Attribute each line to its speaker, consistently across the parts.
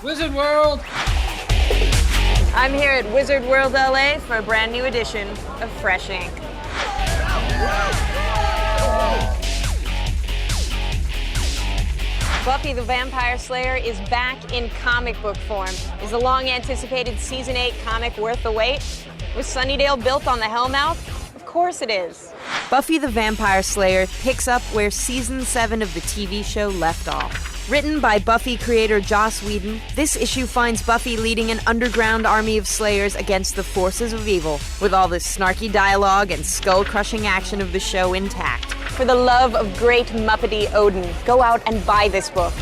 Speaker 1: Wizard World!
Speaker 2: I'm here at Wizard World LA for a brand new edition of Fresh Ink. Buffy the Vampire Slayer is back in comic book form. Is the long-anticipated Season 8 comic worth the wait? Was Sunnydale built on the Hellmouth? Of course it is. Buffy the Vampire Slayer picks up where Season 7 of the TV show left off. Written by Buffy creator Joss Whedon, this issue finds Buffy leading an underground army of Slayers against the forces of evil, with all the snarky dialogue and skull-crushing action of the show intact. For the love of great Muppety Odin, go out and buy this book.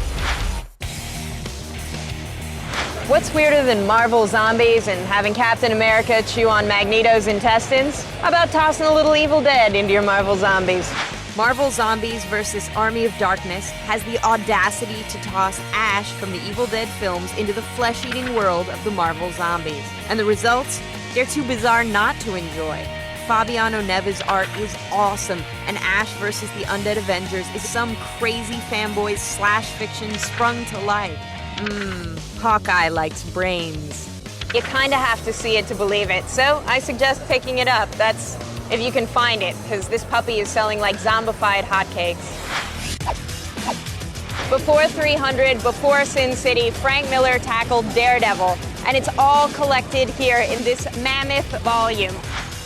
Speaker 2: What's weirder than Marvel zombies and having Captain America chew on Magneto's intestines? How about tossing a little Evil Dead into your Marvel zombies? Marvel Zombies vs. Army of Darkness has the audacity to toss Ash from the Evil Dead films into the flesh-eating world of the Marvel Zombies. And the results? They're too bizarre not to enjoy. Fabiano Neve's art is awesome, and Ash vs. the Undead Avengers is some crazy fanboy's slash fiction sprung to life. Hawkeye likes brains. You kinda have to see it to believe it, so I suggest picking it up. That's if you can find it, because this puppy is selling like zombified hotcakes. Before 300, before Sin City, Frank Miller tackled Daredevil, and it's all collected here in this mammoth volume.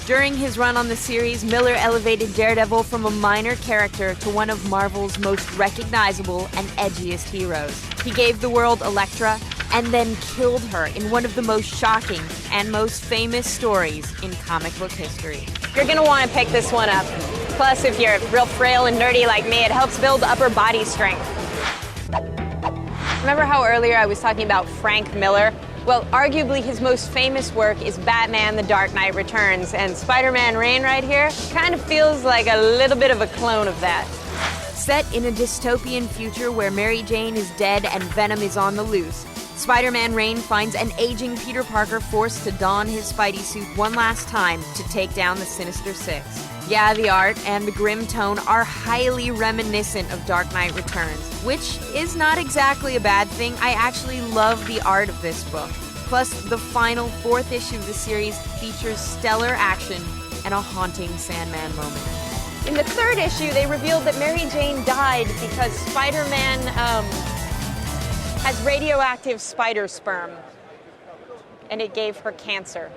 Speaker 2: During his run on the series, Miller elevated Daredevil from a minor character to one of Marvel's most recognizable and edgiest heroes. He gave the world Elektra, and then killed her in one of the most shocking and most famous stories in comic book history. You're gonna want to pick this one up. Plus, if you're real frail and nerdy like me, it helps build upper body strength. Remember how earlier I was talking about Frank Miller? Well, arguably his most famous work is Batman: The Dark Knight Returns, and Spider-Man Reign right here kind of feels like a little bit of a clone of that. Set in a dystopian future where Mary Jane is dead and Venom is on the loose, Spider-Man Reign finds an aging Peter Parker forced to don his Spidey suit one last time to take down the Sinister Six. Yeah, the art and the grim tone are highly reminiscent of Dark Knight Returns, which is not exactly a bad thing. I actually love the art of this book. Plus, the final 4th issue of the series features stellar action and a haunting Sandman moment. In the 3rd issue, they revealed that Mary Jane died because Spider-Man, has radioactive spider sperm, and it gave her cancer.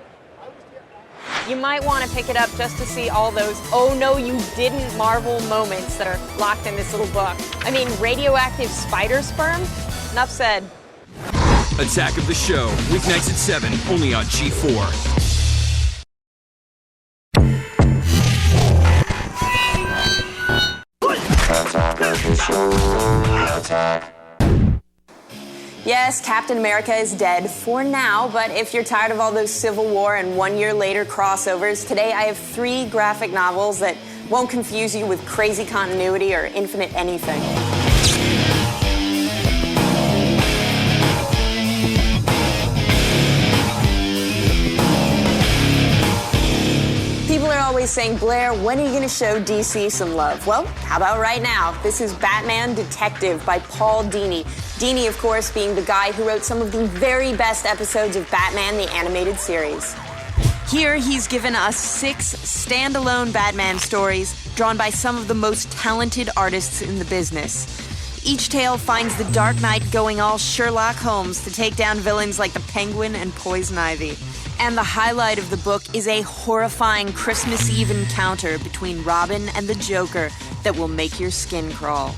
Speaker 2: You might want to pick it up just to see all those "oh no you didn't" Marvel moments that are locked in this little book. I mean, radioactive spider sperm? Enough said.
Speaker 3: Attack of the Show, weeknights at 7, only on G4.
Speaker 2: Yes, Captain America is dead for now, but if you're tired of all those Civil War and 1 year later crossovers, today I have 3 graphic novels that won't confuse you with crazy continuity or infinite anything. People are always saying, Blair, when are you going to show DC some love? Well, how about right now? This is Batman Detective by Paul Dini. Dini, of course, being the guy who wrote some of the very best episodes of Batman, the animated series. Here, he's given us 6 standalone Batman stories drawn by some of the most talented artists in the business. Each tale finds the Dark Knight going all Sherlock Holmes to take down villains like the Penguin and Poison Ivy. And the highlight of the book is a horrifying Christmas Eve encounter between Robin and the Joker that will make your skin crawl.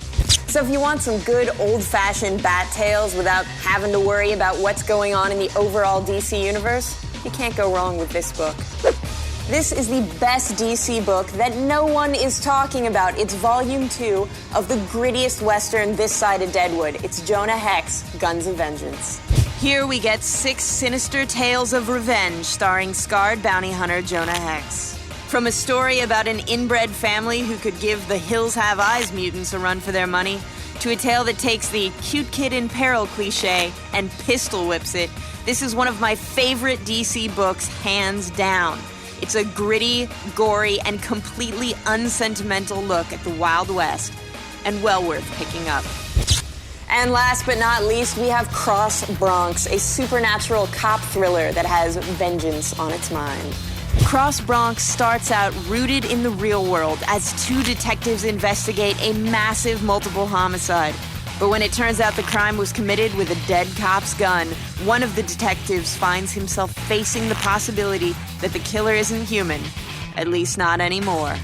Speaker 2: So if you want some good old-fashioned bat tales without having to worry about what's going on in the overall DC universe, you can't go wrong with this book. This is the best DC book that no one is talking about. It's volume 2 of the grittiest Western this side of Deadwood. It's Jonah Hex, Guns of Vengeance. Here we get 6 sinister tales of revenge starring scarred bounty hunter Jonah Hex. From a story about an inbred family who could give the Hills Have Eyes mutants a run for their money, to a tale that takes the cute kid in peril cliche and pistol whips it, this is one of my favorite DC books, hands down. It takes a gritty, gory, and completely unsentimental look at the Wild West, and well worth picking up. And last but not least, we have Cross Bronx, a supernatural cop thriller that has vengeance on its mind. Cross Bronx starts out rooted in the real world as two detectives investigate a massive multiple homicide. But when it turns out the crime was committed with a dead cop's gun, one of the detectives finds himself facing the possibility that the killer isn't human, at least not anymore.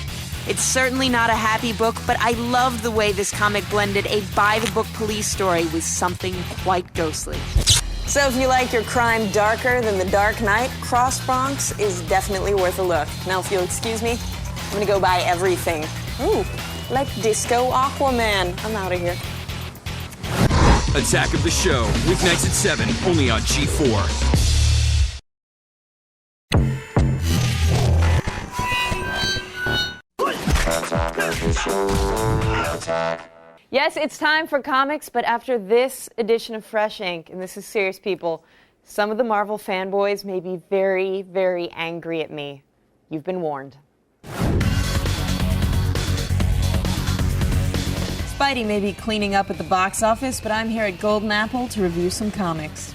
Speaker 2: It's certainly not a happy book, but I loved the way this comic blended a by-the-book police story with something quite ghostly. So if you like your crime darker than The Dark Knight, Cross Bronx is definitely worth a look. Now, if you'll excuse me, I'm gonna go buy everything. Ooh, like Disco Aquaman. I'm out of here.
Speaker 3: Attack of the Show, weeknights at 7, only on G4.
Speaker 2: Yes, it's time for comics, but after this edition of Fresh Ink, and this is serious, people, some of the Marvel fanboys may be very, very angry at me. You've been warned. Spidey may be cleaning up at the box office, but I'm here at Golden Apple to review some comics.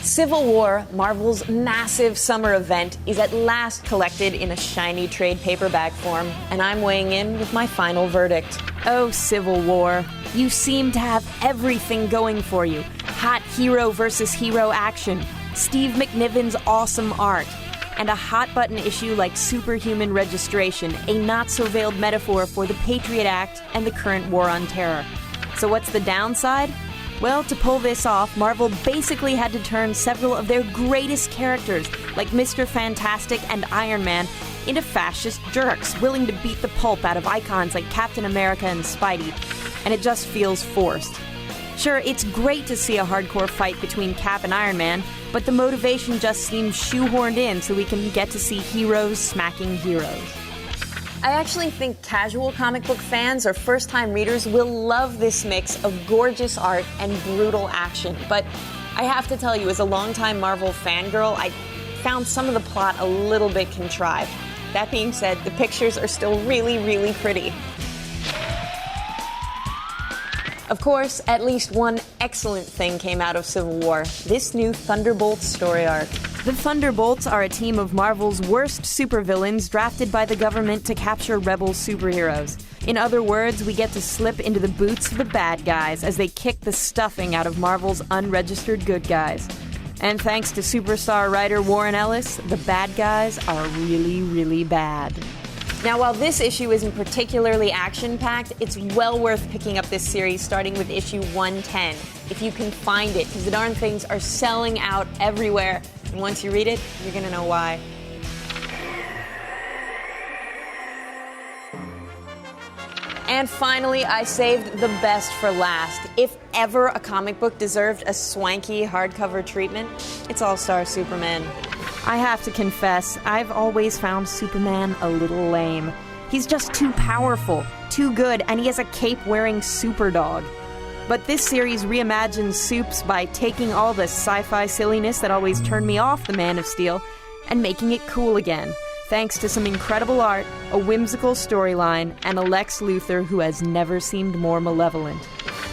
Speaker 2: Civil War, Marvel's massive summer event, is at last collected in a shiny trade paperback form, and I'm weighing in with my final verdict. Oh, Civil War, you seem to have everything going for you. Hot hero versus hero action, Steve McNiven's awesome art, and a hot-button issue like Superhuman Registration, a not-so-veiled metaphor for the Patriot Act and the current war on terror. So what's the downside? Well, to pull this off, Marvel basically had to turn several of their greatest characters, like Mr. Fantastic and Iron Man, into fascist jerks, willing to beat the pulp out of icons like Captain America and Spidey, and it just feels forced. Sure, it's great to see a hardcore fight between Cap and Iron Man, but the motivation just seems shoehorned in so we can get to see heroes smacking heroes. I actually think casual comic book fans or first-time readers will love this mix of gorgeous art and brutal action. But I have to tell you, as a longtime Marvel fangirl, I found some of the plot a little bit contrived. That being said, the pictures are still really, really pretty. Of course, at least one excellent thing came out of Civil War, this new Thunderbolts story arc. The Thunderbolts are a team of Marvel's worst supervillains drafted by the government to capture rebel superheroes. In other words, we get to slip into the boots of the bad guys as they kick the stuffing out of Marvel's unregistered good guys. And thanks to superstar writer Warren Ellis, the bad guys are really, really bad. Now, while this issue isn't particularly action-packed, it's well worth picking up this series, starting with issue 110, if you can find it, because the darn things are selling out everywhere. And once you read it, you're going to know why. And finally, I saved the best for last. If ever a comic book deserved a swanky hardcover treatment, it's All-Star Superman. I have to confess, I've always found Superman a little lame. He's just too powerful, too good, and he has a cape-wearing superdog. But this series reimagines Supes by taking all the sci-fi silliness that always turned me off the Man of Steel and making it cool again, thanks to some incredible art, a whimsical storyline, and a Lex Luthor who has never seemed more malevolent.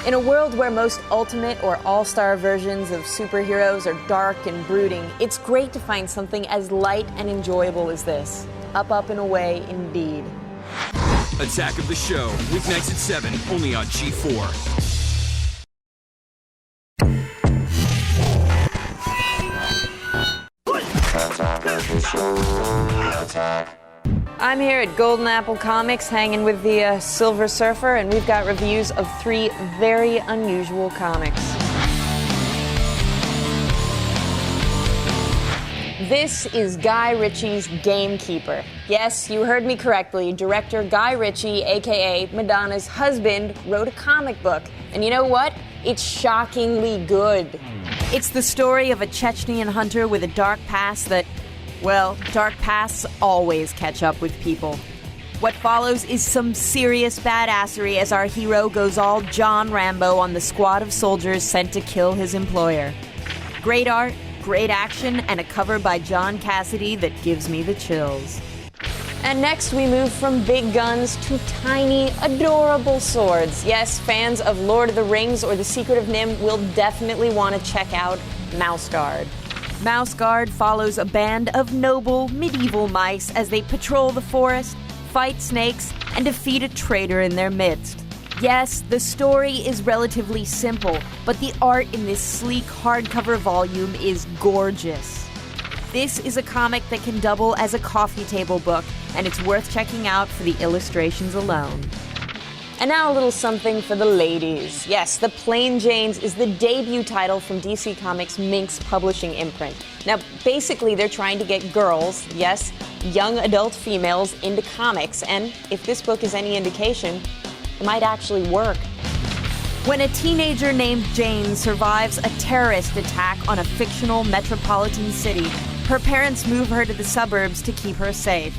Speaker 2: In a world where most ultimate or all-star versions of superheroes are dark and brooding, it's great to find something as light and enjoyable as this. Up, up, and away, indeed.
Speaker 3: Attack of the Show, weeknights at 7, only on G4.
Speaker 2: I'm here at Golden Apple Comics, hanging with the Silver Surfer, and we've got reviews of 3 very unusual comics. This is Guy Ritchie's Gamekeeper. Yes, you heard me correctly. Director Guy Ritchie, a.k.a. Madonna's husband, wrote a comic book. And you know what? It's shockingly good. It's the story of a Chechnyan hunter with a dark past that, well, dark pasts always catch up with people. What follows is some serious badassery as our hero goes all John Rambo on the squad of soldiers sent to kill his employer. Great art,
Speaker 1: great action, and a cover by John Cassidy that gives me the chills.
Speaker 2: And next we move from big guns to tiny, adorable swords. Yes, fans of Lord of the Rings or The Secret of NIMH will definitely want to check out Mouse Guard.
Speaker 1: Mouse Guard follows a band of noble medieval mice as they patrol the forest, fight snakes, and defeat a traitor in their midst. Yes, the story is relatively simple, but the art in this sleek hardcover volume is gorgeous. This is a comic that can double as a coffee table book, and it's worth checking out for the illustrations alone.
Speaker 2: And now a little something for the ladies. Yes, The Plain Janes is the debut title from DC Comics' Minx publishing imprint. Now, basically, they're trying to get girls, yes, young adult females, into comics, and if this book is any indication, it might actually work.
Speaker 1: When a teenager named Jane survives a terrorist attack on a fictional metropolitan city, her parents move her to the suburbs to keep her safe.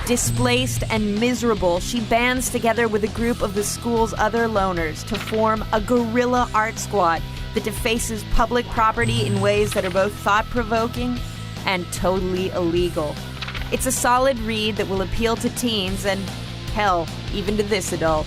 Speaker 1: Displaced and miserable, she bands together with a group of the school's other loners to form a guerrilla art squad that defaces public property in ways that are both thought-provoking and totally illegal. It's a solid read that will appeal to teens and, hell, even to this adult.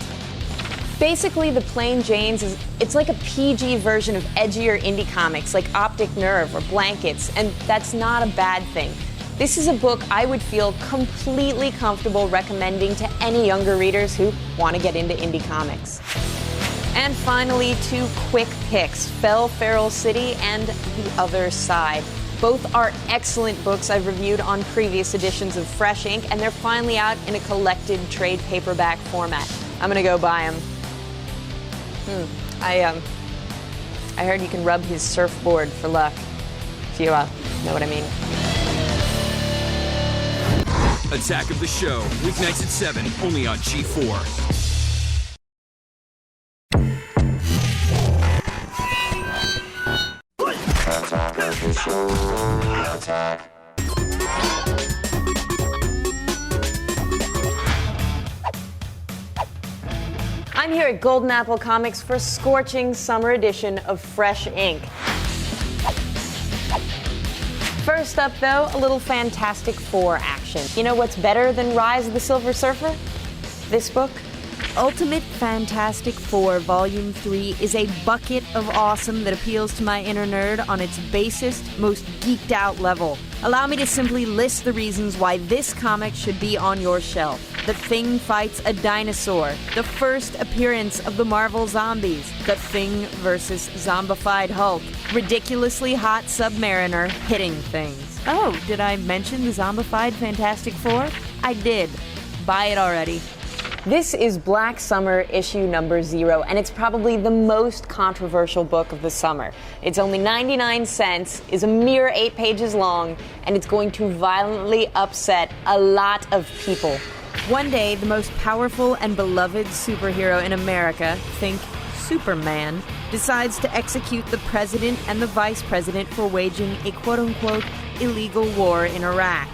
Speaker 2: Basically, The Plain Janes it's like a PG version of edgier indie comics like Optic Nerve or Blankets, and that's not a bad thing. This is a book I would feel completely comfortable recommending to any younger readers who want to get into indie comics. And finally, two quick picks, Fell Feral City and The Other Side. Both are excellent books I've reviewed on previous editions of Fresh Ink, and they're finally out in a collected trade paperback format. I'm gonna go buy them. I heard you can rub his surfboard for luck, if you know what I mean.
Speaker 3: Attack of the Show, weeknights at 7, only on G4.
Speaker 4: Attack of the Show, attack.
Speaker 2: I'm here at Golden Apple Comics for a scorching summer edition of Fresh Ink. First up, though, a little Fantastic Four action. You know what's better than Rise of the Silver Surfer? This book.
Speaker 1: Ultimate Fantastic Four Volume 3 is a bucket of awesome that appeals to my inner nerd on its basest, most geeked out level. Allow me to simply list the reasons why this comic should be on your shelf. The Thing fights a dinosaur. The first appearance of the Marvel Zombies. The Thing versus zombified Hulk. Ridiculously hot Submariner hitting things. Oh, did I mention the zombified Fantastic Four? I did. Buy it already.
Speaker 2: This is Black Summer issue number 0, and it's probably the most controversial book of the summer. It's only 99 cents, is a mere 8 pages long, and it's going to violently upset a lot of people.
Speaker 1: One day, the most powerful and beloved superhero in America, think Superman, decides to execute the president and the vice president for waging a quote-unquote illegal war in Iraq.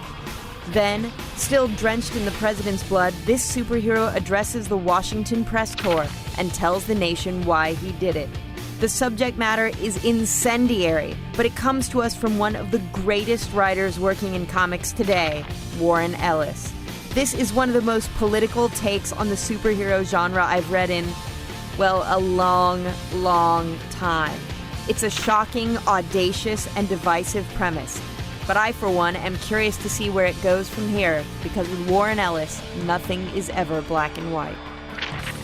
Speaker 1: Then, still drenched in the president's blood, this superhero addresses the Washington press corps and tells the nation why he did it. The subject matter is incendiary, but it comes to us from one of the greatest writers working in comics today, Warren Ellis. This is one of the most political takes on the superhero genre I've read in, well, a long, long time. It's a shocking, audacious, and divisive premise. But I, for one, am curious to see where it goes from here, because with Warren Ellis, nothing is ever black and white.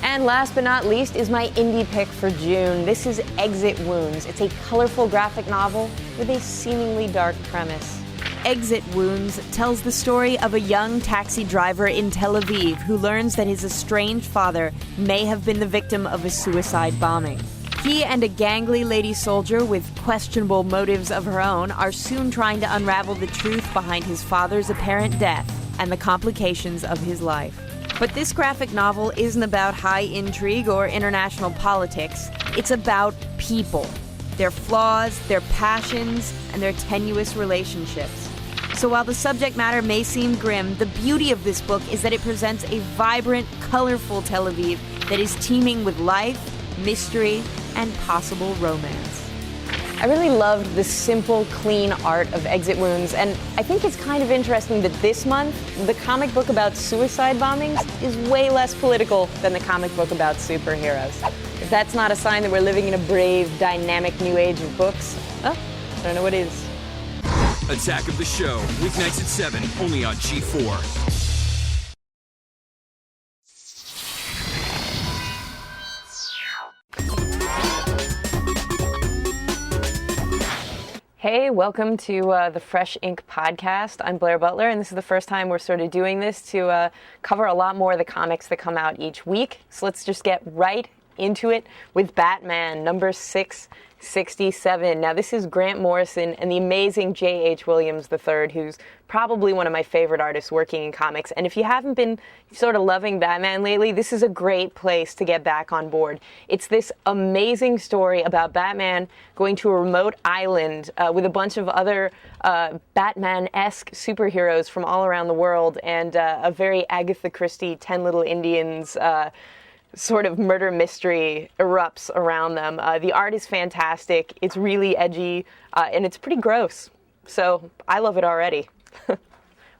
Speaker 2: And last but not least is my indie pick for June. This is Exit Wounds. It's a colorful graphic novel with a seemingly dark premise.
Speaker 1: Exit Wounds tells the story of a young taxi driver in Tel Aviv who learns that his estranged father may have been the victim of a suicide bombing. He and a gangly lady soldier with questionable motives of her own are soon trying to unravel the truth behind his father's apparent death and the complications of his life. But this graphic novel isn't about high intrigue or international politics. It's about people, their flaws, their passions, and their tenuous relationships. So while the subject matter may seem grim, the beauty of this book is that it presents a vibrant, colorful Tel Aviv that is teeming with life, mystery, and possible romance. I really loved the simple, clean art of Exit Wounds, and I think it's kind of interesting that this month, the comic book about suicide bombings is way less political than the comic book about superheroes. If that's not a sign that we're living in a brave, dynamic new age of books, oh, I don't know what is.
Speaker 3: Attack of the Show, weeknights at 7, only on G4.
Speaker 1: Hey, welcome to the Fresh Ink podcast. I'm Blair Butler, and this is the first time we're sort of doing this to cover a lot more of the comics that come out each week. So let's just get right into it with Batman, number 667. Now, this is Grant Morrison and the amazing J.H. Williams III, who's probably one of my favorite artists working in comics. And if you haven't been sort of loving Batman lately, this is a great place to get back on board. It's this amazing story about Batman going to a remote island with a bunch of other Batman-esque superheroes from all around the world, and a very Agatha Christie 10 Little Indians sort of murder mystery erupts around them. The art is fantastic. It's really edgy, and it's pretty gross. So I love it already.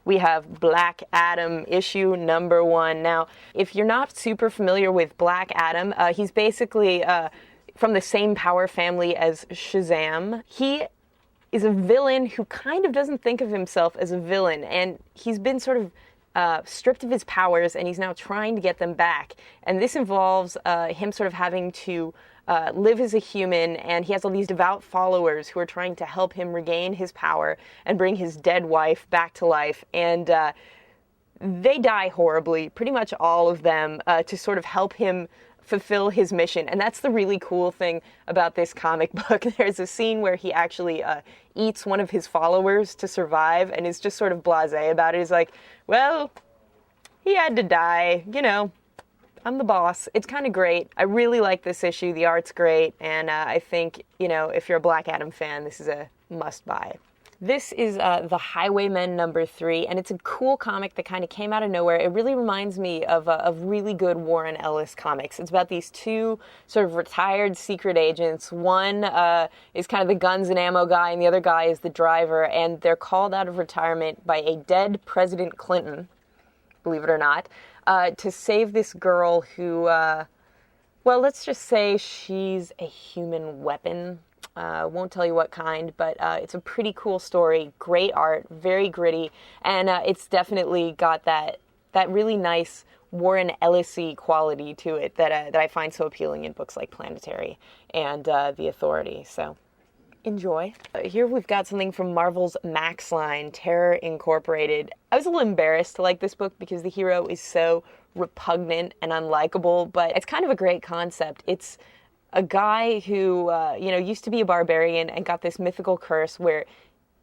Speaker 1: We have Black Adam issue number 1. Now, if you're not super familiar with Black Adam, he's basically from the same power family as Shazam. He is a villain who kind of doesn't think of himself as a villain, and he's been sort of stripped of his powers, and he's now trying to get them back. And this involves him sort of having to live as a human, and he has all these devout followers who are trying to help him regain his power and bring his dead wife back to life. And they die horribly, pretty much all of them, to sort of help him fulfill his mission. And that's the really cool thing about this comic book. There's a scene where he actually eats one of his followers to survive, and is just sort of blasé about it. He's like, well, he had to die, you know, I'm the boss. It's kind of great. I really like this issue. The art's great, and I think, you know, if you're a Black Adam fan, this is a must-buy. This is The Highwaymen number 3, and it's a cool comic that kind of came out of nowhere. It really reminds me of really good Warren Ellis comics. It's about these two sort of retired secret agents. One is kind of the guns and ammo guy, and the other guy is the driver, and they're called out of retirement by a dead President Clinton, believe it or not, to save this girl who, well, let's just say she's a human weapon. Won't tell you what kind, but it's a pretty cool story. Great art, very gritty, and it's definitely got that really nice Warren Ellis-y quality to it that I find so appealing in books like Planetary and The Authority. So enjoy. Here we've got something from Marvel's Max line, Terror Incorporated. I was a little embarrassed to like this book because the hero is so repugnant and unlikable, but it's kind of a great concept. It's a guy who, used to be a barbarian and got this mythical curse where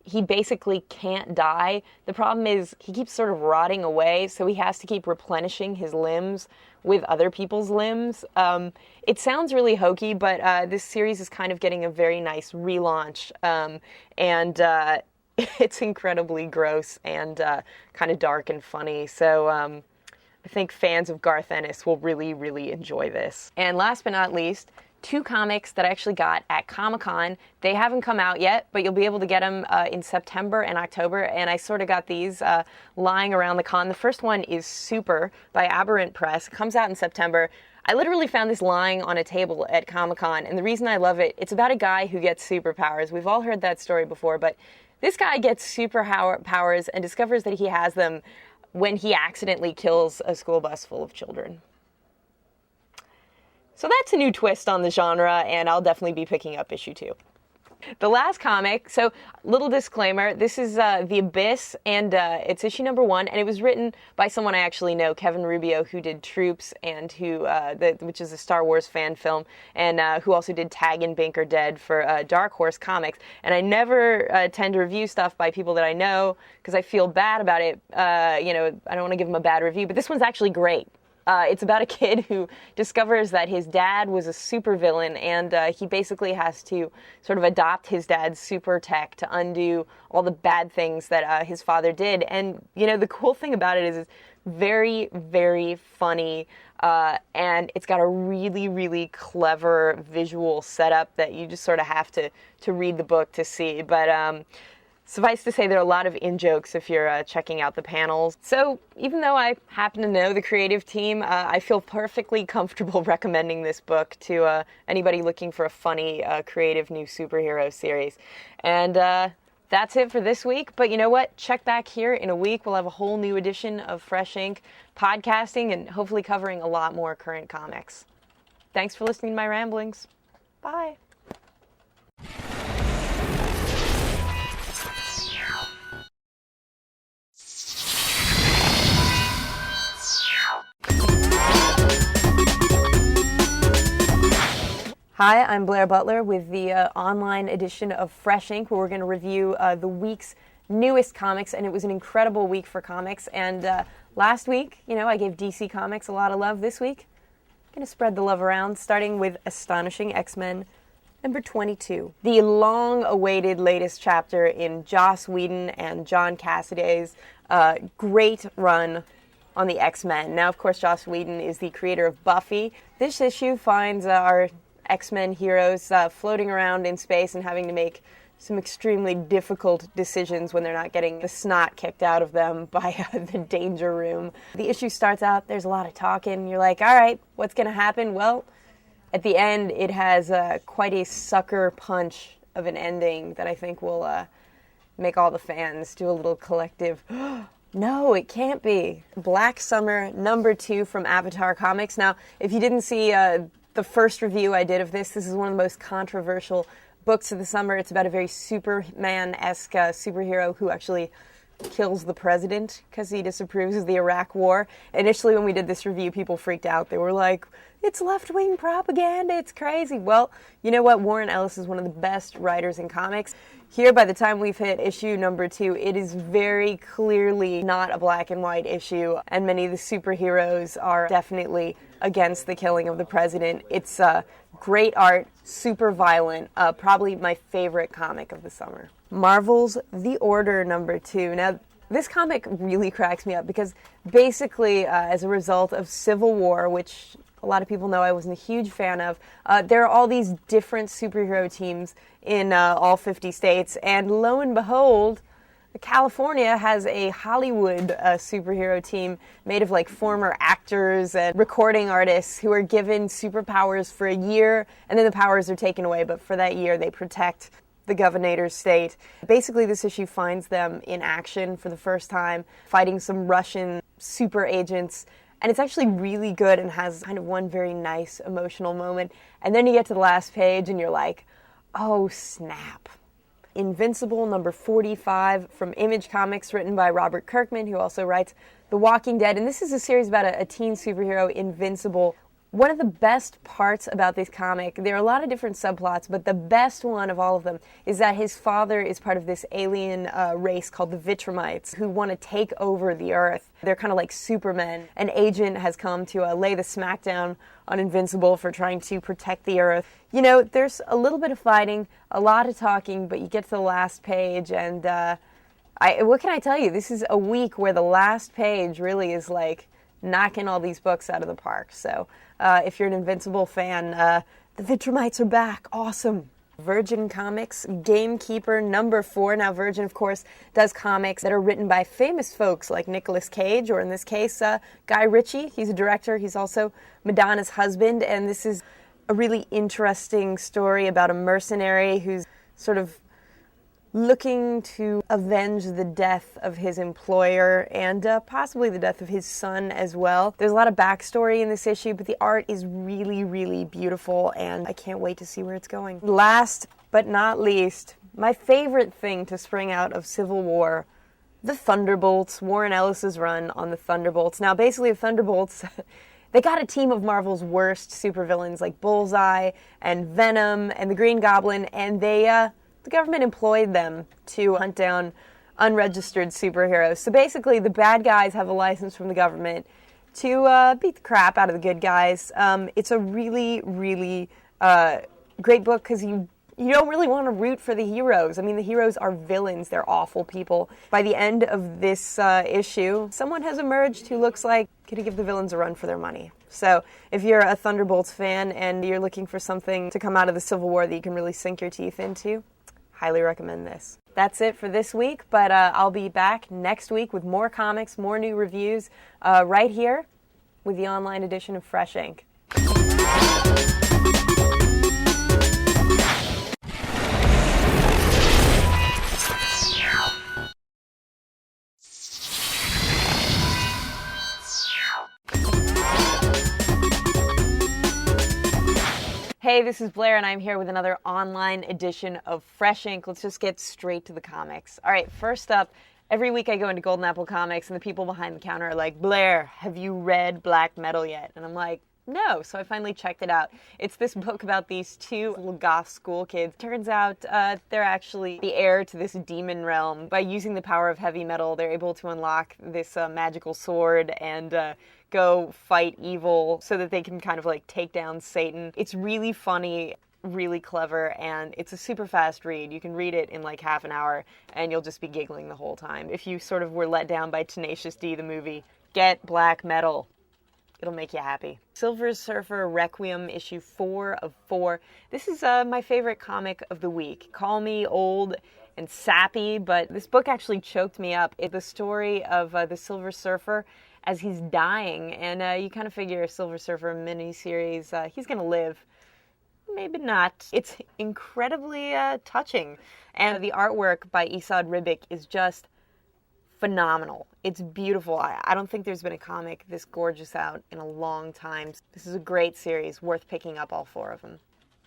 Speaker 1: he basically can't die. The problem is he keeps sort of rotting away, so he has to keep replenishing his limbs with other people's limbs. It sounds really hokey, but this series is kind of getting a very nice relaunch, and it's incredibly gross and kind of dark and funny. So I think fans of Garth Ennis will really, really enjoy this. And last but not least, 2 comics that I actually got at Comic-Con. They haven't come out yet, but you'll be able to get them in September and October, and I sort of got these lying around the con. The first one is Super by Aberrant Press. It comes out in September. I literally found this lying on a table at Comic-Con, and the reason I love it, it's about a guy who gets superpowers. We've all heard that story before, but this guy gets superpowers and discovers that he has them when he accidentally kills a school bus full of children. So that's a new twist on the genre, and I'll definitely be picking up issue 2. The last comic, so little disclaimer, this is The Abyss, and it's issue number 1, and it was written by someone I actually know, Kevin Rubio, who did Troops, and who, which is a Star Wars fan film, and who also did Tag and Bink Are Dead for Dark Horse Comics. And I never tend to review stuff by people that I know, because I feel bad about it. I don't want to give them a bad review, but this one's actually great. It's about a kid who discovers that his dad was a supervillain, and he basically has to sort of adopt his dad's super tech to undo all the bad things that his father did. And, the cool thing about it is it's very, very funny, and it's got a really, really clever visual setup that you just sort of have to read the book to see. But suffice to say, there are a lot of in-jokes if you're checking out the panels. So even though I happen to know the creative team, I feel perfectly comfortable recommending this book to anybody looking for a funny, creative new superhero series. And that's it for this week. But you know what? Check back here in a week. We'll have a whole new edition of Fresh Ink podcasting and hopefully covering a lot more current comics. Thanks for listening to my ramblings. Bye. Hi, I'm Blair Butler with the online edition of Fresh Ink, where we're going to review the week's newest comics, and it was an incredible week for comics. And last week, I gave DC Comics a lot of love. This week, I'm going to spread the love around, starting with Astonishing X-Men number 22, the long-awaited latest chapter in Joss Whedon and John Cassaday's great run on the X-Men. Now, of course, Joss Whedon is the creator of Buffy. This issue finds our X-Men heroes floating around in space and having to make some extremely difficult decisions when they're not getting the snot kicked out of them by the Danger Room. The issue starts out, there's a lot of talking, you're like, all right, what's going to happen? Well, at the end, it has quite a sucker punch of an ending that I think will make all the fans do a little collective, no, it can't be. Black Summer number 2 from Avatar Comics. Now, if you didn't see the first review I did of this is one of the most controversial books of the summer. It's about a very Superman-esque superhero who actually kills the president because he disapproves of the Iraq War. Initially, when we did this review, people freaked out. They were like, it's left-wing propaganda, it's crazy. Well, you know what? Warren Ellis is one of the best writers in comics. Here, by the time we've hit issue number 2, it is very clearly not a black and white issue, and many of the superheroes are definitely against the killing of the president. It's great art, super violent, probably my favorite comic of the summer. Marvel's The Order number 2. Now, this comic really cracks me up because basically, as a result of Civil War, which a lot of people know I wasn't a huge fan of, there are all these different superhero teams in all 50 states, and lo and behold, California has a Hollywood superhero team made of former actors and recording artists who are given superpowers for a year, and then the powers are taken away, but for that year they protect the governor's state. Basically, this issue finds them in action for the first time, fighting some Russian super agents, and it's actually really good and has kind of one very nice emotional moment. And then you get to the last page and you're like, oh snap. Invincible number 45 from Image Comics, written by Robert Kirkman, who also writes The Walking Dead. And this is a series about a teen superhero, Invincible. One of the best parts about this comic, there are a lot of different subplots, but the best one of all of them is that his father is part of this alien race called the Vitramites, who want to take over the Earth. They're kind of like Supermen. An agent has come to lay the smackdown on Invincible for trying to protect the Earth. There's a little bit of fighting, a lot of talking, but you get to the last page, and what can I tell you? This is a week where the last page really is knocking all these books out of the park. So if you're an Invincible fan, the Vitramites are back. Awesome. Virgin Comics, Gamekeeper number 4. Now, Virgin, of course, does comics that are written by famous folks like Nicolas Cage, or in this case, Guy Ritchie. He's a director. He's also Madonna's husband, and this is a really interesting story about a mercenary who's sort of looking to avenge the death of his employer and possibly the death of his son as well. There's a lot of backstory in this issue, but the art is really, really beautiful, and I can't wait to see where it's going. Last but not least, my favorite thing to spring out of Civil War, the Thunderbolts, Warren Ellis's run on the Thunderbolts. Now, basically, the Thunderbolts, they got a team of Marvel's worst supervillains like Bullseye and Venom and the Green Goblin, and the government employed them to hunt down unregistered superheroes. So basically, the bad guys have a license from the government to beat the crap out of the good guys. It's a really, really great book because you don't really want to root for the heroes. I mean, the heroes are villains. They're awful people. By the end of this issue, someone has emerged who looks like going to give the villains a run for their money. So if you're a Thunderbolts fan and you're looking for something to come out of the Civil War that you can really sink your teeth into, highly recommend this. That's it for this week, but I'll be back next week with more comics, more new reviews, right here with the online edition of Fresh Ink. Hey, this is Blair, and I'm here with another online edition of Fresh Ink. Let's just get straight to the comics. All right, first up, every week I go into Golden Apple Comics, and the people behind the counter are like, Blair, have you read Black Metal yet? And I'm like, no. So I finally checked it out. It's this book about these two little goth school kids. Turns out they're actually the heir to this demon realm. By using the power of heavy metal, they're able to unlock this magical sword and go fight evil so that they can kind of like take down Satan. It's really funny, really clever, and it's a super fast read. You can read it in like half an hour and you'll just be giggling the whole time. If you sort of were let down by Tenacious D, the movie, get Black Metal. It'll make you happy. Silver Surfer Requiem, issue 4 of 4. This is my favorite comic of the week. Call me old and sappy, but this book actually choked me up. It's the story of the Silver Surfer as he's dying, and you kind of figure a Silver Surfer miniseries, he's going to live. Maybe not. It's incredibly touching, and the artwork by Esad Ribic is just phenomenal. It's beautiful. I don't think there's been a comic this gorgeous out in a long time. This is a great series, worth picking up all 4 of them.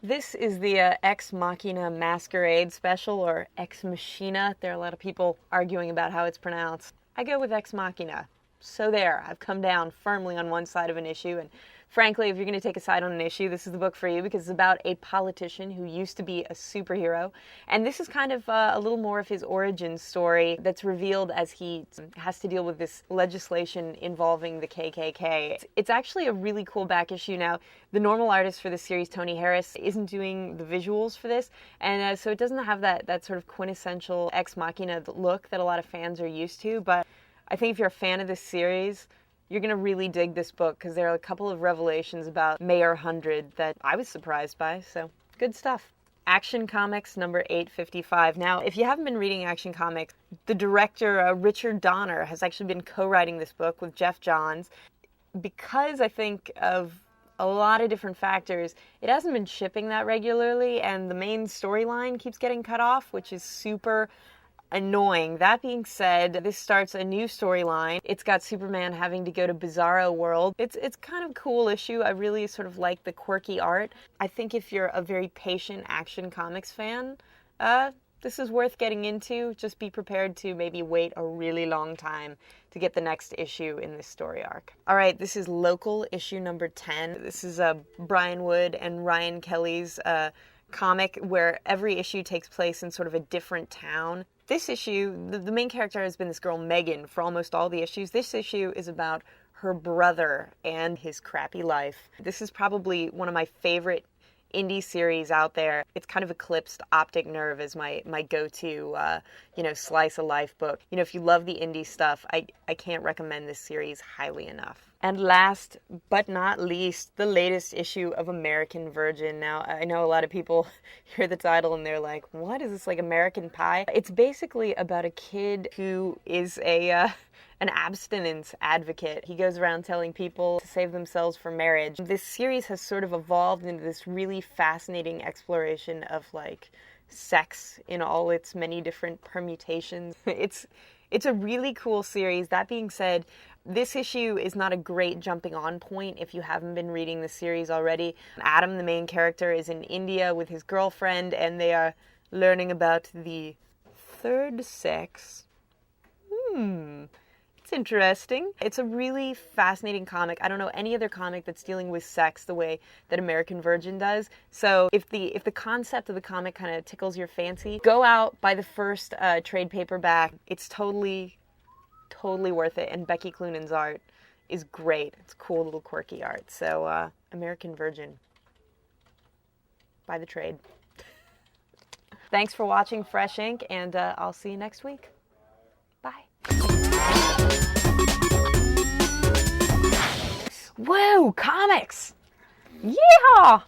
Speaker 1: This is the Ex Machina Masquerade special, or Ex Machina. There are a lot of people arguing about how it's pronounced. I go with Ex Machina. So there, I've come down firmly on one side of an issue, and frankly, if you're going to take a side on an issue, this is the book for you, because it's about a politician who used to be a superhero, and this is kind of a little more of his origin story that's revealed as he has to deal with this legislation involving the KKK. It's actually a really cool back issue. Now, the normal artist for this series, Tony Harris, isn't doing the visuals for this, and so it doesn't have that sort of quintessential Ex Machina look that a lot of fans are used to, but I think if you're a fan of this series, you're going to really dig this book because there are a couple of revelations about Mayor 100 that I was surprised by, so good stuff. Action Comics number 855. Now, if you haven't been reading Action Comics, the director, Richard Donner, has actually been co-writing this book with Jeff Johns. Because I think of a lot of different factors, it hasn't been shipping that regularly, and the main storyline keeps getting cut off, which is super annoying. That being said, this starts a new storyline. It's got Superman having to go to Bizarro World. It's kind of a cool issue. I really sort of like the quirky art. I think if you're a very patient Action Comics fan, this is worth getting into. Just be prepared to maybe wait a really long time to get the next issue in this story arc. All right, this is Local, issue number 10. This is Brian Wood and Ryan Kelly's comic where every issue takes place in sort of a different town. This issue, the main character has been this girl, Megan, for almost all the issues. This issue is about her brother and his crappy life. This is probably one of my favorite indie series out there. It's kind of eclipsed Optic Nerve as my go-to, slice of life book. You know, if you love the indie stuff, I can't recommend this series highly enough. And last but not least, the latest issue of American Virgin. Now, I know a lot of people hear the title and they're like, what is this, like American Pie? It's basically about a kid who is an abstinence advocate. He goes around telling people to save themselves for marriage. This series has sort of evolved into this really fascinating exploration of like sex in all its many different permutations. It's a really cool series. That being said, this issue is not a great jumping on point if you haven't been reading the series already. Adam, the main character, is in India with his girlfriend, and they are learning about the third sex. It's interesting. It's a really fascinating comic. I don't know any other comic that's dealing with sex the way that American Virgin does. So if the concept of the comic kind of tickles your fancy, go out, buy the first trade paperback. It's totally worth it. And Becky Cloonan's art is great. It's cool little quirky art. So American Virgin. By the trade. Thanks for watching Fresh Ink, and I'll see you next week. Bye. Whoa, comics! Yeehaw!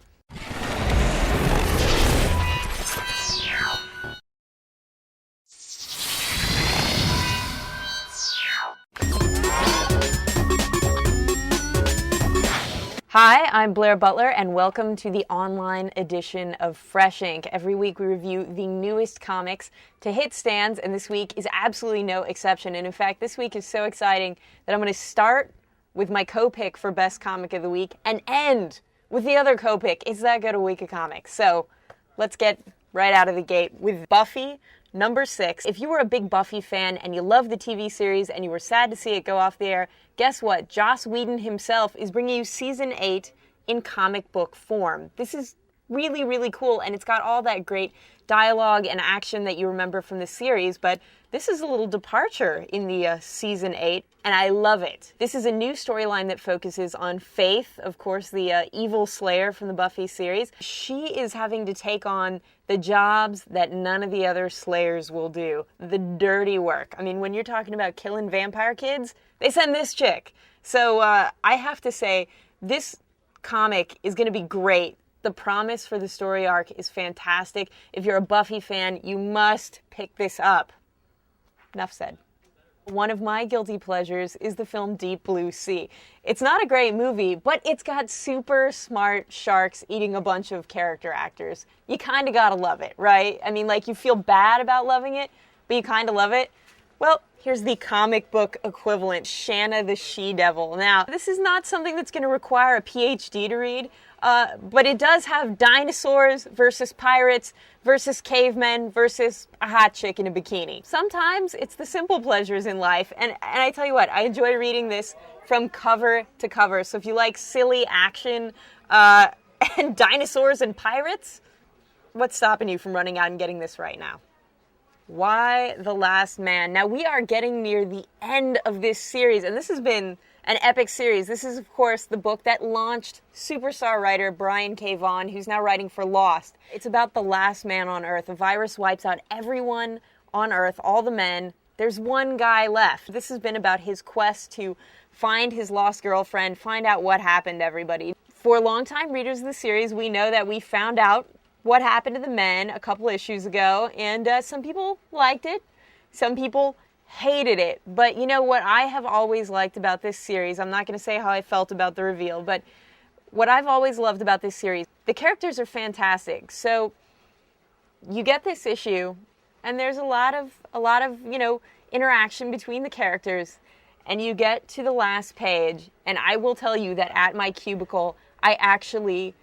Speaker 1: Hi, I'm Blair Butler, and welcome to the online edition of Fresh Ink. Every week we review the newest comics to hit stands, and this week is absolutely no exception. And in fact, this week is so exciting that I'm going to start with my co-pick for Best Comic of the Week and end with the other co-pick. It's that good a week of comics. So let's get right out of the gate with Buffy, number 6. If you were a big Buffy fan and you loved the TV series and you were sad to see it go off the air, guess what? Joss Whedon himself is bringing you Season 8 in comic book form. This is really, really cool, and it's got all that great dialogue and action that you remember from the series, but this is a little departure in the Season 8, and I love it. This is a new storyline that focuses on Faith, of course, the evil slayer from the Buffy series. She is having to take on the jobs that none of the other slayers will do. The dirty work. I mean, when you're talking about killing vampire kids, they send this chick. So I have to say, this comic is going to be great. The promise for the story arc is fantastic. If you're a Buffy fan, you must pick this up. Enough said. One of my guilty pleasures is the film Deep Blue Sea. It's not a great movie, but it's got super smart sharks eating a bunch of character actors. You kind of gotta love it, right? I mean, like, you feel bad about loving it, but you kind of love it. Well, here's the comic book equivalent, Shanna the She-Devil. Now, this is not something that's going to require a PhD to read, but it does have dinosaurs versus pirates versus cavemen versus a hot chick in a bikini. Sometimes it's the simple pleasures in life, and I tell you what, I enjoy reading this from cover to cover. So if you like silly action and dinosaurs and pirates, what's stopping you from running out and getting this right now? Why the Last Man? Now, we are getting near the end of this series, and this has been an epic series. This is, of course, the book that launched superstar writer Brian K. Vaughan, who's now writing for Lost. It's about the last man on Earth. A virus wipes out everyone on Earth, all the men. There's one guy left. This has been about his quest to find his lost girlfriend, find out what happened to everybody. For longtime readers of the series, we know that we found out what happened to the men a couple issues ago, and some people liked it, some people hated it. But you know what I have always liked about this series, I'm not going to say how I felt about the reveal, but what I've always loved about this series, the characters are fantastic. So you get this issue, and there's a lot of interaction between the characters, and you get to the last page, and I will tell you that at my cubicle, I actually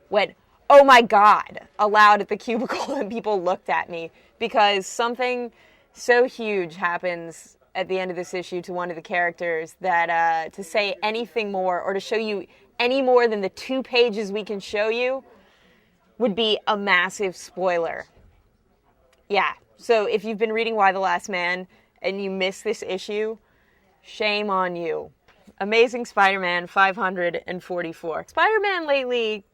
Speaker 1: went, "Oh my God," aloud at the cubicle, and people looked at me because something so huge happens at the end of this issue to one of the characters that to say anything more or to show you any more than the 2 pages we can show you would be a massive spoiler. Yeah, so if you've been reading Why the Last Man and you missed this issue, shame on you. Amazing Spider-Man 544. Spider-Man lately,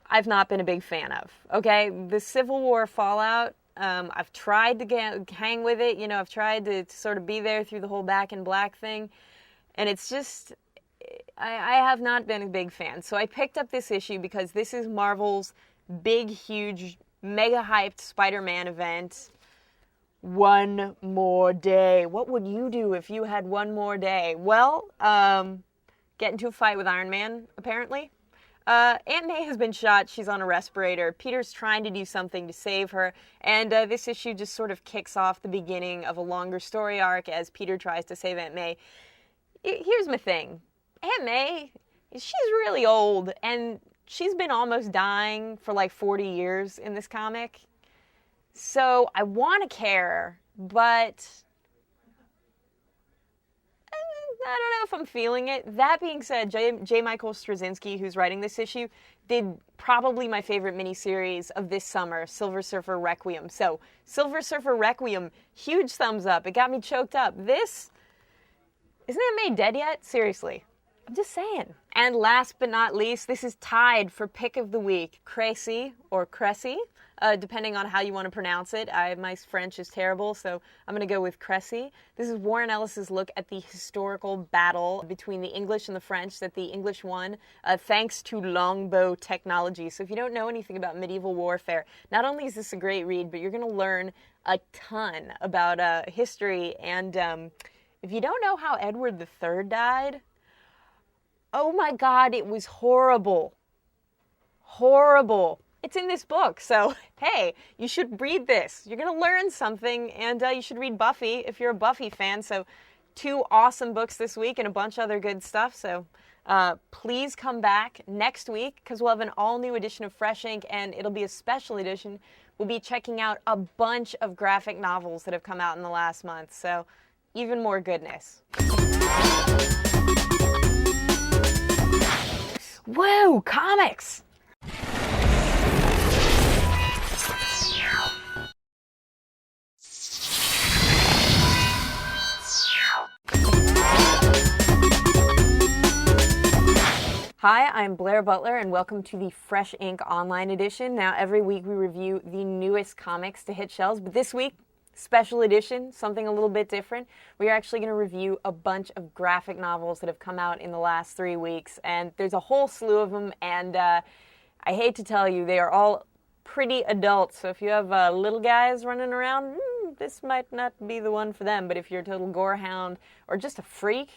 Speaker 1: I've not been a big fan of, okay? The Civil War fallout, I've tried to hang with it, I've tried to sort of be there through the whole Back in Black thing, and it's just, I have not been a big fan. So I picked up this issue because this is Marvel's big, huge, mega hyped Spider-Man event. One more day. What would you do if you had one more day? Well, get into a fight with Iron Man, apparently. Aunt May has been shot. She's on a respirator. Peter's trying to do something to save her. And this issue just sort of kicks off the beginning of a longer story arc as Peter tries to save Aunt May. Here's my thing. Aunt May, she's really old. And she's been almost dying for like 40 years in this comic. So I want to care, but I don't know if I'm feeling it. That being said, J. Michael Straczynski, who's writing this issue, did probably my favorite miniseries of this summer, Silver Surfer Requiem. So, Silver Surfer Requiem, huge thumbs up. It got me choked up. This, isn't Aunt May dead yet? Seriously. I'm just saying. And last but not least, this is tied for pick of the week. Cressy, or Cressy, depending on how you want to pronounce it. My French is terrible, so I'm going to go with Cressy. This is Warren Ellis's look at the historical battle between the English and the French that the English won thanks to longbow technology. So if you don't know anything about medieval warfare, not only is this a great read, but you're going to learn a ton about history. And if you don't know how Edward III died, oh my God, it was horrible. Horrible. It's in this book, so hey, you should read this. You're going to learn something, and you should read Buffy if you're a Buffy fan. So 2 awesome books this week and a bunch of other good stuff. So please come back next week because we'll have an all-new edition of Fresh Ink, and it'll be a special edition. We'll be checking out a bunch of graphic novels that have come out in the last month, so even more goodness. Whoa, comics! Hi, I'm Blair Butler, and welcome to the Fresh Ink Online Edition. Now, every week we review the newest comics to hit shelves, but this week, special edition, something a little bit different. We are actually going to review a bunch of graphic novels that have come out in the last 3 weeks, and there's a whole slew of them, and I hate to tell you, they are all pretty adult, so if you have little guys running around, this might not be the one for them, but if you're a total gorehound or just a freak,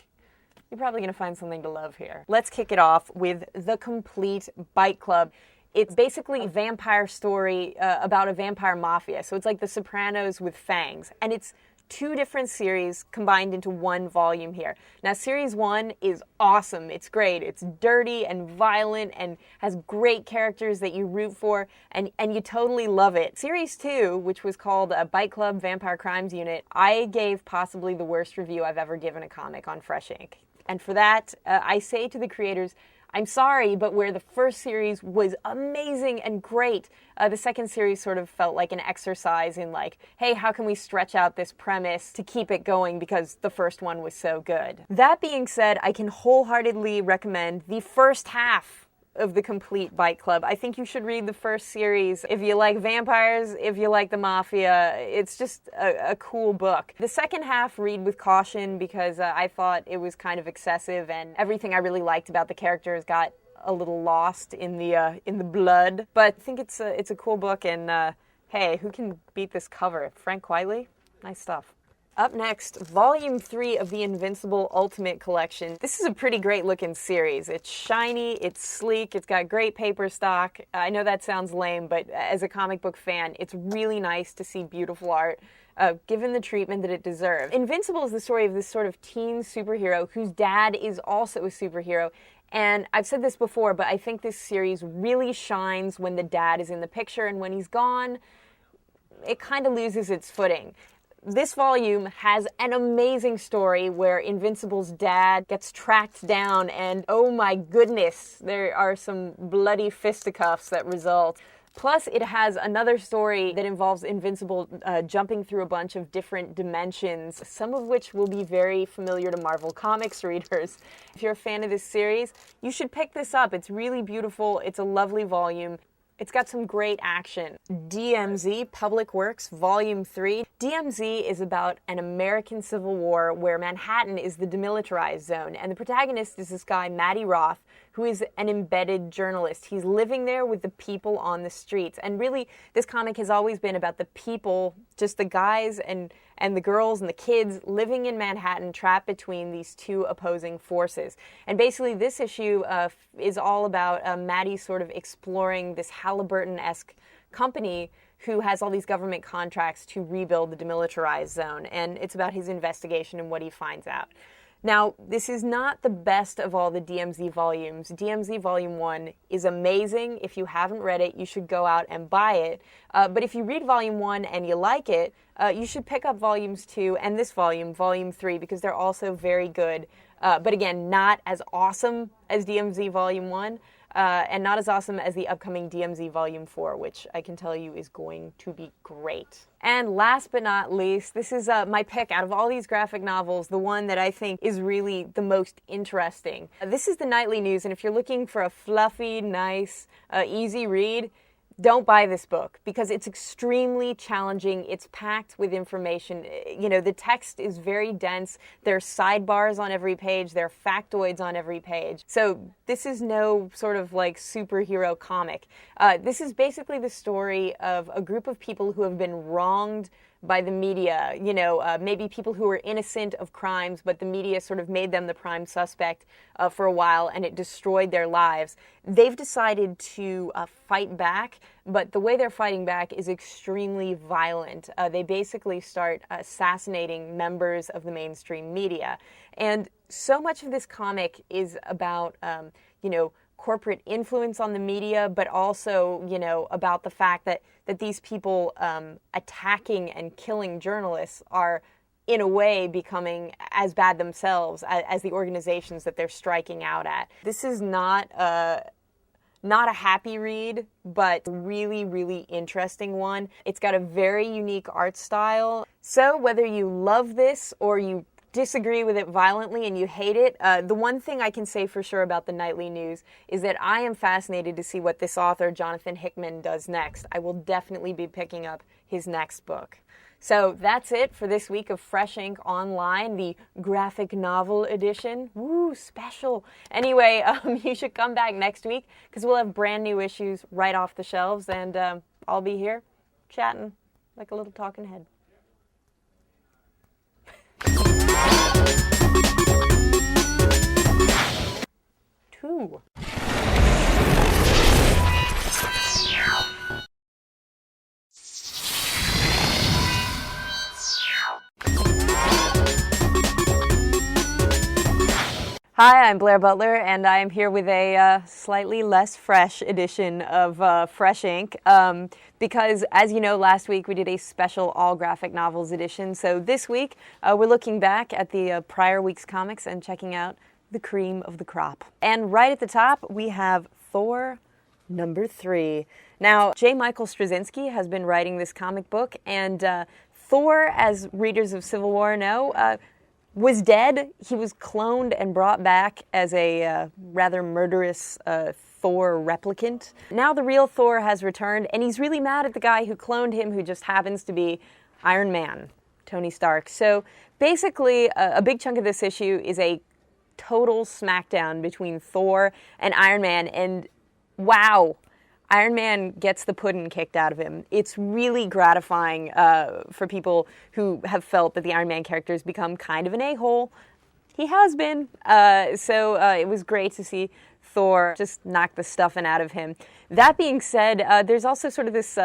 Speaker 1: you're probably going to find something to love here. Let's kick it off with The Complete Bite Club. It's basically a vampire story about a vampire mafia. So it's like The Sopranos with fangs. And it's 2 different series combined into 1 volume here. Now, Series 1 is awesome. It's great. It's dirty and violent and has great characters that you root for, and you totally love it. Series 2, which was called Bite Club Vampire Crimes Unit, I gave possibly the worst review I've ever given a comic on Fresh Ink. And for that, I say to the creators, I'm sorry, but where the first series was amazing and great, the second series sort of felt like an exercise in like, hey, how can we stretch out this premise to keep it going because the first one was so good. That being said, I can wholeheartedly recommend the first half of The Complete Bite Club. I think you should read the first series if you like vampires, if you like the mafia. It's just a cool book. The second half, read with caution because I thought it was kind of excessive and everything I really liked about the characters got a little lost in the blood. But I think it's a cool book, and hey, who can beat this cover? Frank Quitely? Nice stuff. Up next, Volume 3 of the Invincible Ultimate Collection. This is a pretty great looking series. It's shiny, it's sleek, it's got great paper stock. I know that sounds lame, but as a comic book fan, it's really nice to see beautiful art given the treatment that it deserves. Invincible is the story of this sort of teen superhero whose dad is also a superhero. And I've said this before, but I think this series really shines when the dad is in the picture, and when he's gone, it kind of loses its footing. This volume has an amazing story where Invincible's dad gets tracked down, and oh my goodness, there are some bloody fisticuffs that result. Plus, it has another story that involves Invincible jumping through a bunch of different dimensions, some of which will be very familiar to Marvel Comics readers. If you're a fan of this series, you should pick this up. It's really beautiful. It's a lovely volume. It's got some great action. DMZ, Public Works, Volume 3. DMZ is about an American Civil War where Manhattan is the demilitarized zone, and the protagonist is this guy, Matty Roth, who is an embedded journalist. He's living there with the people on the streets, and really, this comic has always been about the people, just the guys and the girls and the kids living in Manhattan, trapped between these 2 opposing forces. And basically, this issue is all about Matty sort of exploring this Halliburton-esque company who has all these government contracts to rebuild the demilitarized zone. And it's about his investigation and what he finds out. Now, this is not the best of all the DMZ volumes. DMZ Volume 1 is amazing. If you haven't read it, you should go out and buy it. But if you read Volume 1 and you like it, you should pick up Volumes 2 and this volume, Volume 3, because they're also very good. But again, not as awesome as DMZ Volume 1. and not as awesome as the upcoming DMZ Volume 4, which I can tell you is going to be great. And last but not least, this is my pick out of all these graphic novels, the one that I think is really the most interesting. This is the Nightly News, and if you're looking for a fluffy, nice, easy read, don't buy this book because it's extremely challenging. It's packed with information. You know, the text is very dense. There are sidebars on every page. There are factoids on every page. So this is no sort of like superhero comic. This is basically the story of a group of people who have been wronged by the media, you know, maybe people who were innocent of crimes, but the media sort of made them the prime suspect for a while, and it destroyed their lives. They've decided to fight back, but the way they're fighting back is extremely violent. They basically start assassinating members of the mainstream media. And so much of this comic is about, you know, corporate influence on the media, but also, you know, about the fact that these people attacking and killing journalists are, in a way, becoming as bad themselves as the organizations that they're striking out at. This is not a happy read, but really, really interesting one. It's got a very unique art style. So whether you love this or you disagree with it violently and you hate it, the one thing I can say for sure about the Nightly News is that I am fascinated to see what this author, Jonathan Hickman, does next. I will definitely be picking up his next book. So that's it for this week of Fresh Ink Online, the graphic novel edition. Woo, special. Anyway, you should come back next week because we'll have brand new issues right off the shelves, and I'll be here chatting like a little talking head. Two. Hi, I'm Blair Butler, and I am here with a slightly less fresh edition of Fresh Ink, because, as you know, last week we did a special all-graphic novels edition, so this week we're looking back at the prior week's comics and checking out the cream of the crop. And right at the top, we have Thor number 3. Now, J. Michael Straczynski has been writing this comic book, and Thor, as readers of Civil War know, was dead. He was cloned and brought back as a rather murderous Thor replicant. Now the real Thor has returned, and he's really mad at the guy who cloned him, who just happens to be Iron Man, Tony Stark. So basically, a big chunk of this issue is a total smackdown between Thor and Iron Man, and wow, Iron Man gets the pudding kicked out of him. It's really gratifying for people who have felt that the Iron Man character has become kind of an a-hole. He has been. So it was great to see Thor just knock the stuffing out of him. That being said, there's also sort of this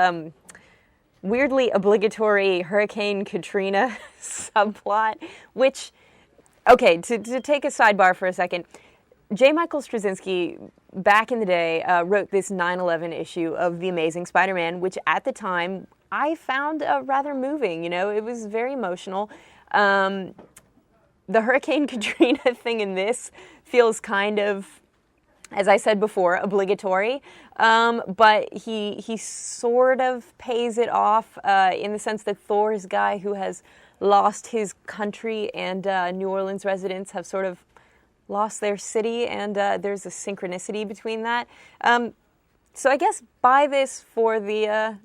Speaker 1: weirdly obligatory Hurricane Katrina subplot, which, okay, to take a sidebar for a second, J. Michael Straczynski, back in the day, wrote this 9/11 issue of The Amazing Spider-Man, which at the time I found rather moving. You know, it was very emotional. The Hurricane Katrina thing in this feels kind of, as I said before, obligatory, but he sort of pays it off in the sense that Thor is a guy who has lost his country, and New Orleans residents have sort of lost their city, and there's a synchronicity between that. So I guess buy this for the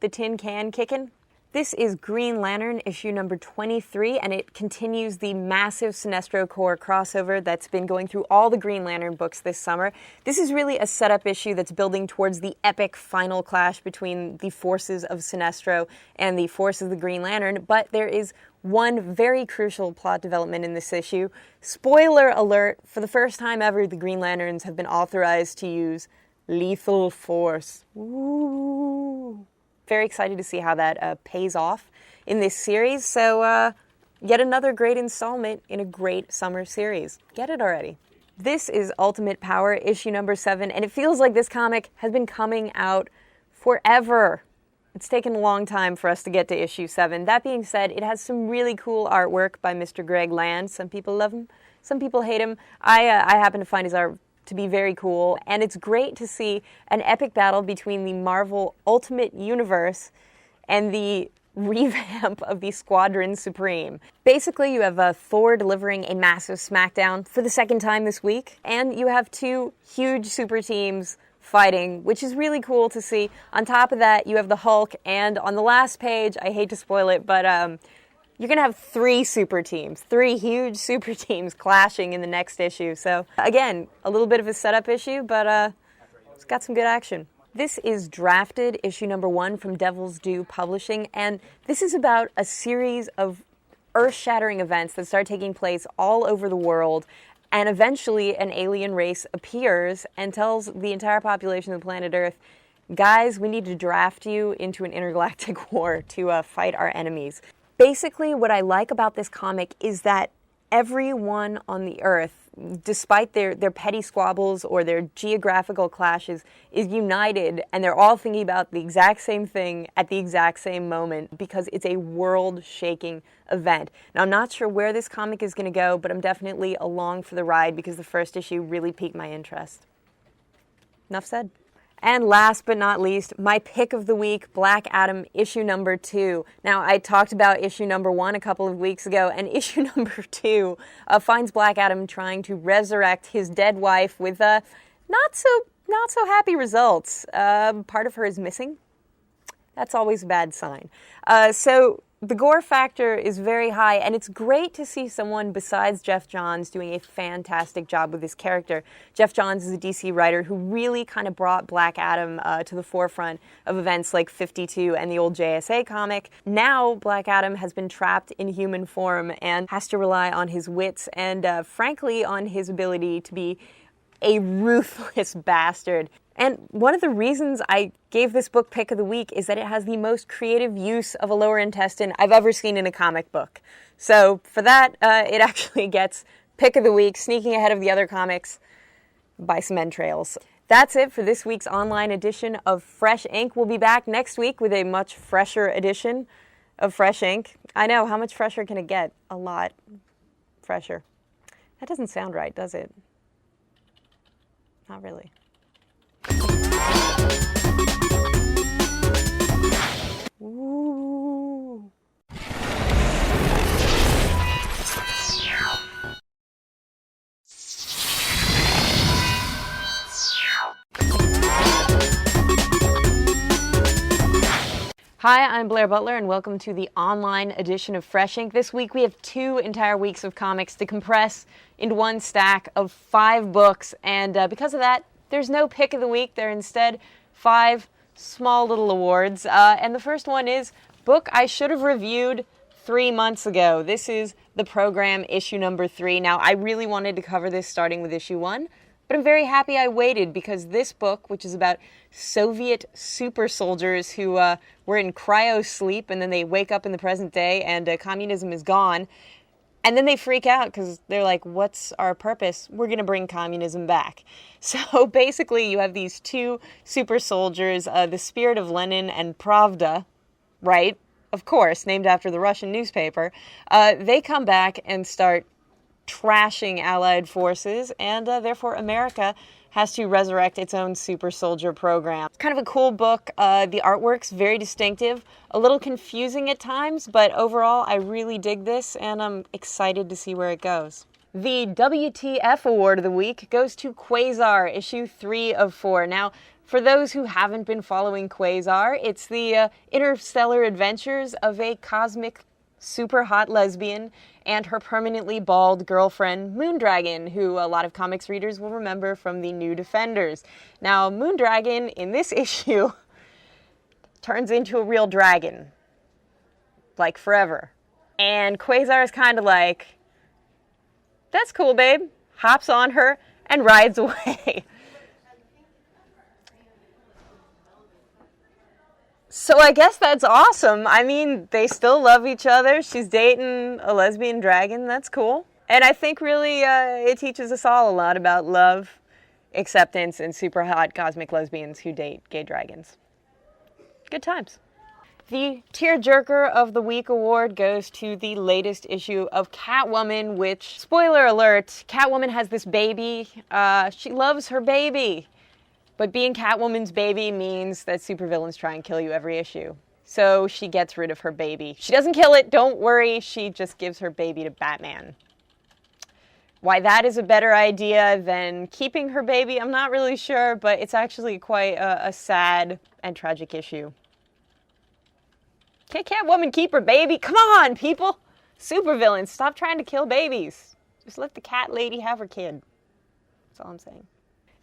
Speaker 1: tin can kicking. This is Green Lantern issue number 23, and it continues the massive Sinestro Corps crossover that's been going through all the Green Lantern books this summer. This is really a setup issue that's building towards the epic final clash between the forces of Sinestro and the force of the Green Lantern, but there is one very crucial plot development in this issue. Spoiler alert, for the first time ever, the Green Lanterns have been authorized to use lethal force. Ooh. Very excited to see how that pays off in this series. So yet another great installment in a great summer series. Get it already. This is Ultimate Power issue number 7, and it feels like this comic has been coming out forever. It's taken a long time for us to get to issue 7. That being said, it has some really cool artwork by Mr. Greg Land. Some people love him, some people hate him. I happen to find his art
Speaker 2: to be very cool, and it's great to see an epic battle between the Marvel Ultimate Universe and the revamp of the Squadron Supreme. Basically, you have Thor delivering a massive smackdown for the second time this week, and you have two huge super teams fighting, which is really cool to see. On top of that, you have the Hulk, and on the last page, I hate to spoil it, but you're going to have three huge super teams clashing in the next issue. So, again, a little bit of a setup issue, but it's got some good action. This is Drafted, issue number 1 from Devil's Due Publishing, and this is about a series of earth-shattering events that start taking place all over the world, and eventually an alien race appears and tells the entire population of the planet Earth, guys, we need to draft you into an intergalactic war to fight our enemies. Basically, what I like about this comic is that everyone on the Earth, despite their petty squabbles or their geographical clashes, is united, and they're all thinking about the exact same thing at the exact same moment because it's a world-shaking event. Now, I'm not sure where this comic is going to go, but I'm definitely along for the ride because the first issue really piqued my interest. Enough said. And last but not least, my pick of the week, Black Adam, issue number 2. Now, I talked about issue number 1 a couple of weeks ago, and issue number 2 finds Black Adam trying to resurrect his dead wife with not so happy results. Part of her is missing. That's always a bad sign. So the gore factor is very high, and it's great to see someone besides Jeff Johns doing a fantastic job with this character. Jeff Johns is a DC writer who really kind of brought Black Adam to the forefront of events like 52 and the old JSA comic. Now, Black Adam has been trapped in human form and has to rely on his wits and, frankly, on his ability to be a ruthless bastard. And one of the reasons I gave this book pick of the week is that it has the most creative use of a lower intestine I've ever seen in a comic book. So for that, it actually gets pick of the week, sneaking ahead of the other comics by some entrails. That's it for this week's online edition of Fresh Ink. We'll be back next week with a much fresher edition of Fresh Ink. I know, how much fresher can it get? A lot fresher. That doesn't sound right, does it? Not really. Ooh. Hi, I'm Blair Butler, and welcome to the online edition of Fresh Ink. This week we have 2 entire weeks of comics to compress into one stack of 5 books, and because of that, there's no pick of the week. There are instead 5 small little awards, and the first one is book I should have reviewed 3 months ago. This is The Program, issue number 3. Now, I really wanted to cover this starting with issue 1, but I'm very happy I waited because this book, which is about Soviet super soldiers who were in cryo sleep and then they wake up in the present day and communism is gone, and then they freak out because they're like, what's our purpose? We're going to bring communism back. So basically you have these 2 super soldiers, the Spirit of Lenin and Pravda, right? Of course, named after the Russian newspaper. They come back and start trashing Allied forces, and therefore America has to resurrect its own super soldier program. It's kind of a cool book. The artwork's very distinctive, a little confusing at times, but overall I really dig this, and I'm excited to see where it goes. The WTF Award of the week goes to Quasar, issue 3 of 4. Now, for those who haven't been following Quasar, it's the interstellar adventures of a cosmic super hot lesbian and her permanently bald girlfriend, Moondragon, who a lot of comics readers will remember from the New Defenders. Now, Moondragon, in this issue, turns into a real dragon. Like, forever. And Quasar is kind of like, that's cool, babe. Hops on her and rides away. So I guess that's awesome. I mean, they still love each other. She's dating a lesbian dragon. That's cool. And I think really it teaches us all a lot about love, acceptance, and super hot cosmic lesbians who date gay dragons. Good times.
Speaker 1: The Tearjerker of the Week award goes to the latest issue of Catwoman, which, spoiler alert, Catwoman has this baby. She loves her baby. But being Catwoman's baby means that supervillains try and kill you every issue. So she gets rid of her baby. She doesn't kill it, don't worry, she just gives her baby to Batman. Why that is a better idea than keeping her baby, I'm not really sure, but it's actually quite a sad and tragic issue. Can't Catwoman keep her baby? Come on, people! Supervillains, stop trying to kill babies. Just let the cat lady have her kid. That's all I'm saying.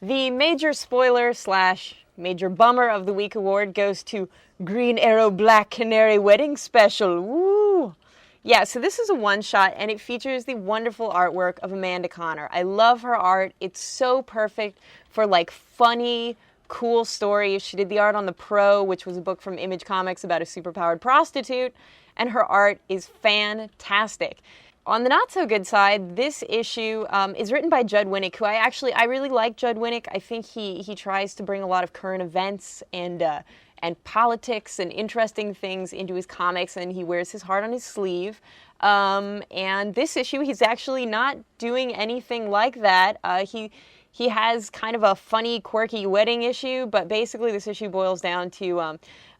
Speaker 1: The major spoiler / major bummer of the week award goes to Green Arrow Black Canary Wedding Special. Woo! Yeah, so this is a one-shot, and it features the wonderful artwork of Amanda Conner. I love her art. It's so perfect for, like, funny, cool stories. She did the art on The Pro, which was a book from Image Comics about a superpowered prostitute, and her art is fantastic. On the not-so-good side, this issue is written by Judd Winnick, who I really like Judd Winnick. I think he tries to bring a lot of current events and politics and interesting things into his comics, and he wears his heart on his sleeve. And this issue, he's actually not doing anything like that. He has kind of a funny, quirky wedding issue, but basically this issue boils down to,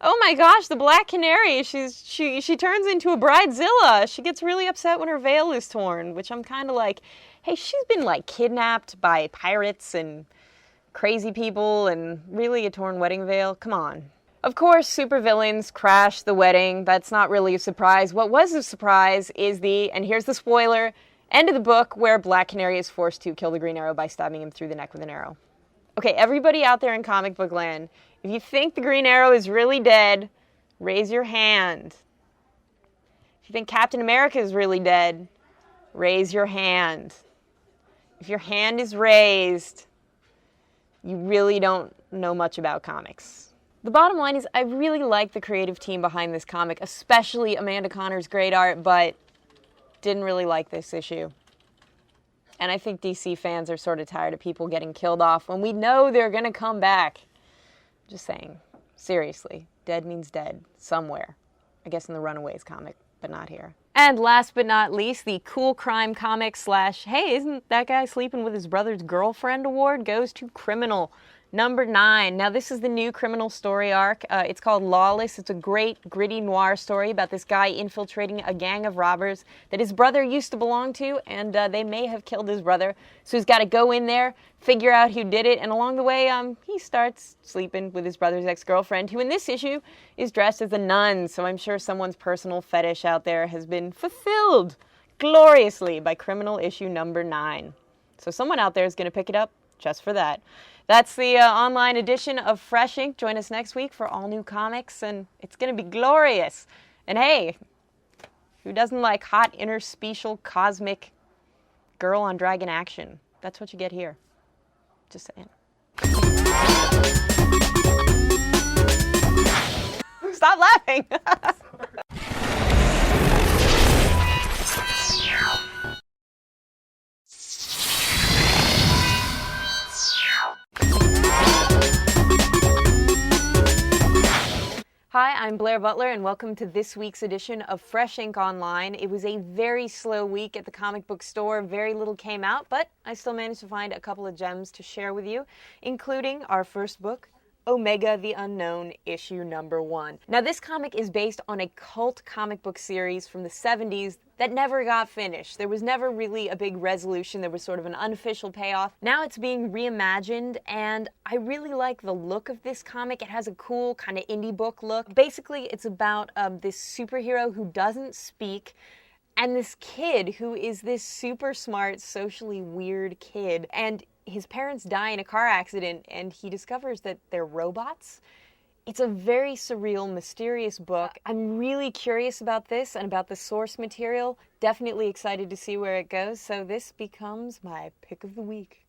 Speaker 1: oh my gosh, the Black Canary, she turns into a bridezilla. She gets really upset when her veil is torn, which I'm kind of like, hey, she's been like kidnapped by pirates and crazy people and really a torn wedding veil. Come on. Of course, supervillains crash the wedding. That's not really a surprise. What was a surprise is and here's the spoiler, end of the book where Black Canary is forced to kill the Green Arrow by stabbing him through the neck with an arrow. Okay, everybody out there in comic book land, if you think the Green Arrow is really dead, raise your hand. If you think Captain America is really dead, raise your hand. If your hand is raised, you really don't know much about comics. The bottom line is I really like the creative team behind this comic, especially Amanda Conner's great art, but didn't really like this issue. And I think DC fans are sort of tired of people getting killed off when we know they're going to come back. Just saying. Seriously. Dead means dead. Somewhere. I guess in the Runaways comic, but not here. And last but not least, the cool crime comic / hey, isn't that guy sleeping with his brother's girlfriend award goes to Criminal number 9. Now, this is the new Criminal story arc. It's called Lawless. It's a great, gritty noir story about this guy infiltrating a gang of robbers that his brother used to belong to, and they may have killed his brother. So he's got to go in there, figure out who did it, and along the way, he starts sleeping with his brother's ex-girlfriend, who in this issue is dressed as a nun. So I'm sure someone's personal fetish out there has been fulfilled gloriously by Criminal issue number 9. So someone out there is going to pick it up just for that. That's the online edition of Fresh Ink. Join us next week for all new comics, and it's going to be glorious. And hey, who doesn't like hot, interspecial, cosmic girl on dragon action? That's what you get here. Just saying. Stop laughing! Hi, I'm Blair Butler, and welcome to this week's edition of Fresh Ink Online. It was a very slow week at the comic book store. Very little came out, but I still managed to find a couple of gems to share with you, including our first book, Omega the Unknown, issue number 1. Now, this comic is based on a cult comic book series from the 70s that never got finished. There was never really a big resolution. There was sort of an unofficial payoff. Now it's being reimagined, and I really like the look of this comic. It has a cool kind of indie book look. Basically, it's about this superhero who doesn't speak, and this kid who is this super smart, socially weird kid, and his parents die in a car accident, and he discovers that they're robots. It's a very surreal, mysterious book. I'm really curious about this and about the source material. Definitely excited to see where it goes, so this becomes my pick of the week.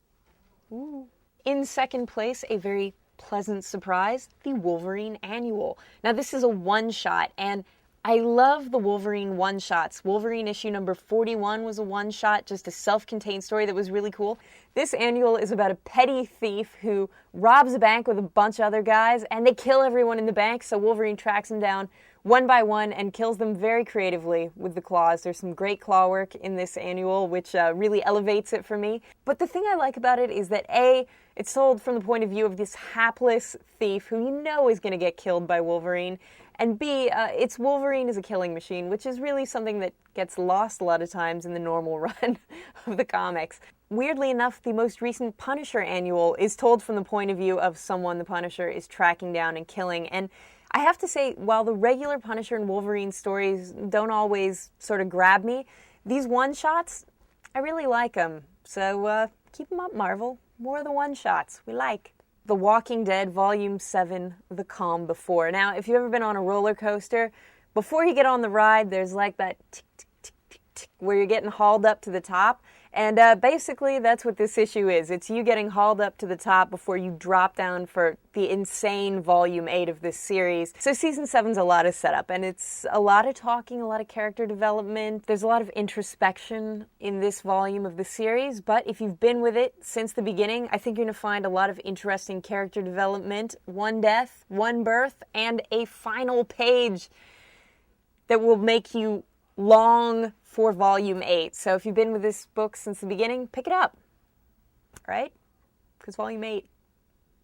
Speaker 1: Ooh. In second place, a very pleasant surprise, the Wolverine Annual. Now, this is a one-shot, and I love the Wolverine one-shots. Wolverine issue number 41 was a one-shot, just a self-contained story that was really cool. This annual is about a petty thief who robs a bank with a bunch of other guys, and they kill everyone in the bank, so Wolverine tracks them down one by one and kills them very creatively with the claws. There's some great claw work in this annual, which really elevates it for me. But the thing I like about it is that A, it's told from the point of view of this hapless thief who you know is going to get killed by Wolverine, and B, it's Wolverine as a killing machine, which is really something that gets lost a lot of times in the normal run of the comics. Weirdly enough, the most recent Punisher annual is told from the point of view of someone the Punisher is tracking down and killing. And I have to say, while the regular Punisher and Wolverine stories don't always sort of grab me, these one-shots, I really like them. So keep them up, Marvel. More of the one-shots we like. The Walking Dead Volume 7, The Calm Before. Now, if you've ever been on a roller coaster, before you get on the ride, there's like that tick, tick, tick, tick, tick, where you're getting hauled up to the top. And basically, that's what this issue is. It's you getting hauled up to the top before you drop down for the insane Volume 8 of this series. So Season 7's a lot of setup, and it's a lot of talking, a lot of character development. There's a lot of introspection in this volume of the series, but if you've been with it since the beginning, I think you're going to find a lot of interesting character development, one death, one birth, and a final page that will make you long for Volume 8. So if you've been with this book since the beginning, pick it up, right? Because Volume 8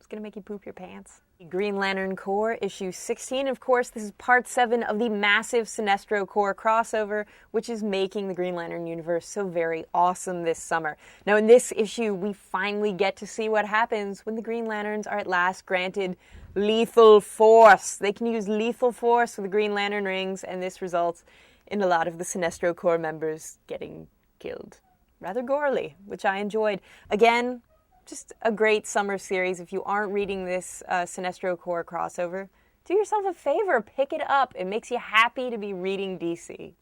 Speaker 1: is going to make you poop your pants. Green Lantern Corps, issue 16. Of course, this is part 7 of the massive Sinestro Corps crossover, which is making the Green Lantern universe so very awesome this summer. Now, in this issue, we finally get to see what happens when the Green Lanterns are at last granted lethal force. They can use lethal force with the Green Lantern rings, and this results in a lot of the Sinestro Corps members getting killed. Rather gorely, which I enjoyed. Again, just a great summer series. If you aren't reading this Sinestro Corps crossover, do yourself a favor, pick it up. It makes you happy to be reading DC.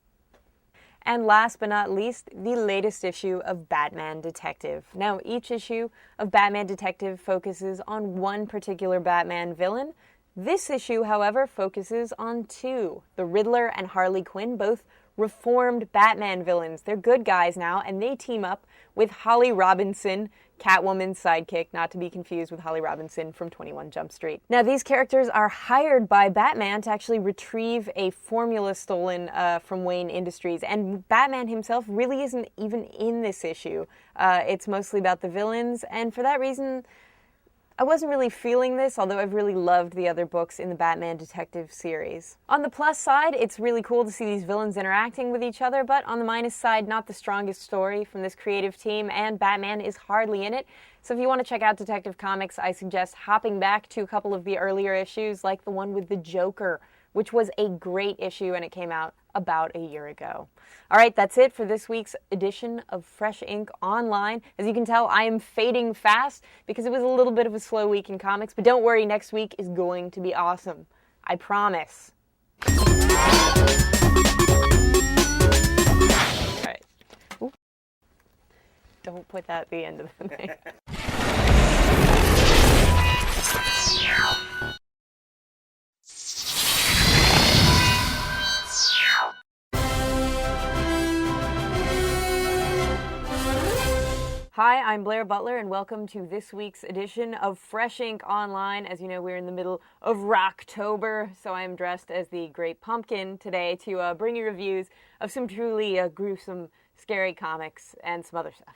Speaker 1: And last but not least, the latest issue of Batman Detective. Now, each issue of Batman Detective focuses on one particular Batman villain. This issue, however, focuses on two. The Riddler and Harley Quinn, both reformed Batman villains. They're good guys now, and they team up with Holly Robinson, Catwoman's sidekick, not to be confused with Holly Robinson from 21 Jump Street. Now, these characters are hired by Batman to actually retrieve a formula stolen from Wayne Industries, and Batman himself really isn't even in this issue. It's mostly about the villains, and for that reason, I wasn't really feeling this, although I've really loved the other books in the Batman Detective series. On the plus side, it's really cool to see these villains interacting with each other, but on the minus side, not the strongest story from this creative team, and Batman is hardly in it. So if you want to check out Detective Comics, I suggest hopping back to a couple of the earlier issues, like the one with the Joker, which was a great issue, and it came out about a year ago. All right, that's it for this week's edition of Fresh Ink Online. As you can tell, I am fading fast because it was a little bit of a slow week in comics, but don't worry, next week is going to be awesome. I promise. All right. Ooh. Don't put that at the end of the thing. Hi, I'm Blair Butler, and welcome to this week's edition of Fresh Ink Online. As you know, we're in the middle of Rocktober, so I am dressed as the Great Pumpkin today to bring you reviews of some truly gruesome, scary comics and some other stuff.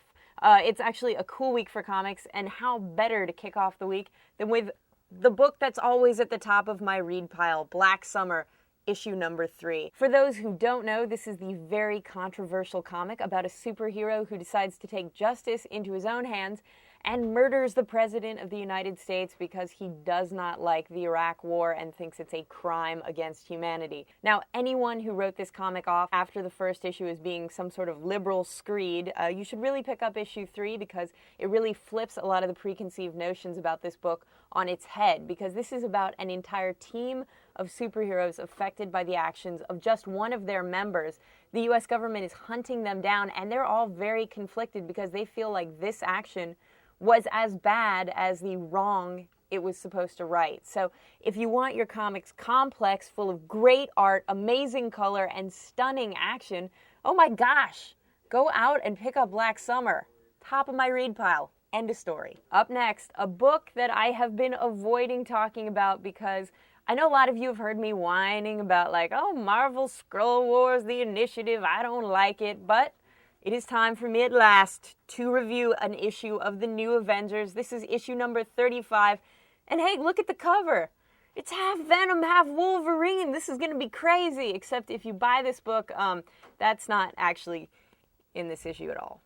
Speaker 1: It's actually a cool week for comics, and how better to kick off the week than with the book that's always at the top of my read pile, Black Summer, issue number 3. For those who don't know, this is the very controversial comic about a superhero who decides to take justice into his own hands and murders the President of the United States because he does not like the Iraq War and thinks it's a crime against humanity. Now, anyone who wrote this comic off after the first issue as being some sort of liberal screed, you should really pick up issue 3 because it really flips a lot of the preconceived notions about this book on its head, because this is about an entire team of superheroes affected by the actions of just one of their members. The U.S. government is hunting them down, and they're all very conflicted because they feel like this action was as bad as the wrong it was supposed to write. So if you want your comics complex, full of great art, amazing color, and stunning action, oh my gosh, go out and pick up Black Summer. Top of my read pile. End of story. Up next, a book that I have been avoiding talking about because I know a lot of you have heard me whining about like, oh, Marvel Skrull Wars, the Initiative, I don't like it, but it is time for me at last to review an issue of the New Avengers. This is issue number 35, and hey, look at the cover. It's half Venom, half Wolverine. This is going to be crazy, except if you buy this book, that's not actually in this issue at all.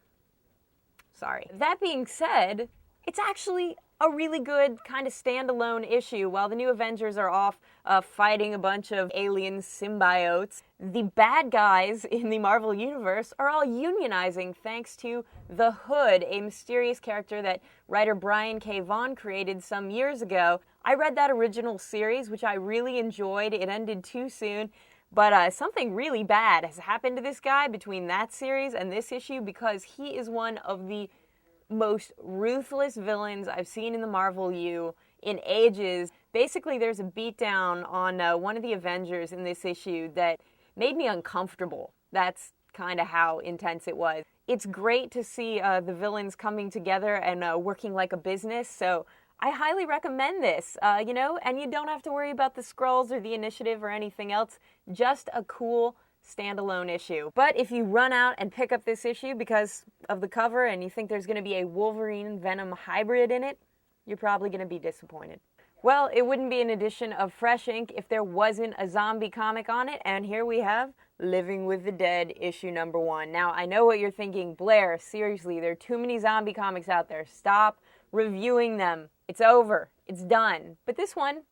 Speaker 1: Sorry. That being said, it's actually a really good kind of standalone issue. While the New Avengers are off fighting a bunch of alien symbiotes, the bad guys in the Marvel Universe are all unionizing thanks to the Hood, a mysterious character that writer Brian K. Vaughan created some years ago. I read that original series, which I really enjoyed. It ended too soon. But something really bad has happened to this guy between that series and this issue because he is one of the most ruthless villains I've seen in the Marvel U in ages. Basically, there's a beatdown on one of the Avengers in this issue that made me uncomfortable. That's kind of how intense it was. It's great to see the villains coming together and working like a business, so I highly recommend this, and you don't have to worry about the Skrulls or the Initiative or anything else. Just a cool standalone issue. But if you run out and pick up this issue because of the cover and you think there's going to be a Wolverine-Venom hybrid in it, you're probably going to be disappointed. Well, it wouldn't be an edition of Fresh Ink if there wasn't a zombie comic on it, and here we have Living with the Dead, issue number 1. Now, I know what you're thinking, Blair, seriously, there are too many zombie comics out there. Stop reviewing them. It's over. It's done. But this one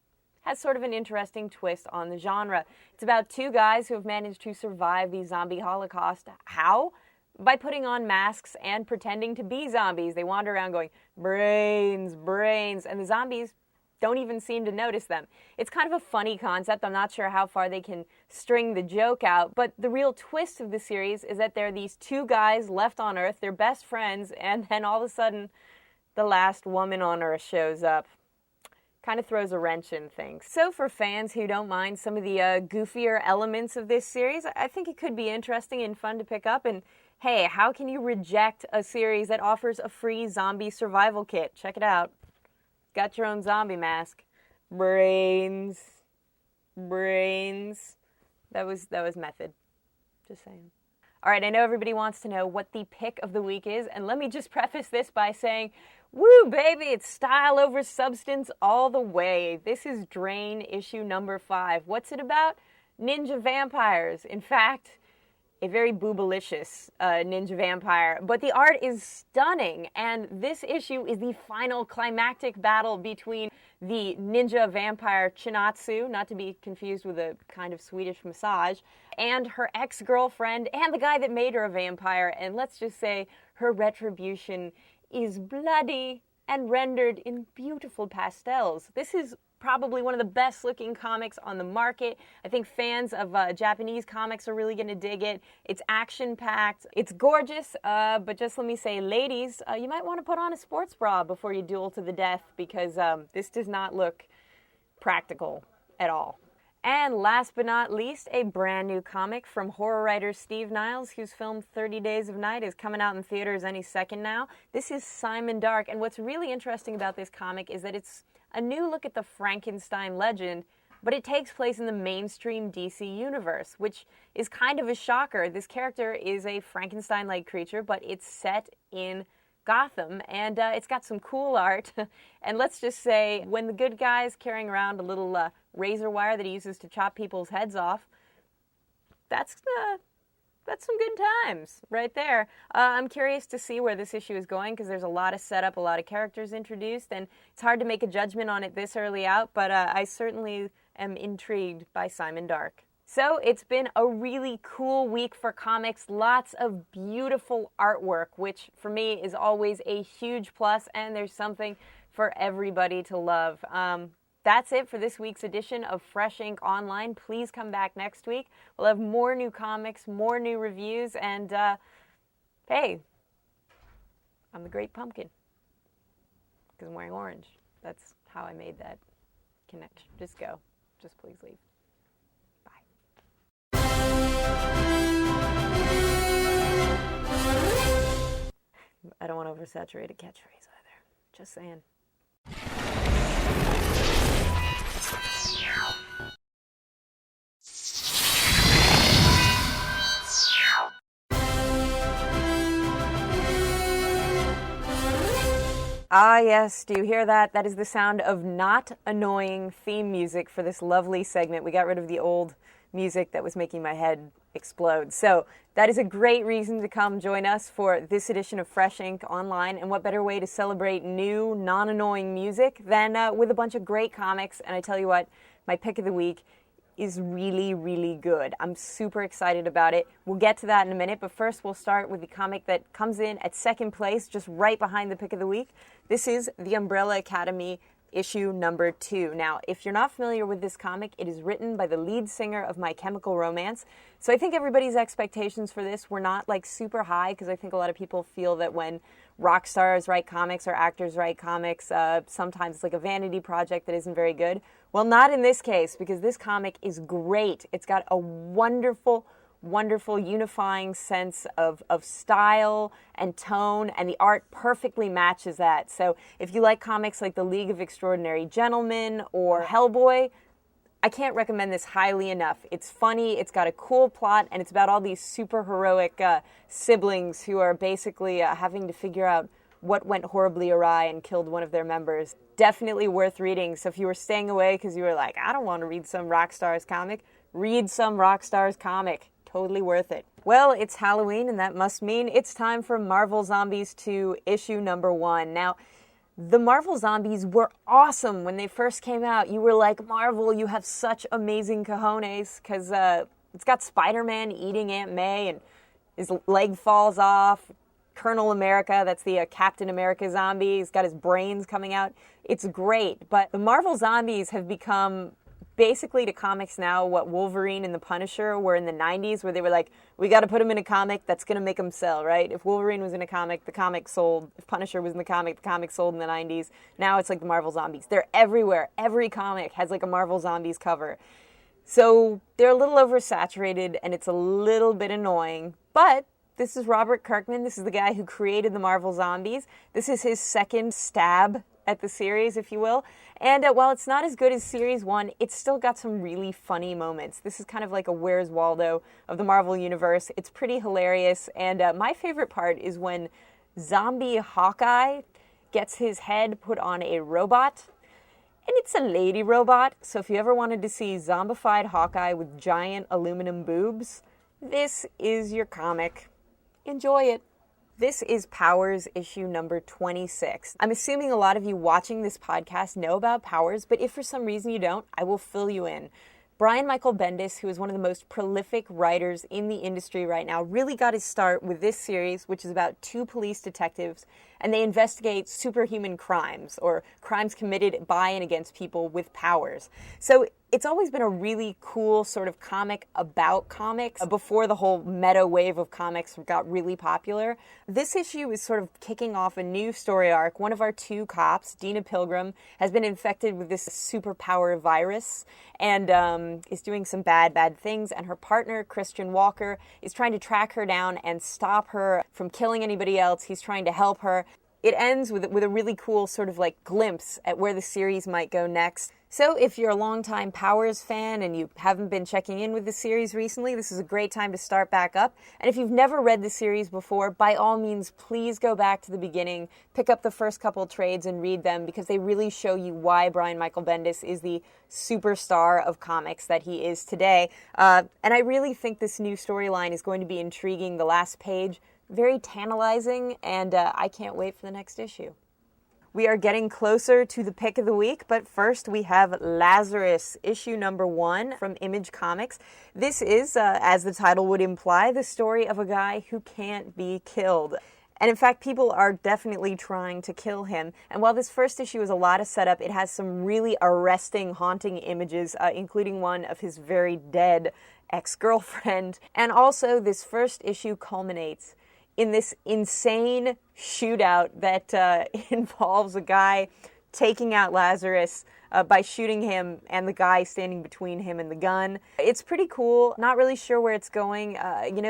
Speaker 1: has sort of an interesting twist on the genre. It's about two guys who have managed to survive the zombie holocaust. How? By putting on masks and pretending to be zombies. They wander around going, brains, brains, and the zombies don't even seem to notice them. It's kind of a funny concept. I'm not sure how far they can string the joke out, but the real twist of the series is that there are these two guys left on Earth, they're best friends, and then all of a sudden, the last woman on Earth shows up. Kind of throws a wrench in things. So for fans who don't mind some of the goofier elements of this series, I think it could be interesting and fun to pick up. And hey, how can you reject a series that offers a free zombie survival kit? Check it out. Got your own zombie mask. Brains. Brains. That was method. Just saying. All right, I know everybody wants to know what the pick of the week is, and let me just preface this by saying, woo, baby, it's style over substance all the way. This is Drain, issue number 5. What's it about? Ninja vampires. In fact, a very boobalicious ninja vampire. But the art is stunning, and this issue is the final climactic battle between the ninja vampire Chinatsu, not to be confused with a kind of Swedish massage, and her ex-girlfriend, and the guy that made her a vampire. And let's just say her retribution is bloody and rendered in beautiful pastels. This is probably one of the best looking comics on the market. I think fans of Japanese comics are really going to dig it. It's action packed. It's gorgeous, but just let me say, ladies, you might want to put on a sports bra before you duel to the death because this does not look practical at all. And last but not least, a brand new comic from horror writer Steve Niles, whose film 30 Days of Night is coming out in theaters any second now. This is Simon Dark, and what's really interesting about this comic is that it's a new look at the Frankenstein legend, but it takes place in the mainstream DC universe, which is kind of a shocker. This character is a Frankenstein-like creature, but it's set in Gotham, and it's got some cool art. And let's just say, when the good guy's carrying around a little razor wire that he uses to chop people's heads off, that's some good times right there. I'm curious to see where this issue is going because there's a lot of setup, a lot of characters introduced, and it's hard to make a judgment on it this early out, but I certainly am intrigued by Simon Dark. So it's been a really cool week for comics, lots of beautiful artwork, which for me is always a huge plus, and there's something for everybody to love. That's it for this week's edition of Fresh Ink Online. Please come back next week. We'll have more new comics, more new reviews, and hey, I'm the Great Pumpkin because I'm wearing orange. That's how I made that connection. Just go. Just please leave. Bye. I don't want to oversaturate a catchphrase either. Just saying. Ah, yes, do you hear that? That is the sound of not annoying theme music for this lovely segment. We got rid of the old music that was making my head explode. So that is a great reason to come join us for this edition of Fresh Ink Online. And what better way to celebrate new, non-annoying music than with a bunch of great comics. And I tell you what, my pick of the week is really, really good. I'm super excited about it. We'll get to that in a minute, but first we'll start with the comic that comes in at second place, just right behind the pick of the week. This is The Umbrella Academy issue number 2. Now, if you're not familiar with this comic, it is written by the lead singer of My Chemical Romance. So I think everybody's expectations for this were not like super high, because I think a lot of people feel that when rock stars write comics or actors write comics, sometimes it's like a vanity project that isn't very good. Well, not in this case, because this comic is great. It's got a wonderful unifying sense of style and tone, and the art perfectly matches that. So if you like comics like The League of Extraordinary Gentlemen or Hellboy, I can't recommend this highly enough. It's funny, it's got a cool plot, and it's about all these super heroic siblings who are basically having to figure out what went horribly awry and killed one of their members. Definitely worth reading. So if you were staying away because you were like, I don't want to read some rock stars comic, read some rock stars comic. Totally worth it. Well, it's Halloween, and that must mean it's time for Marvel Zombies 2, issue number 1. Now, the Marvel Zombies were awesome when they first came out. You were like, Marvel, you have such amazing cojones, because it's got Spider-Man eating Aunt May, and his leg falls off. Colonel America, that's the Captain America zombie, he's got his brains coming out. It's great, but the Marvel Zombies have become basically to comics now what Wolverine and the Punisher were in the 90s, where they were like, we got to put him in a comic that's going to make him sell, right? If Wolverine was in a comic, the comic sold. If Punisher was in the comic sold in the 90s. Now it's like the Marvel Zombies. They're everywhere. Every comic has like a Marvel Zombies cover. So they're a little oversaturated, and it's a little bit annoying, but this is Robert Kirkman. This is the guy who created the Marvel Zombies. This is his second stab at the series, if you will. And while it's not as good as Series 1, it's still got some really funny moments. This is kind of like a Where's Waldo of the Marvel Universe. It's pretty hilarious. And my favorite part is when zombie Hawkeye gets his head put on a robot. And it's a lady robot. So if you ever wanted to see zombified Hawkeye with giant aluminum boobs, this is your comic. Enjoy it. This is Powers issue number 26. I'm assuming a lot of you watching this podcast know about Powers, but if for some reason you don't, I will fill you in. Brian Michael Bendis, who is one of the most prolific writers in the industry right now, really got his start with this series, which is about 2 police detectives, and they investigate superhuman crimes, or crimes committed by and against people with powers. So it's always been a really cool sort of comic about comics before the whole meta wave of comics got really popular. This issue is sort of kicking off a new story arc. One of our 2 cops, Dina Pilgrim, has been infected with this superpower virus and is doing some bad things, and her partner, Christian Walker, is trying to track her down and stop her from killing anybody else. He's trying to help her. It ends with a really cool sort of like glimpse at where the series might go next. So if you're a longtime Powers fan and you haven't been checking in with the series recently, this is a great time to start back up. And if you've never read the series before, by all means, please go back to the beginning, pick up the first couple trades and read them, because they really show you why Brian Michael Bendis is the superstar of comics that he is today. And I really think this new storyline is going to be intriguing. The last page, very tantalizing, and I can't wait for the next issue. We are getting closer to the pick of the week, but first we have Lazarus, issue number 1 from Image Comics. This is, as the title would imply, the story of a guy who can't be killed. And in fact, people are definitely trying to kill him. And while this first issue is a lot of setup, it has some really arresting, haunting images, including one of his very dead ex-girlfriend. And also, this first issue culminates in this insane shootout that involves a guy taking out Lazarus by shooting him and the guy standing between him and the gun. It's pretty cool. Not really sure where it's going,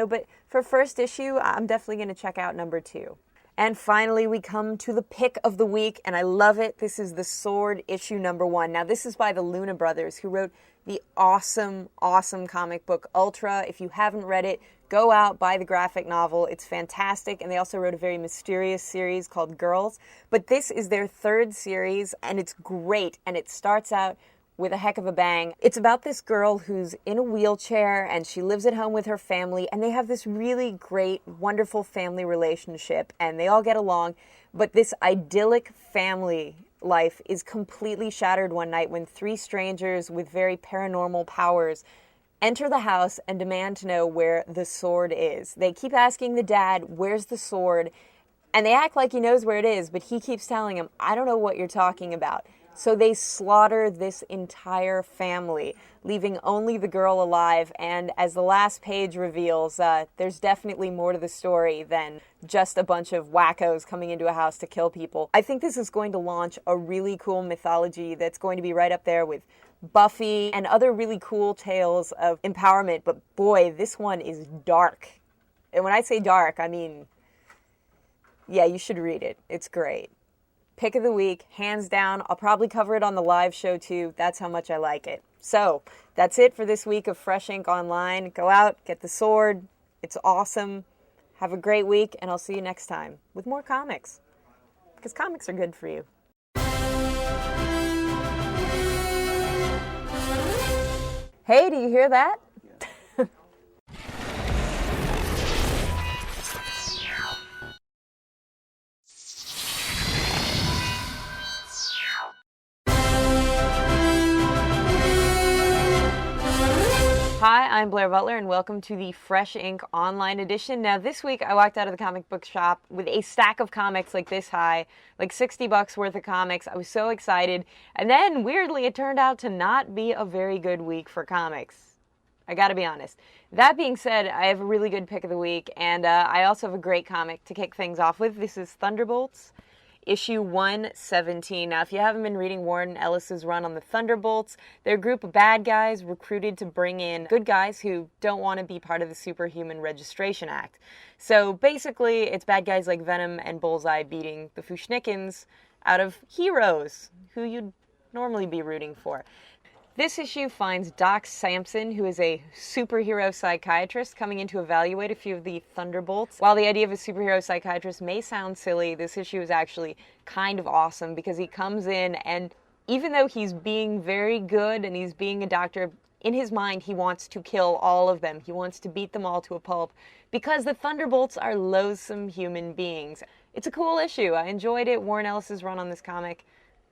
Speaker 1: but for first issue, I'm definitely going to check out number 2. And finally, we come to the pick of the week, and I love it. This is The Sword, issue number 1. Now, this is by the Luna brothers, who wrote the awesome, awesome comic book Ultra. If you haven't read it, go out, buy the graphic novel. It's fantastic, and they also wrote a very mysterious series called Girls. But this is their 3rd series, and it's great, and it starts out with a heck of a bang. It's about this girl who's in a wheelchair and she lives at home with her family, and they have this really great, wonderful family relationship, and they all get along. But this idyllic family life is completely shattered one night when 3 strangers with very paranormal powers enter the house and demand to know where the sword is. They keep asking the dad, "Where's the sword?" And they act like he knows where it is, but he keeps telling them, "I don't know what you're talking about." So they slaughter this entire family, leaving only the girl alive. And as the last page reveals, there's definitely more to the story than just a bunch of wackos coming into a house to kill people. I think this is going to launch a really cool mythology that's going to be right up there with Buffy and other really cool tales of empowerment. But boy, this one is dark. And when I say dark, I mean, yeah, you should read it. It's great. Pick of the week, hands down. I'll probably cover it on the live show too. That's how much I like it. So that's it for this week of Fresh Ink Online. Go out, get the sword. It's awesome. Have a great week, and I'll see you next time with more comics. Because comics are good for you. Hey, do you hear that? Hi, I'm Blair Butler, and welcome to the Fresh Ink Online edition. Now, this week I walked out of the comic book shop with a stack of comics like this high, like $60 worth of comics. I was so excited, and then, weirdly, it turned out to not be a very good week for comics. I gotta be honest. That being said, I have a really good pick of the week, and I also have a great comic to kick things off with. This is Thunderbolts, issue 117. Now, if you haven't been reading Warren Ellis's run on the Thunderbolts, they're a group of bad guys recruited to bring in good guys who don't want to be part of the Superhuman Registration Act. So basically, it's bad guys like Venom and Bullseye beating the Fushnikins out of heroes who you'd normally be rooting for. This issue finds Doc Samson, who is a superhero psychiatrist, coming in to evaluate a few of the Thunderbolts. While the idea of a superhero psychiatrist may sound silly, this issue is actually kind of awesome because he comes in and even though he's being very good and he's being a doctor, in his mind he wants to kill all of them. He wants to beat them all to a pulp because the Thunderbolts are loathsome human beings. It's a cool issue. I enjoyed it. Warren Ellis's run on this comic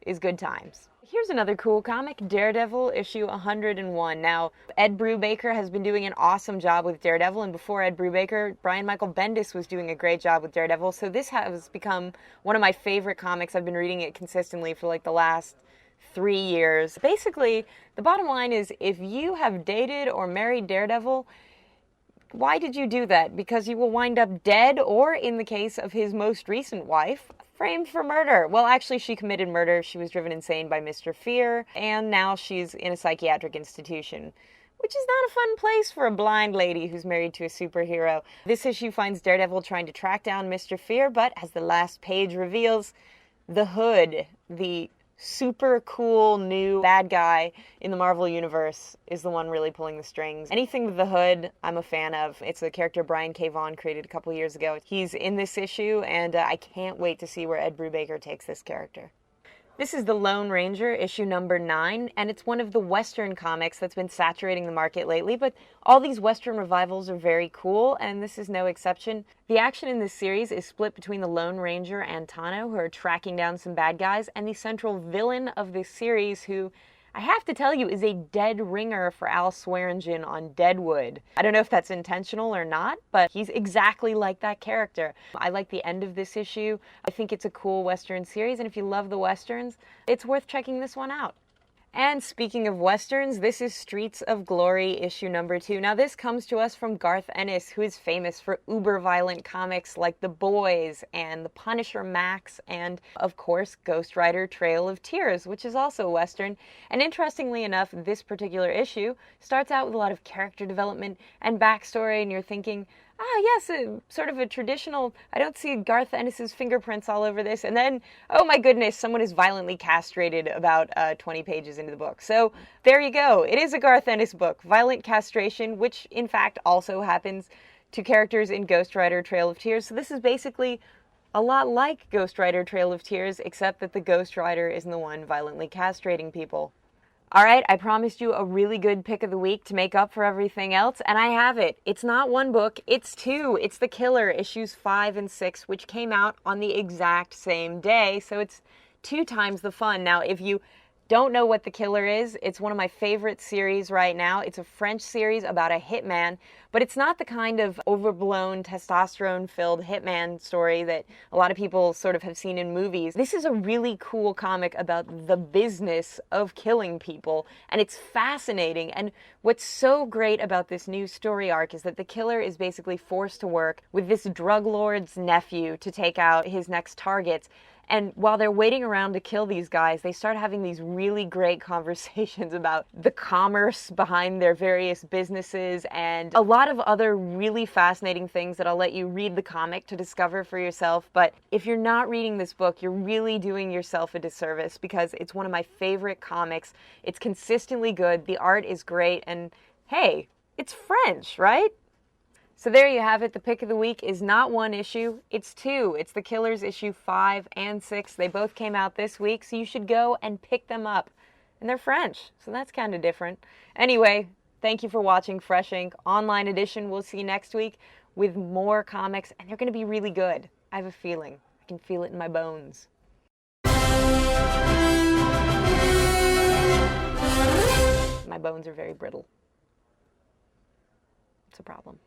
Speaker 1: is good times. Here's another cool comic, Daredevil, issue 101. Now, Ed Brubaker has been doing an awesome job with Daredevil, and before Ed Brubaker, Brian Michael Bendis was doing a great job with Daredevil, so this has become one of my favorite comics. I've been reading it consistently for like the last 3 years. Basically, the bottom line is, if you have dated or married Daredevil, why did you do that? Because you will wind up dead, or in the case of his most recent wife, framed for murder. Well, actually, she committed murder. She was driven insane by Mr. Fear, and now she's in a psychiatric institution, which is not a fun place for a blind lady who's married to a superhero. This issue finds Daredevil trying to track down Mr. Fear, but as the last page reveals, the Hood, the super cool new bad guy in the Marvel Universe, is the one really pulling the strings. Anything with the Hood, I'm a fan of. It's a character Brian K. Vaughan created a couple years ago. He's in this issue, and I can't wait to see where Ed Brubaker takes this character. This is The Lone Ranger, issue number 9, and it's one of the Western comics that's been saturating the market lately, but all these Western revivals are very cool, and this is no exception. The action in this series is split between the Lone Ranger and Tano, who are tracking down some bad guys, and the central villain of this series, who I have to tell you is a dead ringer for Al Swearingen on Deadwood. I don't know if that's intentional or not, but he's exactly like that character. I like the end of this issue. I think it's a cool Western series, and if you love the Westerns, it's worth checking this one out. And speaking of Westerns, this is Streets of Glory, issue number 2. Now this comes to us from Garth Ennis, who is famous for uber-violent comics like The Boys and The Punisher Max, and of course Ghost Rider Trail of Tears, which is also a Western. And interestingly enough, this particular issue starts out with a lot of character development and backstory, and you're thinking, yes, sort of a traditional, I don't see Garth Ennis's fingerprints all over this. And then, oh my goodness, someone is violently castrated about 20 pages into the book. So there you go. It is a Garth Ennis book, violent castration, which in fact also happens to characters in Ghost Rider Trail of Tears. So this is basically a lot like Ghost Rider Trail of Tears, except that the Ghost Rider isn't the one violently castrating people. Alright, I promised you a really good pick of the week to make up for everything else, and I have it. It's not one book, it's 2. It's The Killer, issues 5 and 6, which came out on the exact same day, so it's 2 times the fun. Now, if you don't know what The Killer is, it's one of my favorite series right now. It's a French series about a hitman, but it's not the kind of overblown, testosterone-filled hitman story that a lot of people sort of have seen in movies. This is a really cool comic about the business of killing people, and it's fascinating. And what's so great about this new story arc is that the killer is basically forced to work with this drug lord's nephew to take out his next targets. And while they're waiting around to kill these guys, they start having these really great conversations about the commerce behind their various businesses and a lot of other really fascinating things that I'll let you read the comic to discover for yourself. But if you're not reading this book, you're really doing yourself a disservice because it's one of my favorite comics. It's consistently good, the art is great, and hey, it's French, right? So there you have it. The pick of the week is not 1 issue, it's 2. It's The Killers issue 5 and 6. They both came out this week, so you should go and pick them up. And they're French, so that's kind of different. Anyway, thank you for watching Fresh Ink Online Edition. We'll see you next week with more comics, and they're going to be really good. I have a feeling. I can feel it in my bones. My bones are very brittle. It's a problem.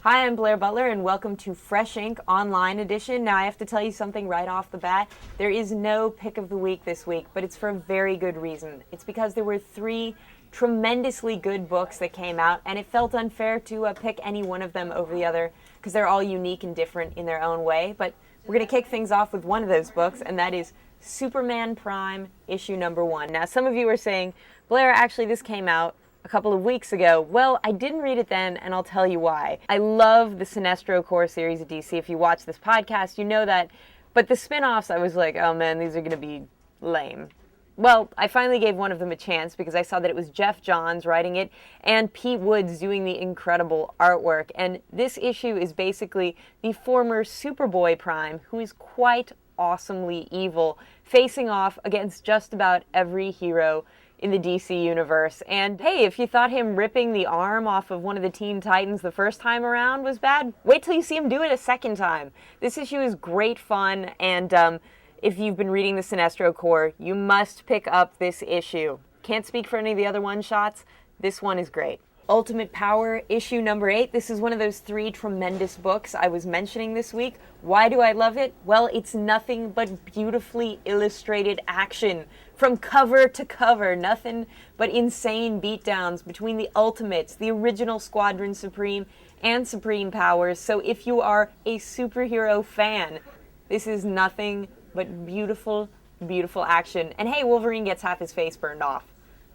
Speaker 1: Hi, I'm Blair Butler, and welcome to Fresh Ink Online Edition. Now, I have to tell you something right off the bat. There is no pick of the week this week, but it's for a very good reason. It's because there were 3 tremendously good books that came out, and it felt unfair to pick any one of them over the other, because they're all unique and different in their own way. But we're going to kick things off with one of those books, and that is Superman Prime, issue number 1. Now, some of you are saying, Blair, actually, this came out a couple of weeks ago. Well, I didn't read it then, and I'll tell you why. I love the Sinestro Corps series of DC. If you watch this podcast, you know that. But the spin-offs, I was like, oh man, these are going to be lame. Well, I finally gave one of them a chance because I saw that it was Jeff Johns writing it and Pete Woods doing the incredible artwork. And this issue is basically the former Superboy Prime, who is quite awesomely evil, facing off against just about every hero in the DC universe. And hey, if you thought him ripping the arm off of one of the Teen Titans the first time around was bad, wait till you see him do it a second time. This issue is great fun, and if you've been reading the Sinestro Corps, you must pick up this issue. Can't speak for any of the other one-shots. This one is great. Ultimate Power, issue number 8. This is one of those 3 tremendous books I was mentioning this week. Why do I love it? Well, it's nothing but beautifully illustrated action from cover to cover. Nothing but insane beatdowns between the Ultimates, the original Squadron Supreme, and Supreme Powers. So if you are a superhero fan, this is nothing but beautiful, beautiful action. And hey, Wolverine gets half his face burned off.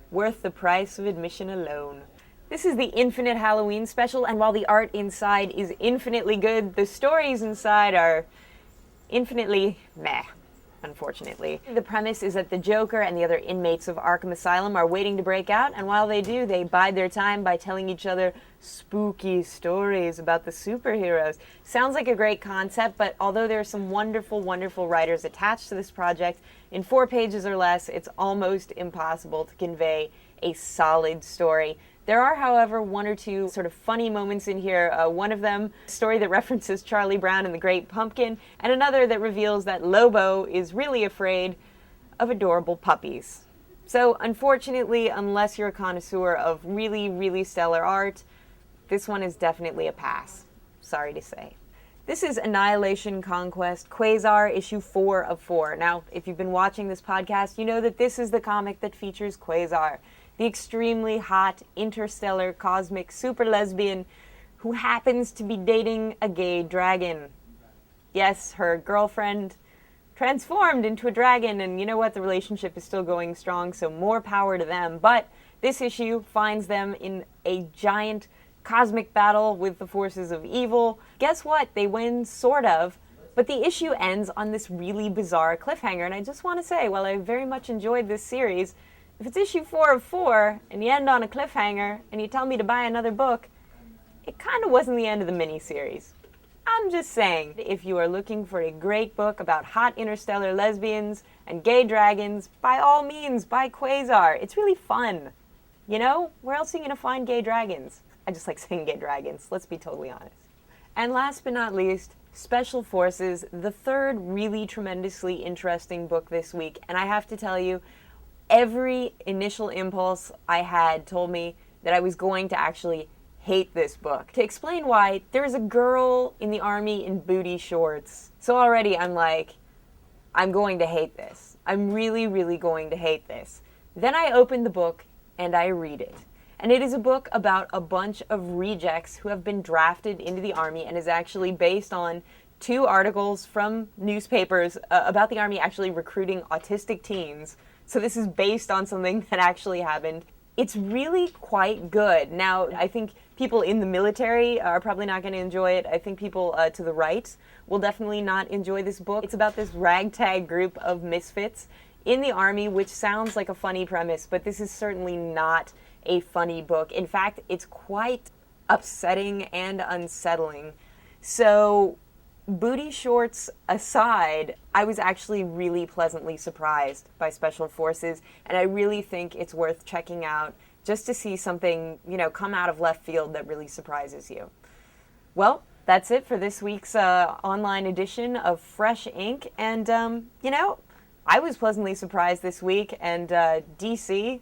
Speaker 1: Worth the price of admission alone. This is the Infinite Halloween special, and while the art inside is infinitely good, the stories inside are infinitely meh, unfortunately. The premise is that the Joker and the other inmates of Arkham Asylum are waiting to break out, and while they do, they bide their time by telling each other spooky stories about the superheroes. Sounds like a great concept, but although there are some wonderful, wonderful writers attached to this project, in 4 pages or less, it's almost impossible to convey a solid story. There are, however, 1 or 2 sort of funny moments in here. One of them, a story that references Charlie Brown and the Great Pumpkin, and another that reveals that Lobo is really afraid of adorable puppies. So unfortunately, unless you're a connoisseur of really, really stellar art, this one is definitely a pass. Sorry to say. This is Annihilation Conquest Quasar issue 4 of 4. Now, if you've been watching this podcast, you know that this is the comic that features Quasar, the extremely hot, interstellar, cosmic, super lesbian who happens to be dating a gay dragon. Yes, her girlfriend transformed into a dragon, and you know what? The relationship is still going strong, so more power to them. But this issue finds them in a giant cosmic battle with the forces of evil. Guess what? They win, sort of. But the issue ends on this really bizarre cliffhanger, and I just want to say, while I very much enjoyed this series, if it's issue 4 of 4, and you end on a cliffhanger, and you tell me to buy another book, it kind of wasn't the end of the miniseries. I'm just saying, if you are looking for a great book about hot interstellar lesbians and gay dragons, by all means, buy Quasar. It's really fun. You know, where else are you going to find gay dragons? I just like saying gay dragons, let's be totally honest. And last but not least, Special Forces, the third really tremendously interesting book this week. And I have to tell you, every initial impulse I had told me that I was going to actually hate this book. To explain why, there's a girl in the army in booty shorts. So already I'm like, I'm going to hate this. I'm really, really going to hate this. Then I open the book and I read it. And it is a book about a bunch of rejects who have been drafted into the army and is actually based on 2 articles from newspapers about the army actually recruiting autistic teens. So this is based on something that actually happened. It's really quite good. Now, I think people in the military are probably not going to enjoy it. I think people to the right will definitely not enjoy this book. It's about this ragtag group of misfits in the army, which sounds like a funny premise, but this is certainly not a funny book. In fact, it's quite upsetting and unsettling. So, booty shorts aside, I was actually really pleasantly surprised by Special Forces, and I really think it's worth checking out just to see something, you know, come out of left field that really surprises you. Well, that's it for this week's online edition of Fresh Ink, and, you know, I was pleasantly surprised this week, and DC,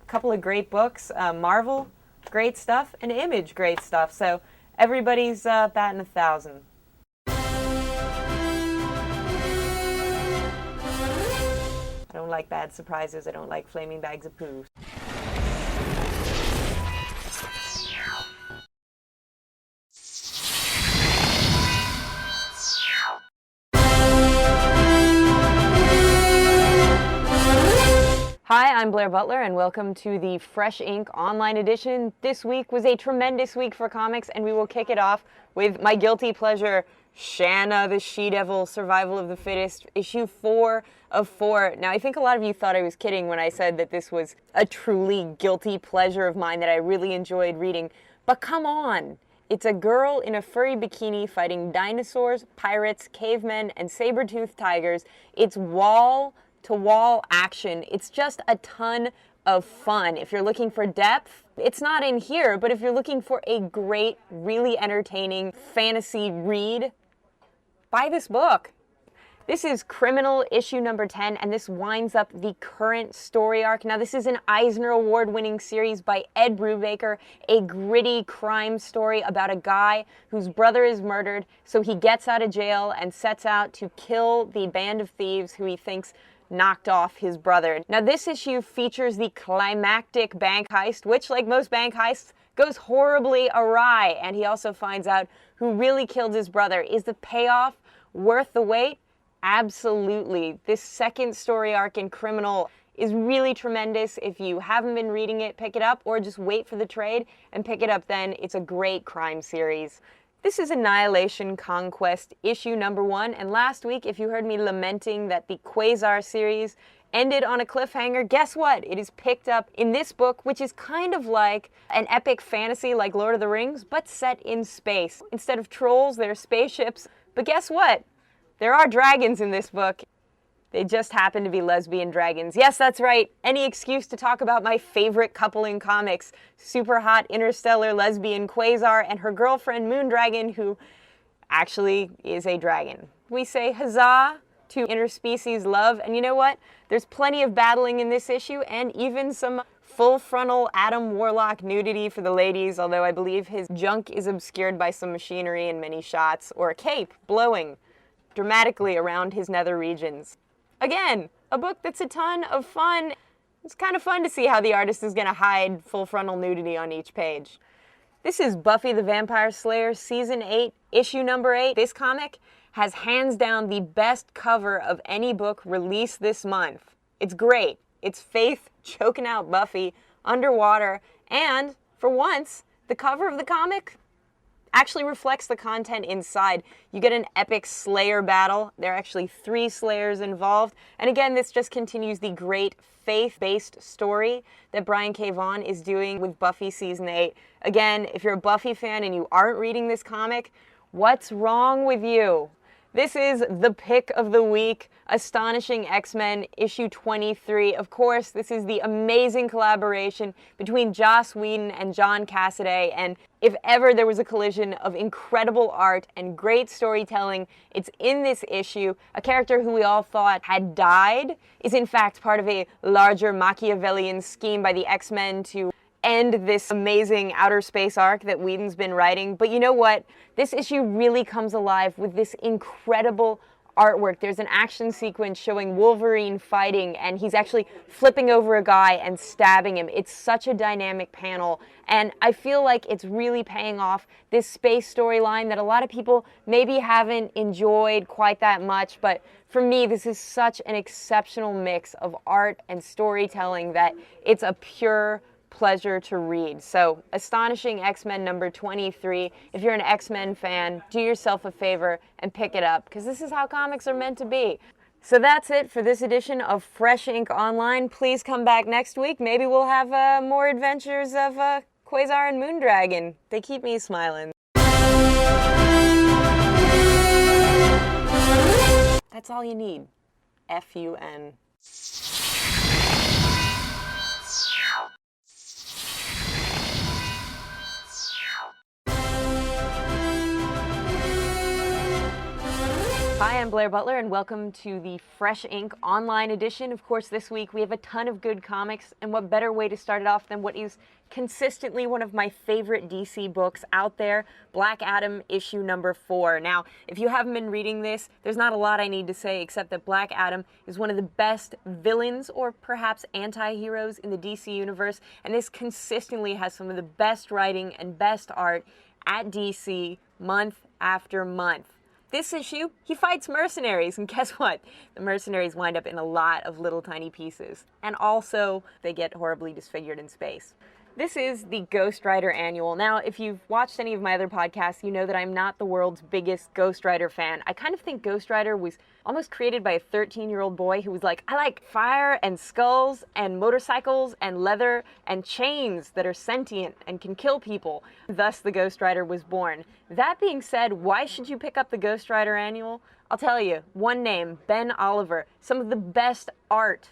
Speaker 1: a couple of great books, Marvel, great stuff, and Image, great stuff, so everybody's batting 1,000. I don't like bad surprises. I don't like flaming bags of poo. Hi, I'm Blair Butler, and welcome to the Fresh Ink online edition. This week was a tremendous week for comics, and we will kick it off with my guilty pleasure, Shanna the She-Devil, Survival of the Fittest, issue 4 of 4. Now, I think a lot of you thought I was kidding when I said that this was a truly guilty pleasure of mine that I really enjoyed reading. But come on! It's a girl in a furry bikini fighting dinosaurs, pirates, cavemen, and saber-toothed tigers. It's wall-to-wall action. It's just a ton of fun. If you're looking for depth, it's not in here, but if you're looking for a great, really entertaining fantasy read, buy this book. This is Criminal issue number 10, and this winds up the current story arc. Now, this is an Eisner Award-winning series by Ed Brubaker, a gritty crime story about a guy whose brother is murdered, so he gets out of jail and sets out to kill the band of thieves who he thinks knocked off his brother. Now, this issue features the climactic bank heist, which, like most bank heists, goes horribly awry, and he also finds out who really killed his brother. Is the payoff worth the wait? Absolutely. This second story arc in Criminal is really tremendous. If you haven't been reading it, pick it up, or just wait for the trade and pick it up then. It's a great crime series. This is Annihilation Conquest issue number 1, and last week, if you heard me lamenting that the Quasar series ended on a cliffhanger, guess what? It is picked up in this book, which is kind of like an epic fantasy like Lord of the Rings, but set in space. Instead of trolls, there are spaceships, but guess what? There are dragons in this book. They just happen to be lesbian dragons. Yes, that's right. Any excuse to talk about my favorite couple in comics. Super hot interstellar lesbian Quasar and her girlfriend Moondragon, who actually is a dragon. We say huzzah to interspecies love. And you know what? There's plenty of battling in this issue, and even some full frontal Adam Warlock nudity for the ladies, although I believe his junk is obscured by some machinery in many shots, or a cape blowing dramatically around his nether regions. Again, a book that's a ton of fun. It's kind of fun to see how the artist is going to hide full frontal nudity on each page. This is Buffy the Vampire Slayer, Season 8, Issue number 8. This comic has hands down the best cover of any book released this month. It's great. It's Faith choking out Buffy underwater, and for once, the cover of the comic actually reflects the content inside. You get an epic Slayer battle. There are actually 3 Slayers involved. And again, this just continues the great faith-based story that Brian K. Vaughan is doing with Buffy Season 8. Again, if you're a Buffy fan and you aren't reading this comic, what's wrong with you? This is the pick of the week, Astonishing X-Men, issue 23. Of course, this is the amazing collaboration between Joss Whedon and John Cassaday, and if ever there was a collision of incredible art and great storytelling, it's in this issue. A character who we all thought had died is in fact part of a larger Machiavellian scheme by the X-Men to end this amazing outer space arc that Whedon's been writing. But you know what? This issue really comes alive with this incredible artwork. There's an action sequence showing Wolverine fighting, and he's actually flipping over a guy and stabbing him. It's such a dynamic panel, and I feel like it's really paying off this space storyline that a lot of people maybe haven't enjoyed quite that much, but for me, this is such an exceptional mix of art and storytelling that it's a pure pleasure to read. So, Astonishing X-Men number 23. If you're an X-Men fan, do yourself a favor and pick it up, because this is how comics are meant to be. So that's it for this edition of Fresh Ink Online. Please come back next week. Maybe we'll have more adventures of Quasar and Moondragon. They keep me smiling. That's all you need. F-U-N. Hi, I'm Blair Butler, and welcome to the Fresh Ink Online edition. Of course, this week we have a ton of good comics, and what better way to start it off than what is consistently one of my favorite DC books out there, Black Adam issue number 4. Now, if you haven't been reading this, there's not a lot I need to say except that Black Adam is one of the best villains or perhaps anti-heroes in the DC universe, and this consistently has some of the best writing and best art at DC month after month. This issue, he fights mercenaries, and guess what? The mercenaries wind up in a lot of little tiny pieces. And also, they get horribly disfigured in space. This is the Ghost Rider Annual. Now, if you've watched any of my other podcasts, you know that I'm not the world's biggest Ghost Rider fan. I kind of think Ghost Rider was almost created by a 13-year-old boy who was like, I like fire and skulls and motorcycles and leather and chains that are sentient and can kill people. Thus, the Ghost Rider was born. That being said, why should you pick up the Ghost Rider Annual? I'll tell you, one name, Ben Oliver. Some of the best art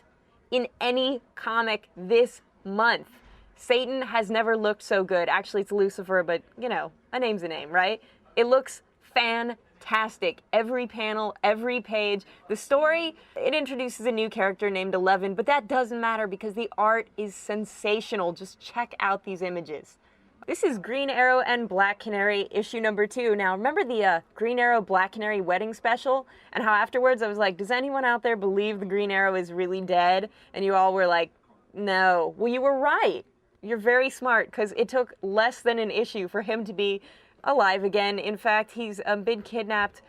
Speaker 1: in any comic this month. Satan has never looked so good. Actually, it's Lucifer, but, you know, a name's a name, right? It looks fantastic. Every panel, every page. The story, it introduces a new character named 11, but that doesn't matter because the art is sensational. Just check out these images. This is Green Arrow and Black Canary, issue number 2. Now, remember the Green Arrow Black Canary wedding special? And how afterwards I was like, does anyone out there believe the Green Arrow is really dead? And you all were like, no. Well, you were right. You're very smart, because it took less than an issue for him to be alive again. In fact, he's been kidnapped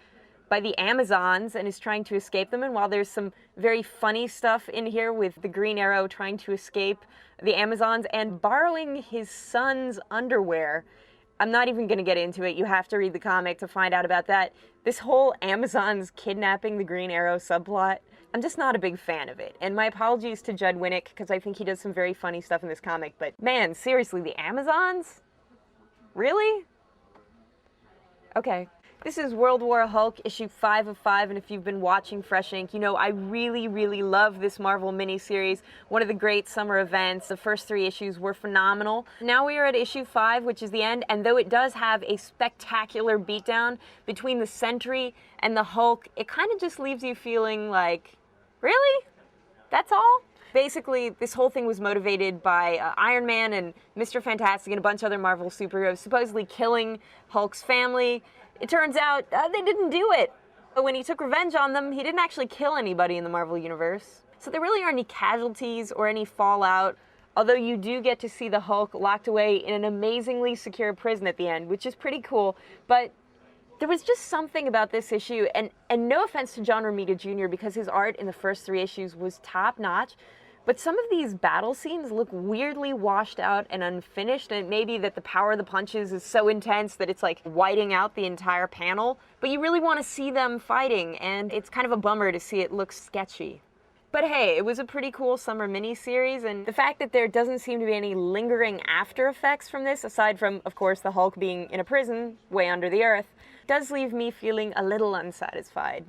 Speaker 1: by the Amazons and is trying to escape them. And while there's some very funny stuff in here with the Green Arrow trying to escape the Amazons and borrowing his son's underwear, I'm not even going to get into it. You have to read the comic to find out about that. This whole Amazons kidnapping the Green Arrow subplot, I'm just not a big fan of it. And my apologies to Judd Winnick, because I think he does some very funny stuff in this comic. But man, seriously, the Amazons? Really? Okay. This is World War Hulk, issue 5 of 5, and if you've been watching Fresh Ink, you know I really, really love this Marvel miniseries. One of the great summer events. The first 3 issues were phenomenal. Now we are at issue 5, which is the end, and though it does have a spectacular beatdown between the Sentry and the Hulk, it kind of just leaves you feeling like, really? That's all? Basically, this whole thing was motivated by Iron Man and Mr. Fantastic and a bunch of other Marvel superheroes supposedly killing Hulk's family. It turns out they didn't do it. But when he took revenge on them, he didn't actually kill anybody in the Marvel Universe. So there really aren't any casualties or any fallout, although you do get to see the Hulk locked away in an amazingly secure prison at the end, which is pretty cool. But there was just something about this issue, and no offense to John Romita Jr., because his art in the first 3 issues was top-notch, but some of these battle scenes look weirdly washed out and unfinished, and it may be that the power of the punches is so intense that it's like whiting out the entire panel, but you really want to see them fighting, and it's kind of a bummer to see it look sketchy. But hey, it was a pretty cool summer miniseries, and the fact that there doesn't seem to be any lingering after effects from this, aside from, of course, the Hulk being in a prison way under the earth, does leave me feeling a little unsatisfied.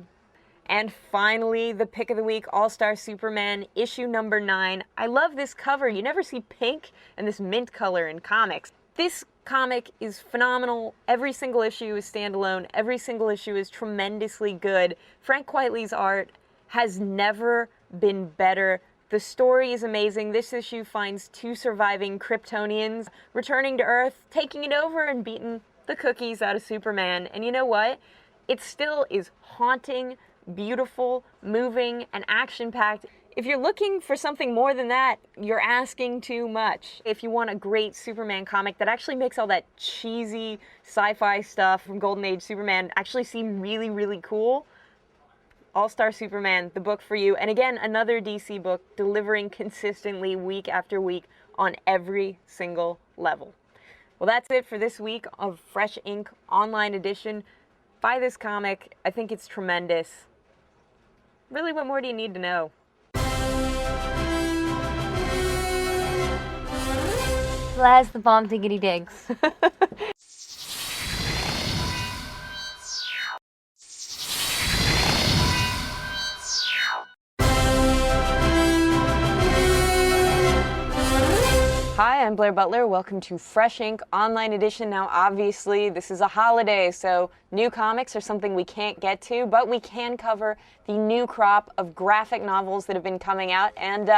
Speaker 1: And finally, the pick of the week, All-Star Superman, issue number 9. I love this cover. You never see pink and this mint color in comics. This comic is phenomenal. Every single issue is standalone. Every single issue is tremendously good. Frank Quitely's art has never been better. The story is amazing. This issue finds 2 surviving Kryptonians returning to Earth, taking it over and beating the cookies out of Superman. And you know what? It still is haunting, beautiful, moving, and action-packed. If you're looking for something more than that, you're asking too much. If you want a great Superman comic that actually makes all that cheesy sci-fi stuff from Golden Age Superman actually seem really, really cool, All-Star Superman, the book for you. And again, another DC book delivering consistently week after week on every single level. Well, that's it for this week of Fresh Ink Online Edition. Buy this comic. I think it's tremendous. Really, what more do you need to know?
Speaker 5: Blaz the bomb diggity digs.
Speaker 2: Hi, I'm Blair Butler. Welcome to Fresh Ink Online Edition. Now, obviously, this is a holiday, so new comics are something we can't get to, but we can cover the new crop of graphic novels that have been coming out, and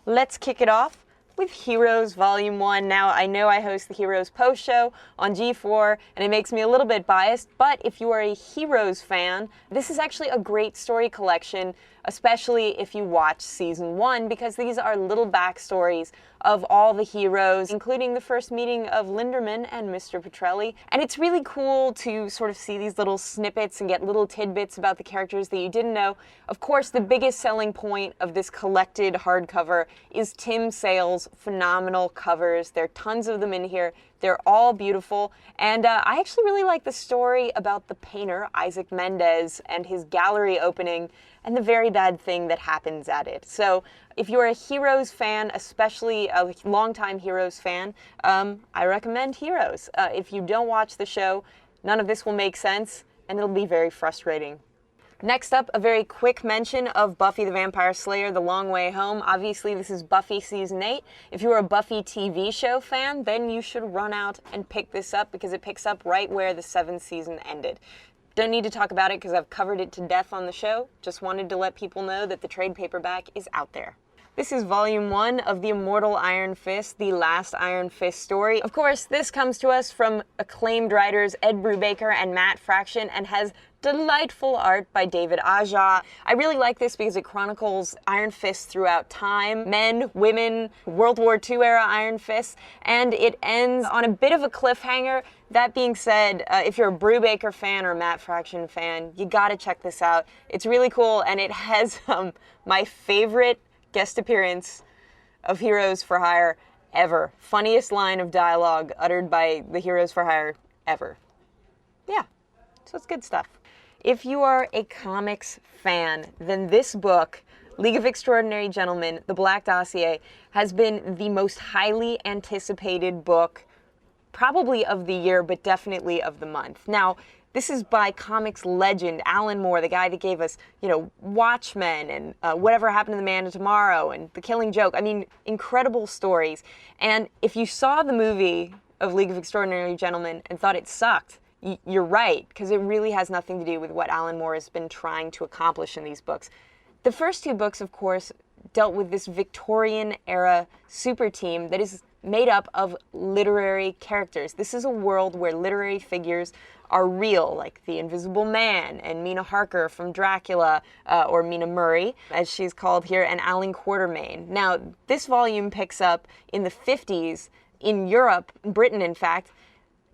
Speaker 2: let's kick it off with Heroes Volume 1. Now, I know I host the Heroes Post Show on G4, and it makes me a little bit biased, but if you are a Heroes fan, this is actually a great story collection, especially if you watch Season 1, because these are little backstories of all the heroes, including the first meeting of Linderman and Mr. Petrelli. And it's really cool to sort of see these little snippets and get little tidbits about the characters that you didn't know. Of course, the biggest selling point of this collected hardcover is Tim Sale's phenomenal covers. There are tons of them in here. They're all beautiful. And I actually really like the story about the painter, Isaac Mendez, and his gallery opening and the very bad thing that happens at it. So if you're a Heroes fan, especially a longtime Heroes fan, I recommend Heroes. If you don't watch the show, none of this will make sense, and it'll be very frustrating. Next up, a very quick mention of Buffy the Vampire Slayer, The Long Way Home. Obviously, this is Buffy Season 8. If you're a Buffy TV show fan, then you should run out and pick this up because it picks up right where the 7th season ended. Don't need to talk about it because I've covered it to death on the show. Just wanted to let people know that the trade paperback is out there. This is Volume 1 of The Immortal Iron Fist, the last Iron Fist story. Of course, this comes to us from acclaimed writers Ed Brubaker and Matt Fraction and has delightful art by David Aja. I really like this because it chronicles Iron Fists throughout time, men, women, World War II era Iron Fists, and it ends on a bit of a cliffhanger. That being said, if you're a Brubaker fan or a Matt Fraction fan, you gotta check this out. It's really cool, and it has my favorite guest appearance of Heroes for Hire ever. Funniest line of dialogue uttered by the Heroes for Hire ever. Yeah, so it's good stuff. If you are a comics fan, then this book, League of Extraordinary Gentlemen, The Black Dossier, has been the most highly anticipated book, probably of the year, but definitely of the month. Now, This is by comics legend Alan Moore, the guy that gave us, Watchmen and Whatever Happened to the Man of Tomorrow and The Killing Joke. I mean, incredible stories. And if you saw the movie of League of Extraordinary Gentlemen and thought it sucked, you're right, because it really has nothing to do with what Alan Moore has been trying to accomplish in these books. The first two books, of course, dealt with this Victorian-era super team that is made up of literary characters. This is a world where literary figures are real, like the Invisible Man and Mina Harker from Dracula, or Mina Murray, as she's called here, and Alan Quatermain. Now, this volume picks up in the 50s in Europe, Britain, in fact,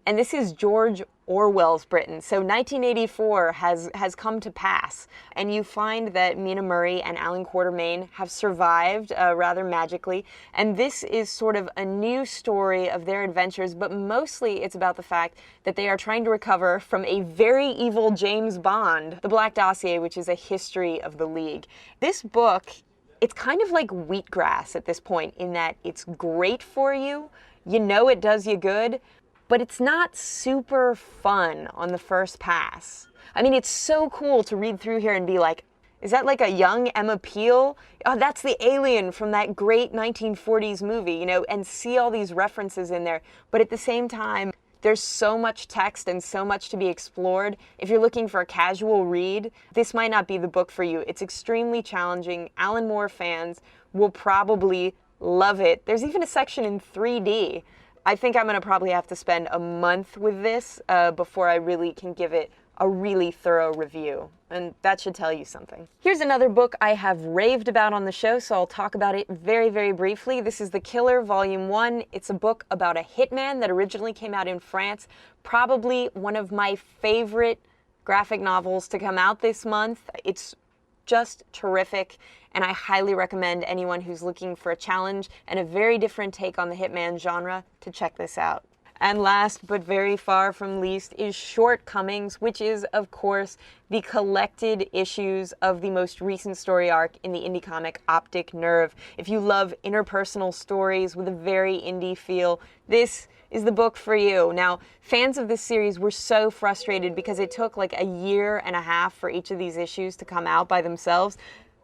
Speaker 2: and this is George Orwell's Britain. So 1984 has come to pass, and you find that Mina Murray and Alan Quatermain have survived rather magically, and this is sort of a new story of their adventures, but mostly it's about the fact that they are trying to recover from a very evil James Bond, The Black Dossier, which is a history of the League. This book, it's kind of like wheatgrass at this point in that it's great for you, it does you good, but it's not super fun on the first pass. I mean, it's so cool to read through here and be like, is that like a young Emma Peel? Oh, that's the alien from that great 1940s movie, and see all these references in there. But at the same time, there's so much text and so much to be explored. If you're looking for a casual read, this might not be the book for you. It's extremely challenging. Alan Moore fans will probably love it. There's even a section in 3D. I think I'm going to probably have to spend a month with this before I really can give it a really thorough review. And that should tell you something. Here's another book I have raved about on the show, so I'll talk about it very, very briefly. This is The Killer, Volume 1. It's a book about a hitman that originally came out in France. Probably one of my favorite graphic novels to come out this month. It's just terrific, and I highly recommend anyone who's looking for a challenge and a very different take on the hitman genre to check this out. And last but very far from least is Shortcomings, which is, of course, the collected issues of the most recent story arc in the indie comic Optic Nerve. If you love interpersonal stories with a very indie feel, this is the book for you. Now, fans of this series were so frustrated because it took like a year and a half for each of these issues to come out by themselves.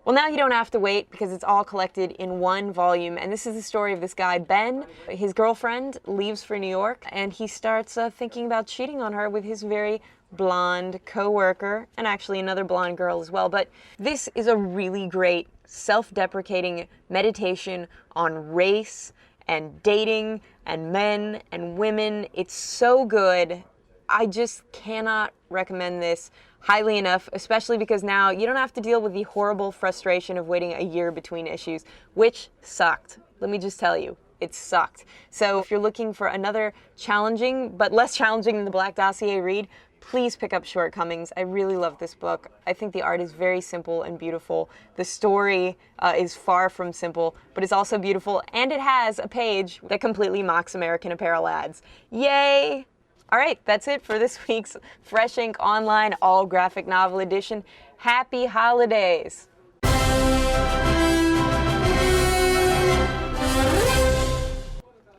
Speaker 2: Well, now you don't have to wait because it's all collected in one volume. And this is the story of this guy, Ben. His girlfriend leaves for New York, and he starts thinking about cheating on her with his very blonde co-worker, and actually another blonde girl as well. But this is a really great self-deprecating meditation on race and dating and men and women. It's so good. I just cannot recommend this highly enough, especially because now you don't have to deal with the horrible frustration of waiting a year between issues, which sucked. Let me just tell you, it sucked. So if you're looking for another challenging, but less challenging than the Black Dossier read, please pick up Shortcomings. I really love this book. I think the art is very simple and beautiful. The story is far from simple, but it's also beautiful, and it has a page that completely mocks American Apparel ads. Yay! All right, that's it for this week's Fresh Ink Online All Graphic Novel Edition. Happy holidays!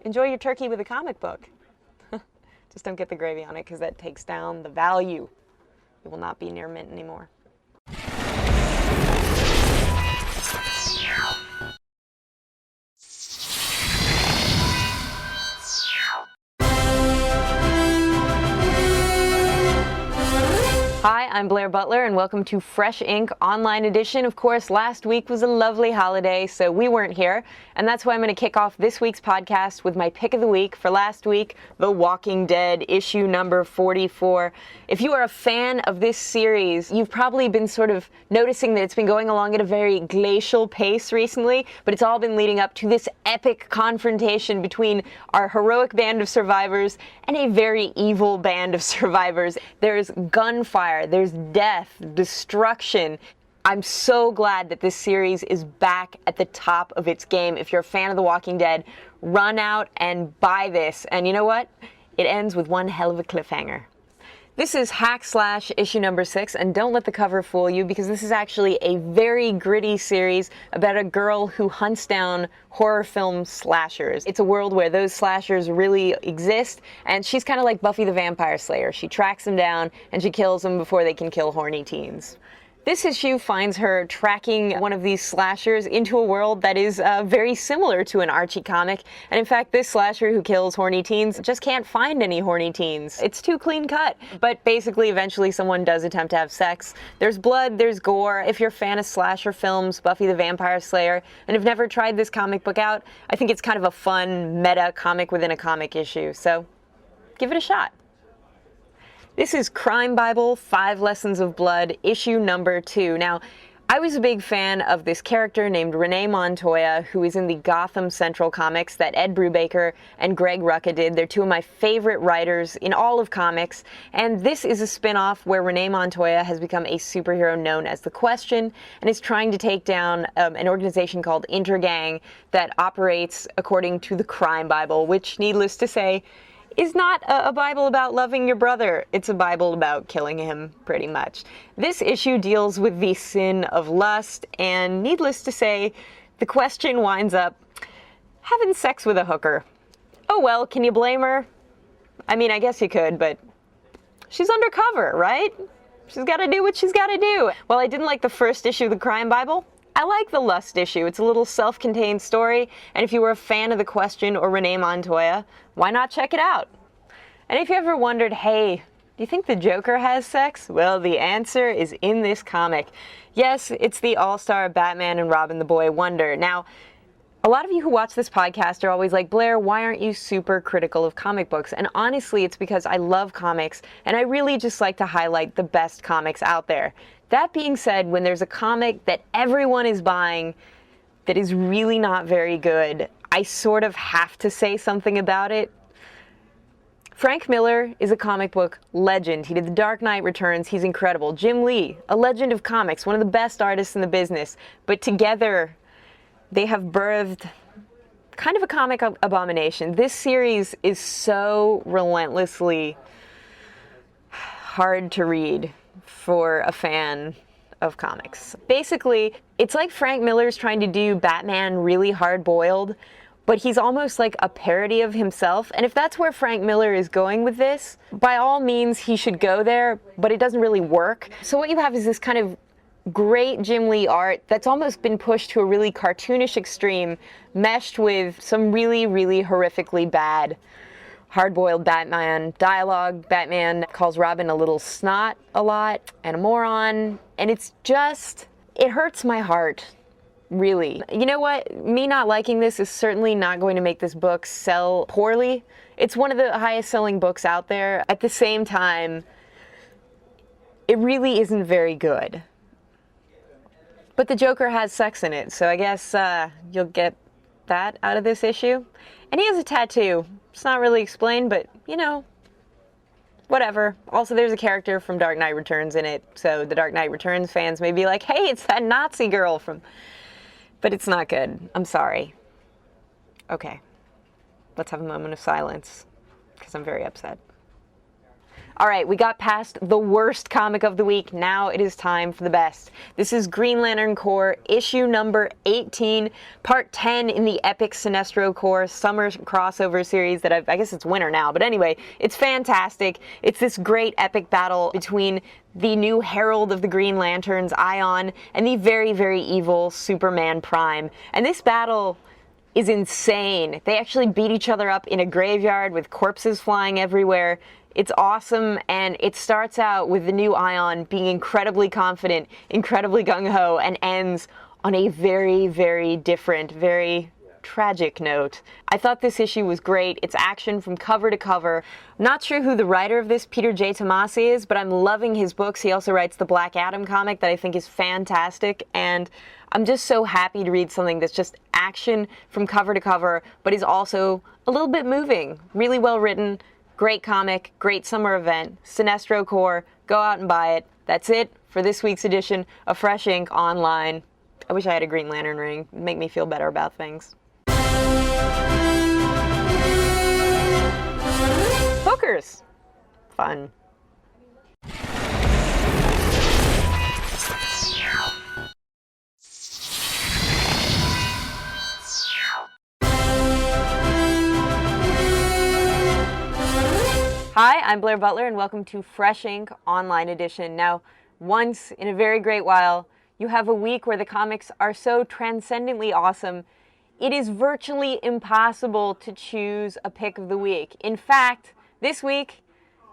Speaker 2: Enjoy your turkey with a comic book. Just don't get the gravy on it because that takes down the value. It will not be near mint anymore. Hi, I'm Blair Butler, and welcome to Fresh Ink Online Edition. Of course, last week was a lovely holiday, so we weren't here, and that's why I'm going to kick off this week's podcast with my pick of the week for last week, The Walking Dead, issue number 44. If you are a fan of this series, you've probably been sort of noticing that it's been going along at a very glacial pace recently, but it's all been leading up to this epic confrontation between our heroic band of survivors and a very evil band of survivors. There's gunfire. There's death, destruction. I'm so glad that this series is back at the top of its game. If you're a fan of The Walking Dead, run out and buy this. And you know what? It ends with one hell of a cliffhanger.
Speaker 1: This is Hack Slash issue number 6, and don't let the cover fool you, because this is actually a very gritty series about a girl who hunts down horror film slashers. It's a world where those slashers really exist, and she's kind of like Buffy the Vampire Slayer. She tracks them down, and she kills them before they can kill horny teens. This issue finds her tracking one of these slashers into a world that is very similar to an Archie comic, and in fact this slasher who kills horny teens just can't find any horny teens. It's too clean cut. But basically eventually someone does attempt to have sex. There's blood, there's gore. If you're a fan of slasher films, Buffy the Vampire Slayer, and have never tried this comic book out, I think it's kind of a fun meta comic within a comic issue, so give it a shot. This is Crime Bible, 5 Lessons of Blood, issue number 2. Now, I was a big fan of this character named Renee Montoya, who is in the Gotham Central comics that Ed Brubaker and Greg Rucka did. They're two of my favorite writers in all of comics, and this is a spin-off where Renee Montoya has become a superhero known as The Question, and is trying to take down an organization called Intergang that operates according to the Crime Bible, which, needless to say, is not a Bible about loving your brother. It's a Bible about killing him, pretty much. This issue deals with the sin of lust, and needless to say, The Question winds up having sex with a hooker. Oh well, can you blame her? I mean, I guess you could, but she's undercover, right? She's gotta do what she's gotta do. While I didn't like the first issue of the Crime Bible, I like the Lust issue. It's a little self-contained story, and if you were a fan of The Question or Renee Montoya, why not check it out? And if you ever wondered, hey, do you think the Joker has sex? Well, the answer is in this comic. Yes, it's the all-star Batman and Robin the Boy Wonder. Now, a lot of you who watch this podcast are always like, Blair, why aren't you super critical of comic books? And honestly, it's because I love comics, and I really just like to highlight the best comics out there. That being said, when there's a comic that everyone is buying that is really not very good, I sort of have to say something about it. Frank Miller is a comic book legend. He did The Dark Knight Returns. He's incredible. Jim Lee, a legend of comics, one of the best artists in the business. But together, they have birthed kind of a comic abomination. This series is so relentlessly hard to read for a fan of comics. Basically, it's like Frank Miller's trying to do Batman really hard-boiled, but he's almost like a parody of himself. And if that's where Frank Miller is going with this, by all means he should go there, but it doesn't really work. So what you have is this kind of great Jim Lee art that's almost been pushed to a really cartoonish extreme, meshed with some really, really horrifically bad hard-boiled Batman dialogue. Batman calls Robin a little snot a lot and a moron, and it's just, it hurts my heart, really. You know what? Me not liking this is certainly not going to make this book sell poorly. It's one of the highest-selling books out there. At the same time, it really isn't very good. But the Joker has sex in it, so I guess you'll get that out of this issue. And he has a tattoo. It's not really explained, but, you know, whatever. Also, there's a character from Dark Knight Returns in it, so the Dark Knight Returns fans may be like, hey, it's that Nazi girl from... But it's not good. I'm sorry. Okay. Let's have a moment of silence, because I'm very upset. All right, we got past the worst comic of the week. Now it is time for the best. This is Green Lantern Corps, issue number 18, part 10 in the epic Sinestro Corps summer crossover series that I guess it's winter now, but anyway, it's fantastic. It's this great epic battle between the new Herald of the Green Lanterns, Ion, and the very, very evil Superman Prime. And this battle is insane. They actually beat each other up in a graveyard with corpses flying everywhere. It's awesome, and it starts out with the new Ion being incredibly confident, incredibly gung-ho, and ends on a very, very different, very tragic note. I thought this issue was great. It's action from cover to cover. Not sure who the writer of this, Peter J. Tomasi, is, but I'm loving his books. He also writes the Black Adam comic that I think is fantastic, and I'm just so happy to read something that's just action from cover to cover, but is also a little bit moving. Really well written. Great comic, great summer event, Sinestro Corps, go out and buy it. That's it for this week's edition of Fresh Ink Online. I wish I had a Green Lantern ring. It'd make me feel better about things. Hookers. Fun. Hi, I'm Blair Butler, and welcome to Fresh Ink Online Edition. Now, once in a very great while, you have a week where the comics are so transcendently awesome, it is virtually impossible to choose a pick of the week. In fact, this week,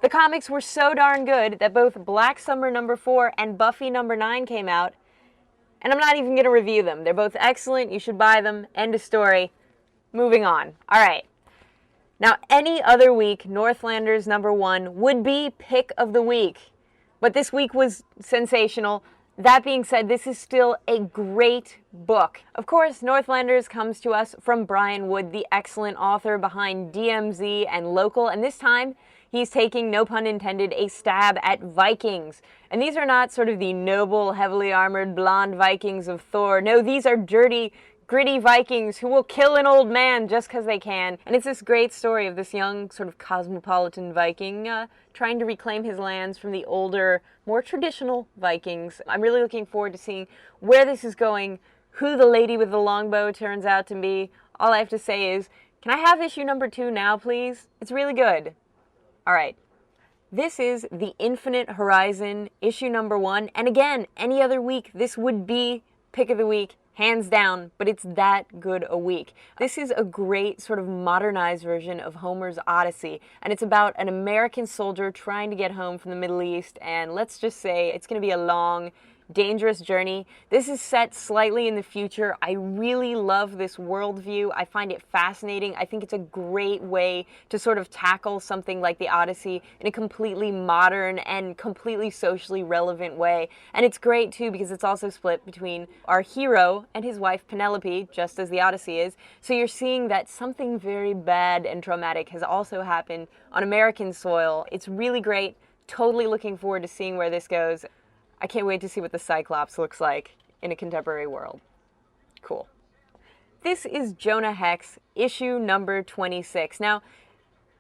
Speaker 1: the comics were so darn good that both Black Summer #4 and Buffy #9 came out, and I'm not even going to review them. They're both excellent. You should buy them. End of story. Moving on. All right. Now, any other week, Northlanders #1 would be pick of the week. But this week was sensational. That being said, this is still a great book. Of course, Northlanders comes to us from Brian Wood, the excellent author behind DMZ and Local, and this time he's taking, no pun intended, a stab at Vikings. And these are not sort of the noble, heavily armored, blonde Vikings of Thor. No, these are dirty, gritty Vikings who will kill an old man just because they can. And it's this great story of this young, sort of cosmopolitan Viking trying to reclaim his lands from the older, more traditional Vikings. I'm really looking forward to seeing where this is going, who the lady with the longbow turns out to be. All I have to say is, can I have issue #2 now, please? It's really good. All right. This is The Infinite Horizon, issue #1. And again, any other week, this would be pick of the week. Hands down, but it's that good a week. This is a great sort of modernized version of Homer's Odyssey, and it's about an American soldier trying to get home from the Middle East, and let's just say it's going to be a long, dangerous journey. This is set slightly in the future. I really love this worldview. I find it fascinating. I think it's a great way to sort of tackle something like the Odyssey in a completely modern and completely socially relevant way. And it's great too because it's also split between our hero and his wife Penelope, just as the Odyssey is. So you're seeing that something very bad and traumatic has also happened on American soil. It's really great. Totally looking forward to seeing where this goes. I can't wait to see what the Cyclops looks like in a contemporary world. Cool. This is Jonah Hex, issue #26. Now,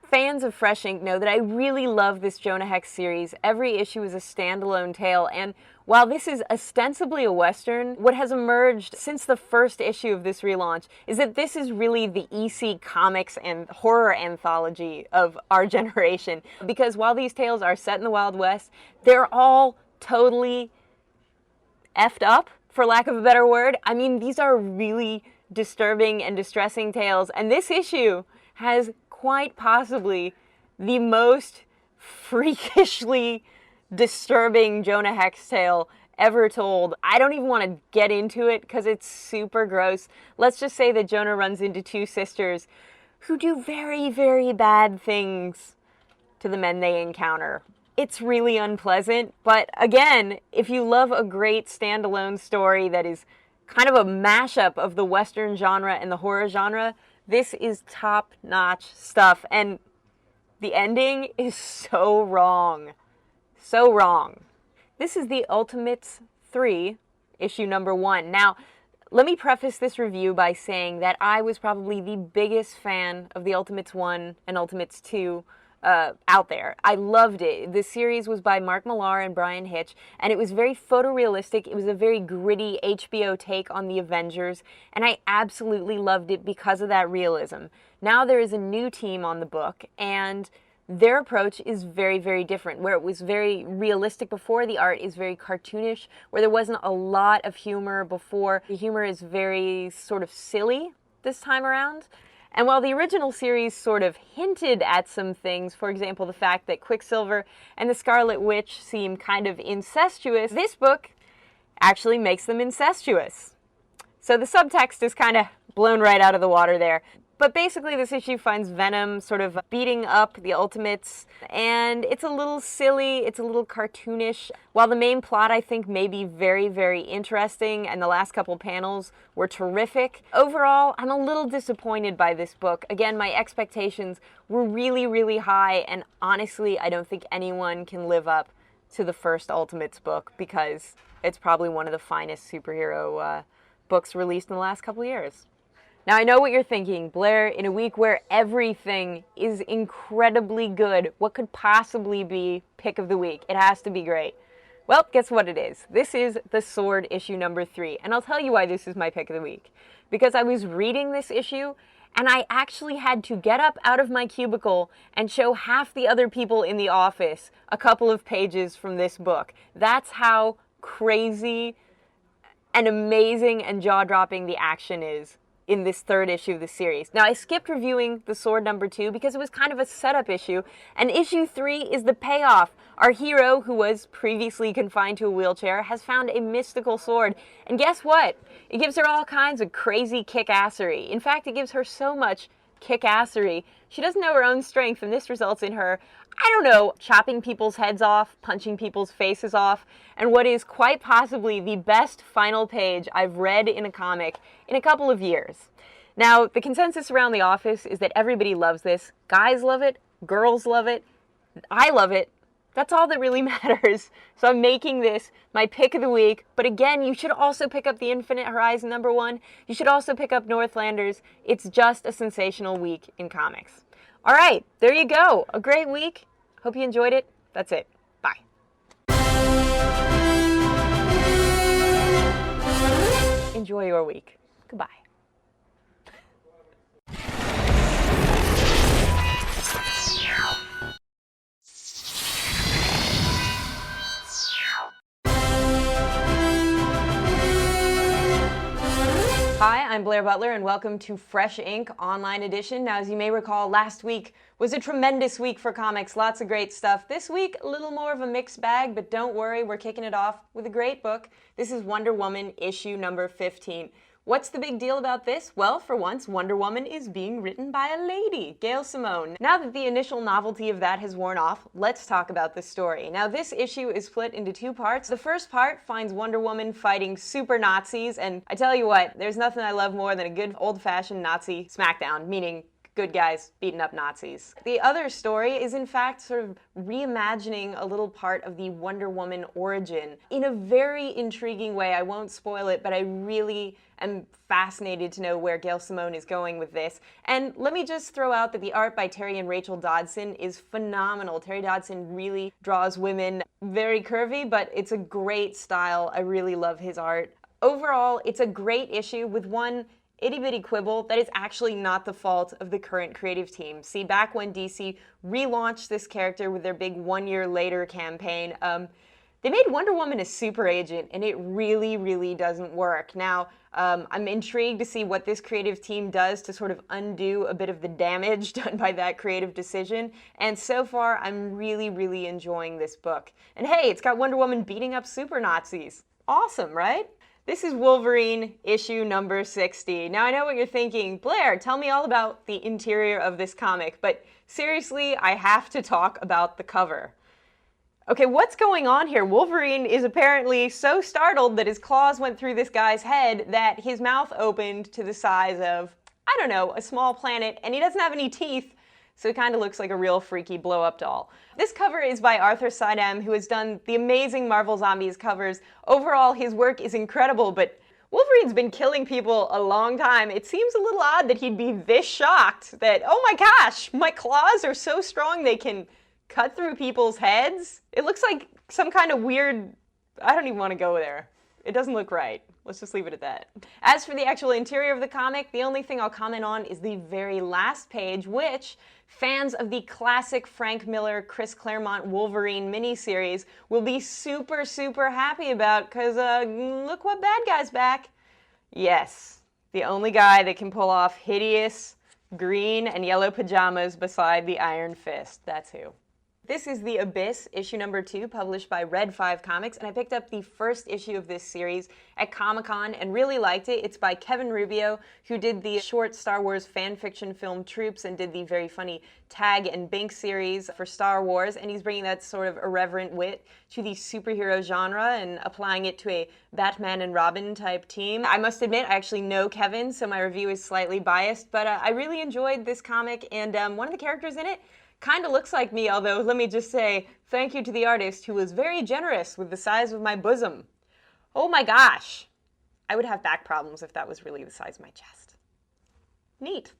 Speaker 1: fans of Fresh Ink know that I really love this Jonah Hex series. Every issue is a standalone tale, and while this is ostensibly a Western, what has emerged since the first issue of this relaunch is that this is really the EC comics and horror anthology of our generation. Because while these tales are set in the Wild West, they're all totally effed up, for lack of a better word. I mean, these are really disturbing and distressing tales, and this issue has quite possibly the most freakishly disturbing Jonah Hex tale ever told. I don't even want to get into it because it's super gross. Let's just say that Jonah runs into two sisters who do very, very bad things to the men they encounter. It's really unpleasant, but again, if you love a great standalone story that is kind of a mashup of the Western genre and the horror genre, this is top-notch stuff, and the ending is so wrong. So wrong. This is the Ultimates 3, issue #1. Now, let me preface this review by saying that I was probably the biggest fan of the Ultimates 1 and Ultimates 2 out there. I loved it. The series was by Mark Millar and Brian Hitch, and it was very photorealistic. It was a very gritty HBO take on the Avengers, and I absolutely loved it because of that realism. Now there is a new team on the book, and their approach is very, very different. Where it was very realistic before, the art is very cartoonish. Where there wasn't a lot of humor before, the humor is very sort of silly this time around. And while the original series sort of hinted at some things, for example, the fact that Quicksilver and the Scarlet Witch seem kind of incestuous, this book actually makes them incestuous. So the subtext is kind of blown right out of the water there. But basically this issue finds Venom sort of beating up the Ultimates, and it's a little silly, it's a little cartoonish. While the main plot I think may be very, very interesting, and the last couple panels were terrific, overall I'm a little disappointed by this book. Again, my expectations were really, really high, and honestly I don't think anyone can live up to the first Ultimates book because it's probably one of the finest superhero books released in the last couple of years. Now, I know what you're thinking, Blair, in a week where everything is incredibly good, what could possibly be pick of the week? It has to be great. Well, guess what it is? This is The Sword, issue #3, and I'll tell you why this is my pick of the week. Because I was reading this issue, and I actually had to get up out of my cubicle and show half the other people in the office a couple of pages from this book. That's how crazy and amazing and jaw-dropping the action is in this third issue of the series. Now, I skipped reviewing The Sword #2 because it was kind of a setup issue, and issue 3 is the payoff. Our hero, who was previously confined to a wheelchair, has found a mystical sword, and guess what? It gives her all kinds of crazy kick-assery. In fact, it gives her so much kick-assery, she doesn't know her own strength, and this results in her, I don't know, chopping people's heads off, punching people's faces off, and what is quite possibly the best final page I've read in a comic in a couple of years. Now, the consensus around the office is that everybody loves this. Guys love it, girls love it, I love it. That's all that really matters. So I'm making this my pick of the week. But again, you should also pick up the Infinite Horizon #1. You should also pick up Northlanders. It's just a sensational week in comics. All right, there you go. A great week. Hope you enjoyed it. That's it. Bye. Enjoy your week. Goodbye. Hi, I'm Blair Butler, and welcome to Fresh Ink Online Edition. Now, as you may recall, last week was a tremendous week for comics. Lots of great stuff. This week, a little more of a mixed bag, but don't worry, we're kicking it off with a great book. This is Wonder Woman, issue number 15. What's the big deal about this? Well, for once, Wonder Woman is being written by a lady, Gail Simone. Now that the initial novelty of that has worn off, let's talk about the story. Now, this issue is split into two parts. The first part finds Wonder Woman fighting super Nazis, and I tell you what, there's nothing I love more than a good old-fashioned Nazi smackdown, meaning good guys beating up Nazis. The other story is in fact sort of reimagining a little part of the Wonder Woman origin in a very intriguing way. I won't spoil it, but I really am fascinated to know where Gail Simone is going with this. And let me just throw out that the art by Terry and Rachel Dodson is phenomenal. Terry Dodson really draws women very curvy, but it's a great style. I really love his art. Overall, it's a great issue with one itty-bitty quibble that is actually not the fault of the current creative team. See, back when DC relaunched this character with their big 1 year later campaign, they made Wonder Woman a super agent, and it really, really doesn't work. Now, I'm intrigued to see what this creative team does to sort of undo a bit of the damage done by that creative decision, and so far, I'm really, really enjoying this book. And hey, it's got Wonder Woman beating up super Nazis. Awesome, right? This is Wolverine, issue number 60. Now, I know what you're thinking, Blair, tell me all about the interior of this comic, but seriously, I have to talk about the cover. Okay, what's going on here? Wolverine is apparently so startled that his claws went through this guy's head that his mouth opened to the size of, I don't know, a small planet, and he doesn't have any teeth, so he kind of looks like a real freaky blow-up doll. This cover is by Arthur Sidam, who has done the amazing Marvel Zombies covers. Overall, his work is incredible, but Wolverine's been killing people a long time. It seems a little odd that he'd be this shocked that, oh my gosh, my claws are so strong they can cut through people's heads. It looks like some kind of weird, I don't even want to go there. It doesn't look right. Let's just leave it at that. As for the actual interior of the comic, the only thing I'll comment on is the very last page, which fans of the classic Frank Miller, Chris Claremont Wolverine miniseries will be super, super happy about, because look what bad guy's back. Yes, the only guy that can pull off hideous green and yellow pajamas beside the Iron Fist. That's who. This is The Abyss, issue number 2, published by Red 5 Comics, and I picked up the first issue of this series at Comic-Con and really liked it. It's by Kevin Rubio, who did the short Star Wars fan fiction film Troops and did the very funny Tag and Bink series for Star Wars, and he's bringing that sort of irreverent wit to the superhero genre and applying it to a Batman and Robin type team. I must admit, I actually know Kevin, so my review is slightly biased, but I really enjoyed this comic, and one of the characters in it kind of looks like me, although let me just say thank you to the artist who was very generous with the size of my bosom. Oh my gosh. I would have back problems if that was really the size of my chest. Neat.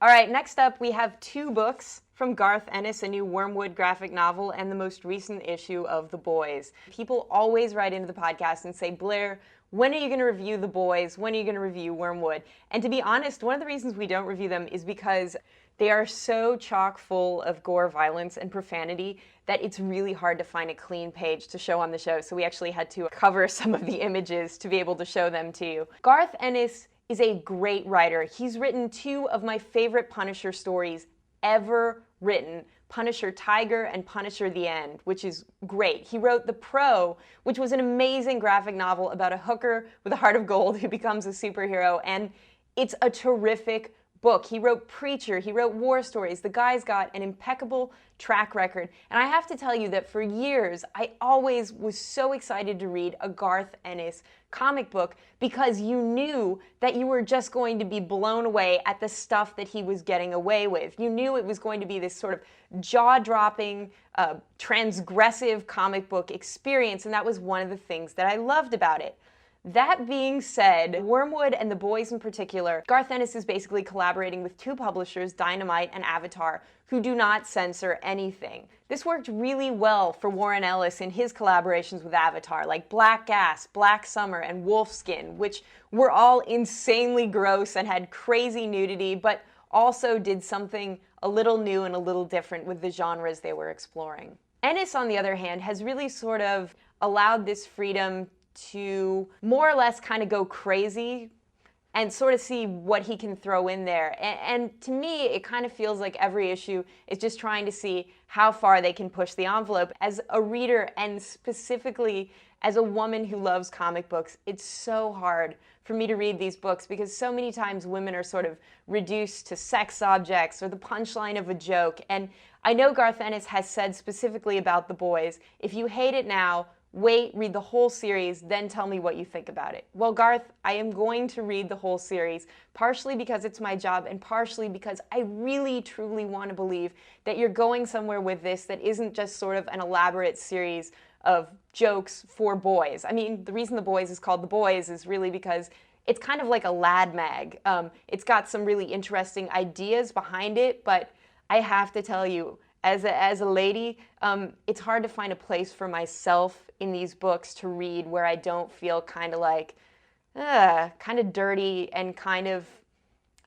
Speaker 1: All right, next up we have 2 books from Garth Ennis, a new Wormwood graphic novel, and the most recent issue of The Boys. People always write into the podcast and say, Blair, when are you going to review The Boys? When are you going to review Wormwood? And to be honest, one of the reasons we don't review them is because they are so chock full of gore, violence, and profanity that it's really hard to find a clean page to show on the show. So we actually had to cover some of the images to be able to show them to you. Garth Ennis is a great writer. He's written 2 of my favorite Punisher stories ever written, Punisher Tiger and Punisher the End, which is great. He wrote The Pro, which was an amazing graphic novel about a hooker with a heart of gold who becomes a superhero, and it's a terrific book. He wrote Preacher, he wrote war stories. The guy's got an impeccable track record. And I have to tell you that for years, I always was so excited to read a Garth Ennis comic book because you knew that you were just going to be blown away at the stuff that he was getting away with. You knew it was going to be this sort of jaw-dropping, transgressive comic book experience, and that was one of the things that I loved about it. That being said, Wormwood and The Boys in particular, Garth Ennis is basically collaborating with 2 publishers, Dynamite and Avatar, who do not censor anything. This worked really well for Warren Ellis in his collaborations with Avatar, like Black Gas, Black Summer, and Wolfskin, which were all insanely gross and had crazy nudity, but also did something a little new and a little different with the genres they were exploring. Ennis, on the other hand, has really sort of allowed this freedom to more or less kind of go crazy and sort of see what he can throw in there. And to me, it kind of feels like every issue is just trying to see how far they can push the envelope. As a reader, and specifically as a woman who loves comic books, it's so hard for me to read these books because so many times women are sort of reduced to sex objects or the punchline of a joke. And I know Garth Ennis has said specifically about The Boys, if you hate it now, wait, read the whole series, then tell me what you think about it. Well, Garth, I am going to read the whole series, partially because it's my job and partially because I really, truly want to believe that you're going somewhere with this that isn't just sort of an elaborate series of jokes for boys. I mean, the reason The Boys is called The Boys is really because it's kind of like a lad mag. It's got some really interesting ideas behind it, but I have to tell you, as a lady, it's hard to find a place for myself in these books to read where I don't feel kind of like, kind of dirty and kind of,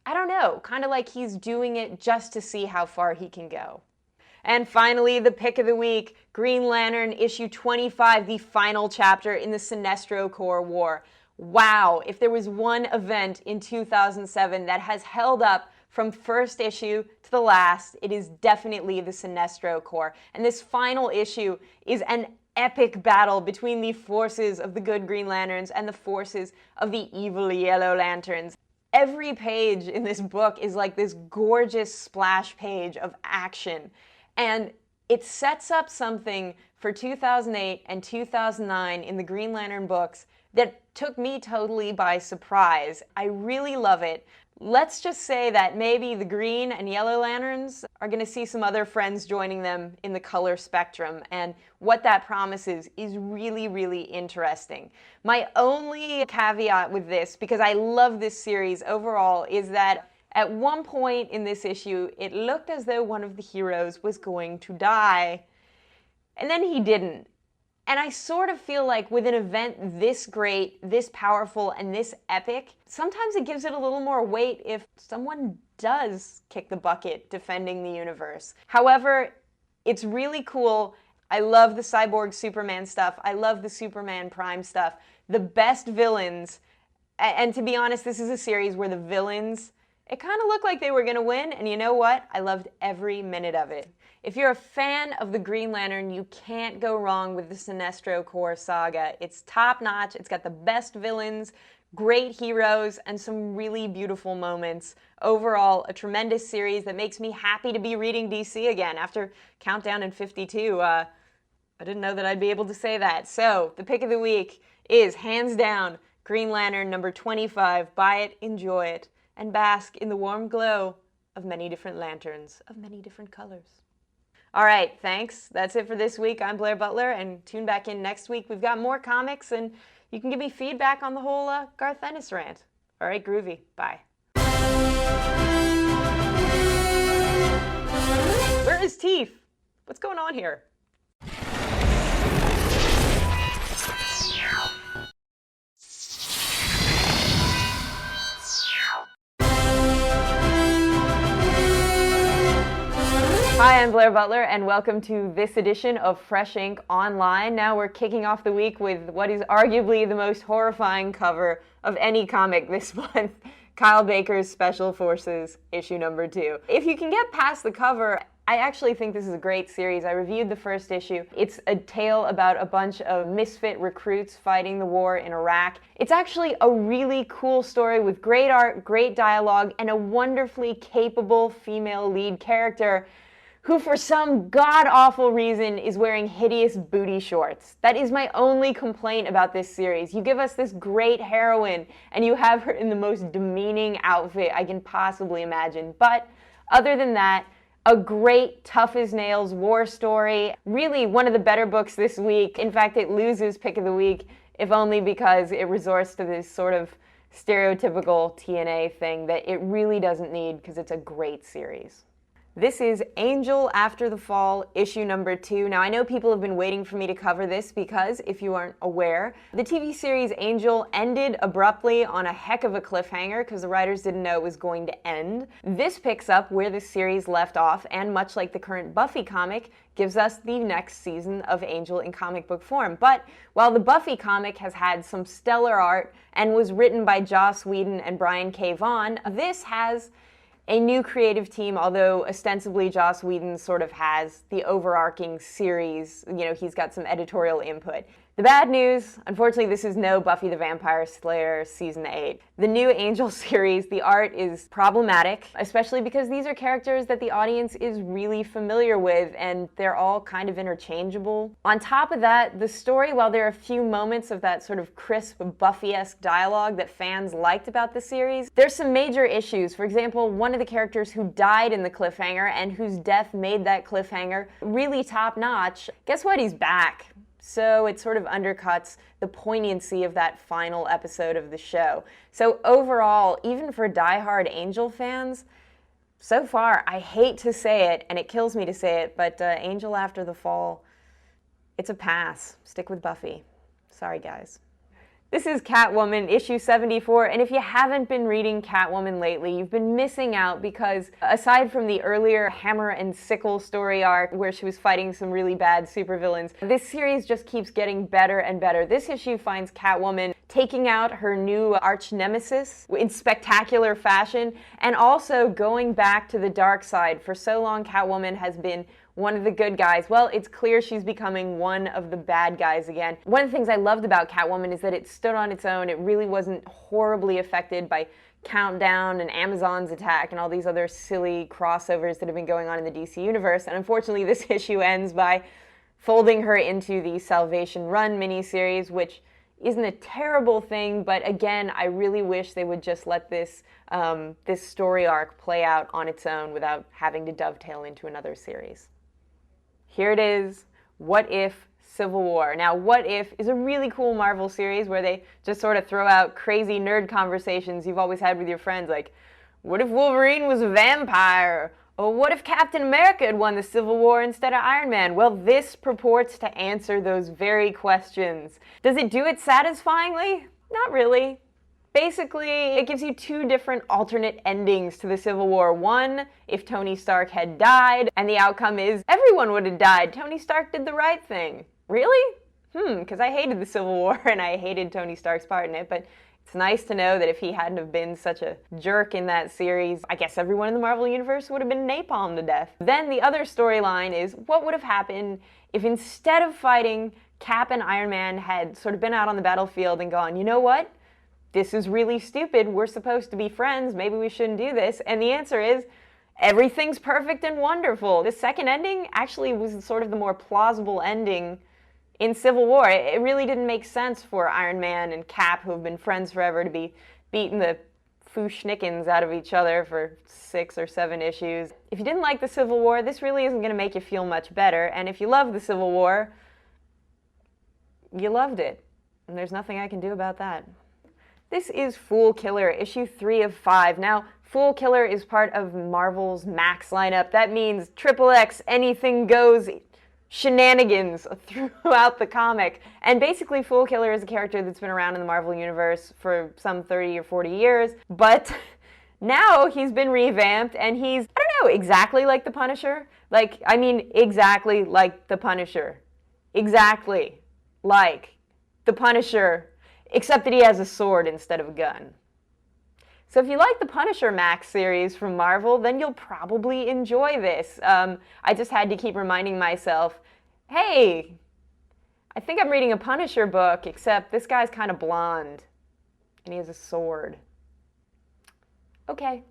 Speaker 1: I don't know, kind of like he's doing it just to see how far he can go. And finally, the pick of the week, Green Lantern issue 25, the final chapter in the Sinestro Corps War. Wow, if there was one event in 2007 that has held up from first issue to the last, it is definitely the Sinestro Corps. And this final issue is an epic battle between the forces of the good Green Lanterns and the forces of the evil Yellow Lanterns. Every page in this book is like this gorgeous splash page of action. And it sets up something for 2008 and 2009 in the Green Lantern books that took me totally by surprise. I really love it. Let's just say that maybe the Green and Yellow Lanterns are going to see some other friends joining them in the color spectrum, and what that promises is really, really interesting. My only caveat with this, because I love this series overall, is that at one point in this issue, it looked as though one of the heroes was going to die, and then he didn't. And I sort of feel like with an event this great, this powerful, and this epic, sometimes it gives it a little more weight if someone does kick the bucket defending the universe. However, it's really cool. I love the Cyborg Superman stuff. I love the Superman Prime stuff. The best villains, and to be honest, this is a series where the villains, it kind of looked like they were going to win, and you know what? I loved every minute of it. If you're a fan of the Green Lantern, you can't go wrong with the Sinestro Corps saga. It's top-notch. It's got the best villains, great heroes, and some really beautiful moments. Overall, a tremendous series that makes me happy to be reading DC again. After Countdown in 52, I didn't know that I'd be able to say that. So, the pick of the week is, hands down, Green Lantern number 25. Buy it, enjoy it, and bask in the warm glow of many different lanterns of many different colors. All right, thanks. That's it for this week. I'm Blair Butler, and tune back in next week. We've got more comics, and you can give me feedback on the whole Garth Ennis rant. All right, groovy. Bye. Where is Teeth? What's going on here? Hi, I'm Blair Butler, and welcome to this edition of Fresh Ink Online. Now we're kicking off the week with what is arguably the most horrifying cover of any comic this month, Kyle Baker's Special Forces, issue number 2. If you can get past the cover, I actually think this is a great series. I reviewed the first issue. It's a tale about a bunch of misfit recruits fighting the war in Iraq. It's actually a really cool story with great art, great dialogue, and a wonderfully capable female lead character who for some god-awful reason is wearing hideous booty shorts. That is my only complaint about this series. You give us this great heroine, and you have her in the most demeaning outfit I can possibly imagine. But other than that, a great tough-as-nails war story. Really one of the better books this week. In fact, it loses Pick of the Week, if only because it resorts to this sort of stereotypical TNA thing that it really doesn't need because it's a great series. This is Angel After the Fall, issue number 2. Now, I know people have been waiting for me to cover this because, if you aren't aware, the TV series Angel ended abruptly on a heck of a cliffhanger because the writers didn't know it was going to end. This picks up where the series left off, and much like the current Buffy comic, gives us the next season of Angel in comic book form. But while the Buffy comic has had some stellar art and was written by Joss Whedon and Brian K. Vaughan, this has a new creative team, although ostensibly Joss Whedon sort of has the overarching series. You know, he's got some editorial input. The bad news, unfortunately, this is no Buffy the Vampire Slayer Season 8. The new Angel series, the art is problematic, especially because these are characters that the audience is really familiar with, and they're all kind of interchangeable. On top of that, the story, while there are a few moments of that sort of crisp Buffy-esque dialogue that fans liked about the series, there's some major issues. For example, one of the characters who died in the cliffhanger and whose death made that cliffhanger really top-notch, guess what? He's back. So it sort of undercuts the poignancy of that final episode of the show. So overall, even for diehard Angel fans, so far, I hate to say it, and it kills me to say it, but Angel After the Fall, it's a pass. Stick with Buffy. Sorry, guys. This is Catwoman, issue 74, and if you haven't been reading Catwoman lately, you've been missing out because aside from the earlier Hammer and Sickle story arc where she was fighting some really bad supervillains, this series just keeps getting better and better. This issue finds Catwoman taking out her new arch-nemesis in spectacular fashion and also going back to the dark side. For so long, Catwoman has been one of the good guys. Well, it's clear she's becoming one of the bad guys again. One of the things I loved about Catwoman is that it stood on its own. It really wasn't horribly affected by Countdown and Amazon's Attack and all these other silly crossovers that have been going on in the DC universe. And unfortunately, this issue ends by folding her into the Salvation Run miniseries, which isn't a terrible thing, but again, I really wish they would just let this story arc play out on its own without having to dovetail into another series. Here it is, What If Civil War. Now, What If is a really cool Marvel series where they just sort of throw out crazy nerd conversations you've always had with your friends, like, what if Wolverine was a vampire? Or what if Captain America had won the Civil War instead of Iron Man? Well, this purports to answer those very questions. Does it do it satisfyingly? Not really. Basically, it gives you two different alternate endings to the Civil War. One, if Tony Stark had died, and the outcome is everyone would have died. Tony Stark did the right thing. Really? Because I hated the Civil War, and I hated Tony Stark's part in it, but it's nice to know that if he hadn't have been such a jerk in that series, I guess everyone in the Marvel Universe would have been napalmed to death. Then the other storyline is what would have happened if instead of fighting, Cap and Iron Man had sort of been out on the battlefield and gone, you know what? This is really stupid. We're supposed to be friends. Maybe we shouldn't do this. And the answer is everything's perfect and wonderful. The second ending actually was sort of the more plausible ending in Civil War. It really didn't make sense for Iron Man and Cap, who have been friends forever, to be beating the foo-schnickens out of each other for 6 or 7 issues. If you didn't like the Civil War, this really isn't going to make you feel much better. And if you love the Civil War, you loved it. And there's nothing I can do about that. This is Fool Killer, issue 3 of 5. Now, Fool Killer is part of Marvel's Max lineup. That means XXX, anything goes shenanigans throughout the comic. And basically, Fool Killer is a character that's been around in the Marvel Universe for some 30 or 40 years, but Now he's been revamped and he's, I don't know, exactly like the Punisher. Like, I mean, exactly like the Punisher. Exactly like the Punisher, except that he has a sword instead of a gun. So if you like the Punisher Max series from Marvel, then you'll probably enjoy this. I just had to keep reminding myself, hey, I think I'm reading a Punisher book, except this guy's kind of blonde, and he has a sword. Okay.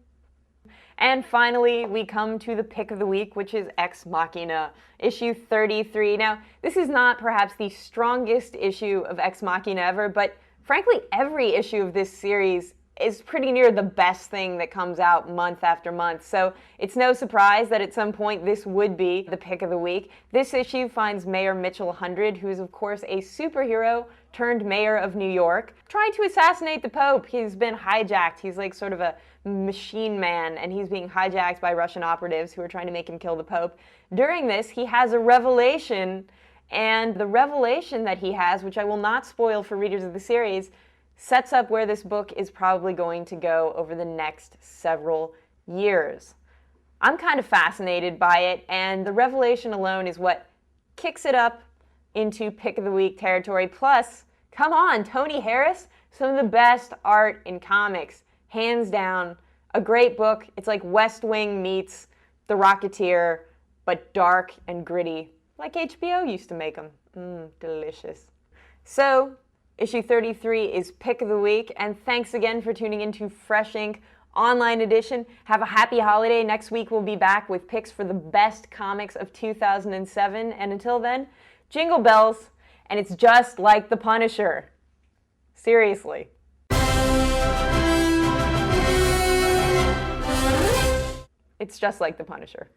Speaker 1: And finally, we come to the pick of the week, which is Ex Machina, issue 33. Now, this is not perhaps the strongest issue of Ex Machina ever, but frankly, every issue of this series is pretty near the best thing that comes out month after month. So it's no surprise that at some point this would be the pick of the week. This issue finds Mayor Mitchell 100, who is of course a superhero turned mayor of New York, trying to assassinate the Pope. He's been hijacked. He's like sort of a machine man, and he's being hijacked by Russian operatives who are trying to make him kill the Pope. During this, he has a revelation, and the revelation that he has, which I will not spoil for readers of the series, sets up where this book is probably going to go over the next several years. I'm kind of fascinated by it, and the revelation alone is what kicks it up into pick of the week territory. Plus, come on, Tony Harris, some of the best art in comics, hands down. A great book. It's like West Wing meets The Rocketeer, but dark and gritty, like HBO used to make them. Delicious. So, issue 33 is pick of the week, and thanks again for tuning into Fresh Ink Online Edition. Have a happy holiday. Next week we'll be back with picks for the best comics of 2007, and until then, jingle bells, and it's just like the Punisher. Seriously. It's just like the Punisher.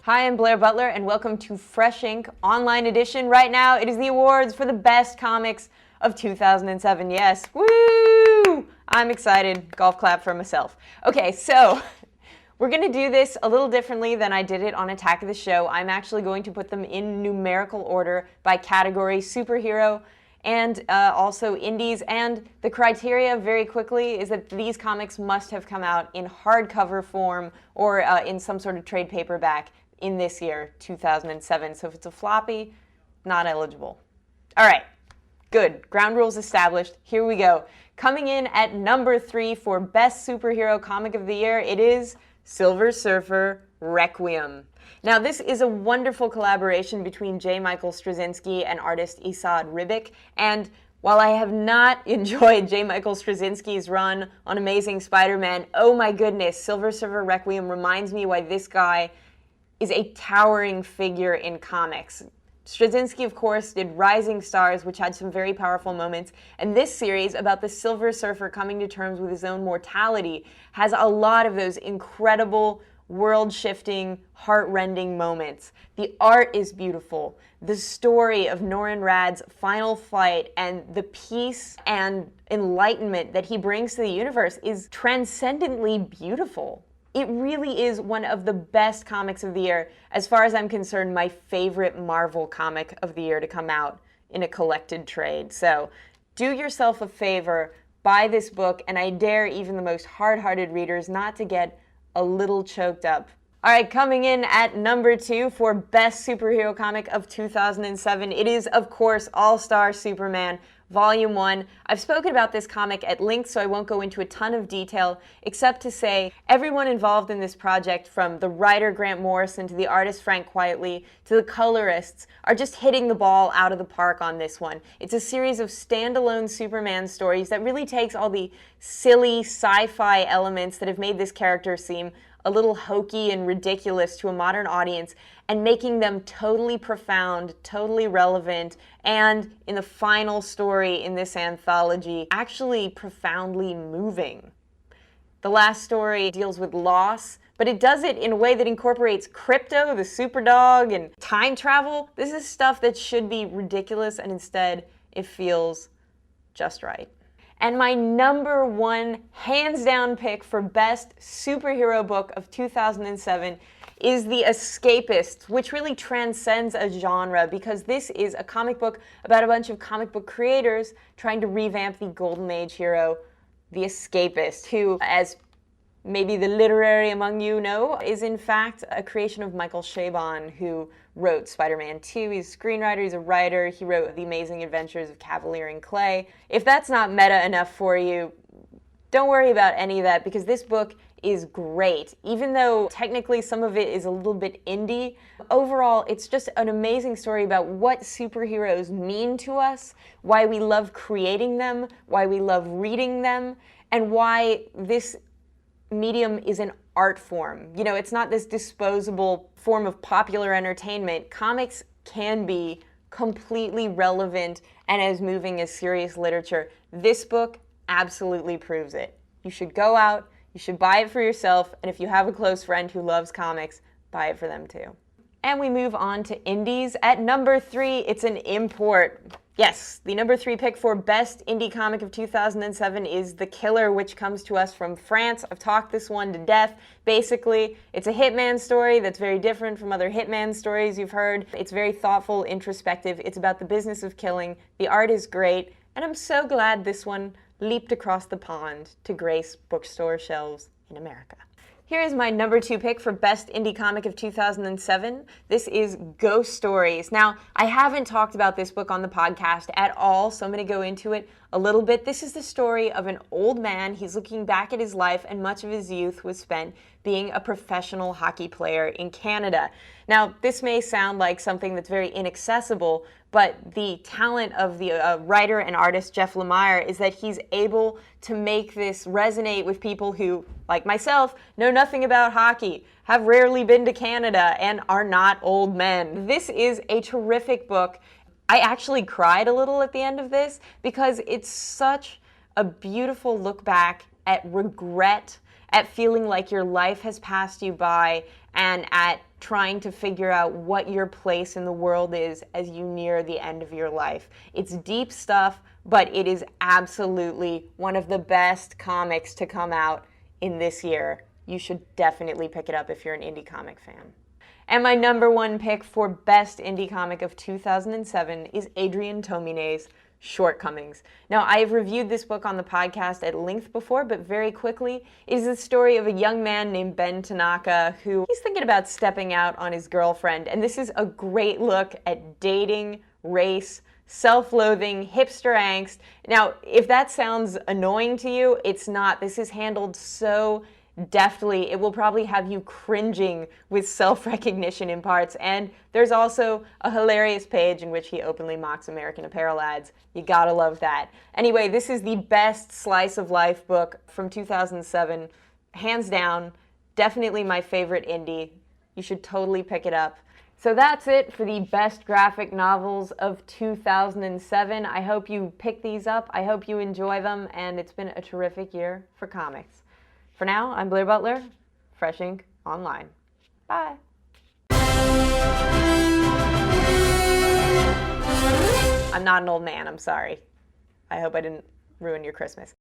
Speaker 1: Hi, I'm Blair Butler, and welcome to Fresh Ink Online Edition. Right now, it is the awards for the best comics of 2007. Yes, woo! I'm excited. Golf clap for myself. Okay, so we're going to do this a little differently than I did it on Attack of the Show. I'm actually going to put them in numerical order by category: superhero and also indies. And the criteria, very quickly, is that these comics must have come out in hardcover form or in some sort of trade paperback in this year, 2007. So if it's a floppy, not eligible. All right, good. Ground rules established. Here we go. Coming in at number 3 for Best Superhero Comic of the Year, it is Silver Surfer Requiem. Now, this is a wonderful collaboration between J. Michael Straczynski and artist Esad Ribic, and while I have not enjoyed J. Michael Straczynski's run on Amazing Spider-Man, oh my goodness, Silver Surfer Requiem reminds me why this guy is a towering figure in comics. Straczynski, of course, did Rising Stars, which had some very powerful moments, and this series about the Silver Surfer coming to terms with his own mortality has a lot of those incredible, world-shifting, heart-rending moments. The art is beautiful. The story of Norrin Radd's final fight and the peace and enlightenment that he brings to the universe is transcendently beautiful. It really is one of the best comics of the year. As far as I'm concerned, my favorite Marvel comic of the year to come out in a collected trade. So do yourself a favor, buy this book, and I dare even the most hard-hearted readers not to get a little choked up. All right, coming in at number 2 for Best Superhero Comic of 2007, it is, of course, All-Star Superman, Volume 1. I've spoken about this comic at length, so I won't go into a ton of detail, except to say everyone involved in this project, from the writer Grant Morrison to the artist Frank Quitely to the colorists, are just hitting the ball out of the park on this one. It's a series of standalone Superman stories that really takes all the silly sci-fi elements that have made this character seem a little hokey and ridiculous to a modern audience, and making them totally profound, totally relevant, and in the final story in this anthology, actually profoundly moving. The last story deals with loss, but it does it in a way that incorporates crypto, the superdog, and time travel. This is stuff that should be ridiculous, and instead it feels just right.
Speaker 2: And my number one, hands down pick for best superhero book of 2007 is The Escapists, which really transcends a genre because this is a comic book about a bunch of comic book creators trying to revamp the Golden Age hero, The Escapist, who, as maybe the literary among you know, is in fact a creation of Michael Chabon, who wrote Spider-Man 2. He's a screenwriter, he's a writer, he wrote The Amazing Adventures of Cavalier and Clay. If that's not meta enough for you, don't worry about any of that because this book is great. Even though technically some of it is a little bit indie, overall it's just an amazing story about what superheroes mean to us, why we love creating them, why we love reading them, and why this medium is an art form. You know, it's not this disposable form of popular entertainment. Comics can be completely relevant and as moving as serious literature. This book absolutely proves it. You should go out, you should buy it for yourself, and if you have a close friend who loves comics, buy it for them too. And we move on to indies. At number 3, it's an import. Yes, the number 3 pick for best indie comic of 2007 is The Killer, which comes to us from France. I've talked this one to death. Basically, it's a hitman story that's very different from other hitman stories you've heard. It's very thoughtful, introspective. It's about the business of killing. The art is great, and I'm so glad this one leaped across the pond to grace bookstore shelves in America. Here is my number 2 pick for best indie comic of 2007. This is Ghost Stories. Now, I haven't talked about this book on the podcast at all, so I'm going to go into it a little bit. This is the story of an old man. He's looking back at his life, and much of his youth was spent being a professional hockey player in Canada. Now, this may sound like something that's very inaccessible, but the talent of the writer and artist Jeff Lemire is that he's able to make this resonate with people who, like myself, know nothing about hockey, have rarely been to Canada, and are not old men. This is a terrific book. I actually cried a little at the end of this because it's such a beautiful look back at regret, at feeling like your life has passed you by, and at trying to figure out what your place in the world is as you near the end of your life. It's deep stuff, but it is absolutely one of the best comics to come out in this year. You should definitely pick it up if you're an indie comic fan. And my number 1 pick for best indie comic of 2007 is Adrian Tomine's Shortcomings. Now, I have reviewed this book on the podcast at length before, but very quickly, it is the story of a young man named Ben Tanaka who he's thinking about stepping out on his girlfriend. And this is a great look at dating, race, self-loathing, hipster angst. Now, if that sounds annoying to you, it's not. This is handled so deftly. It will probably have you cringing with self-recognition in parts. And there's also a hilarious page in which he openly mocks American Apparel ads. You gotta love that. Anyway, this is the best slice of life book from 2007. Hands down, definitely my favorite indie. You should totally pick it up. So that's it for the best graphic novels of 2007. I hope you pick these up. I hope you enjoy them. And it's been a terrific year for comics. For now, I'm Blair Butler, Fresh Ink Online. Bye. I'm not an old man, I'm sorry. I hope I didn't ruin your Christmas.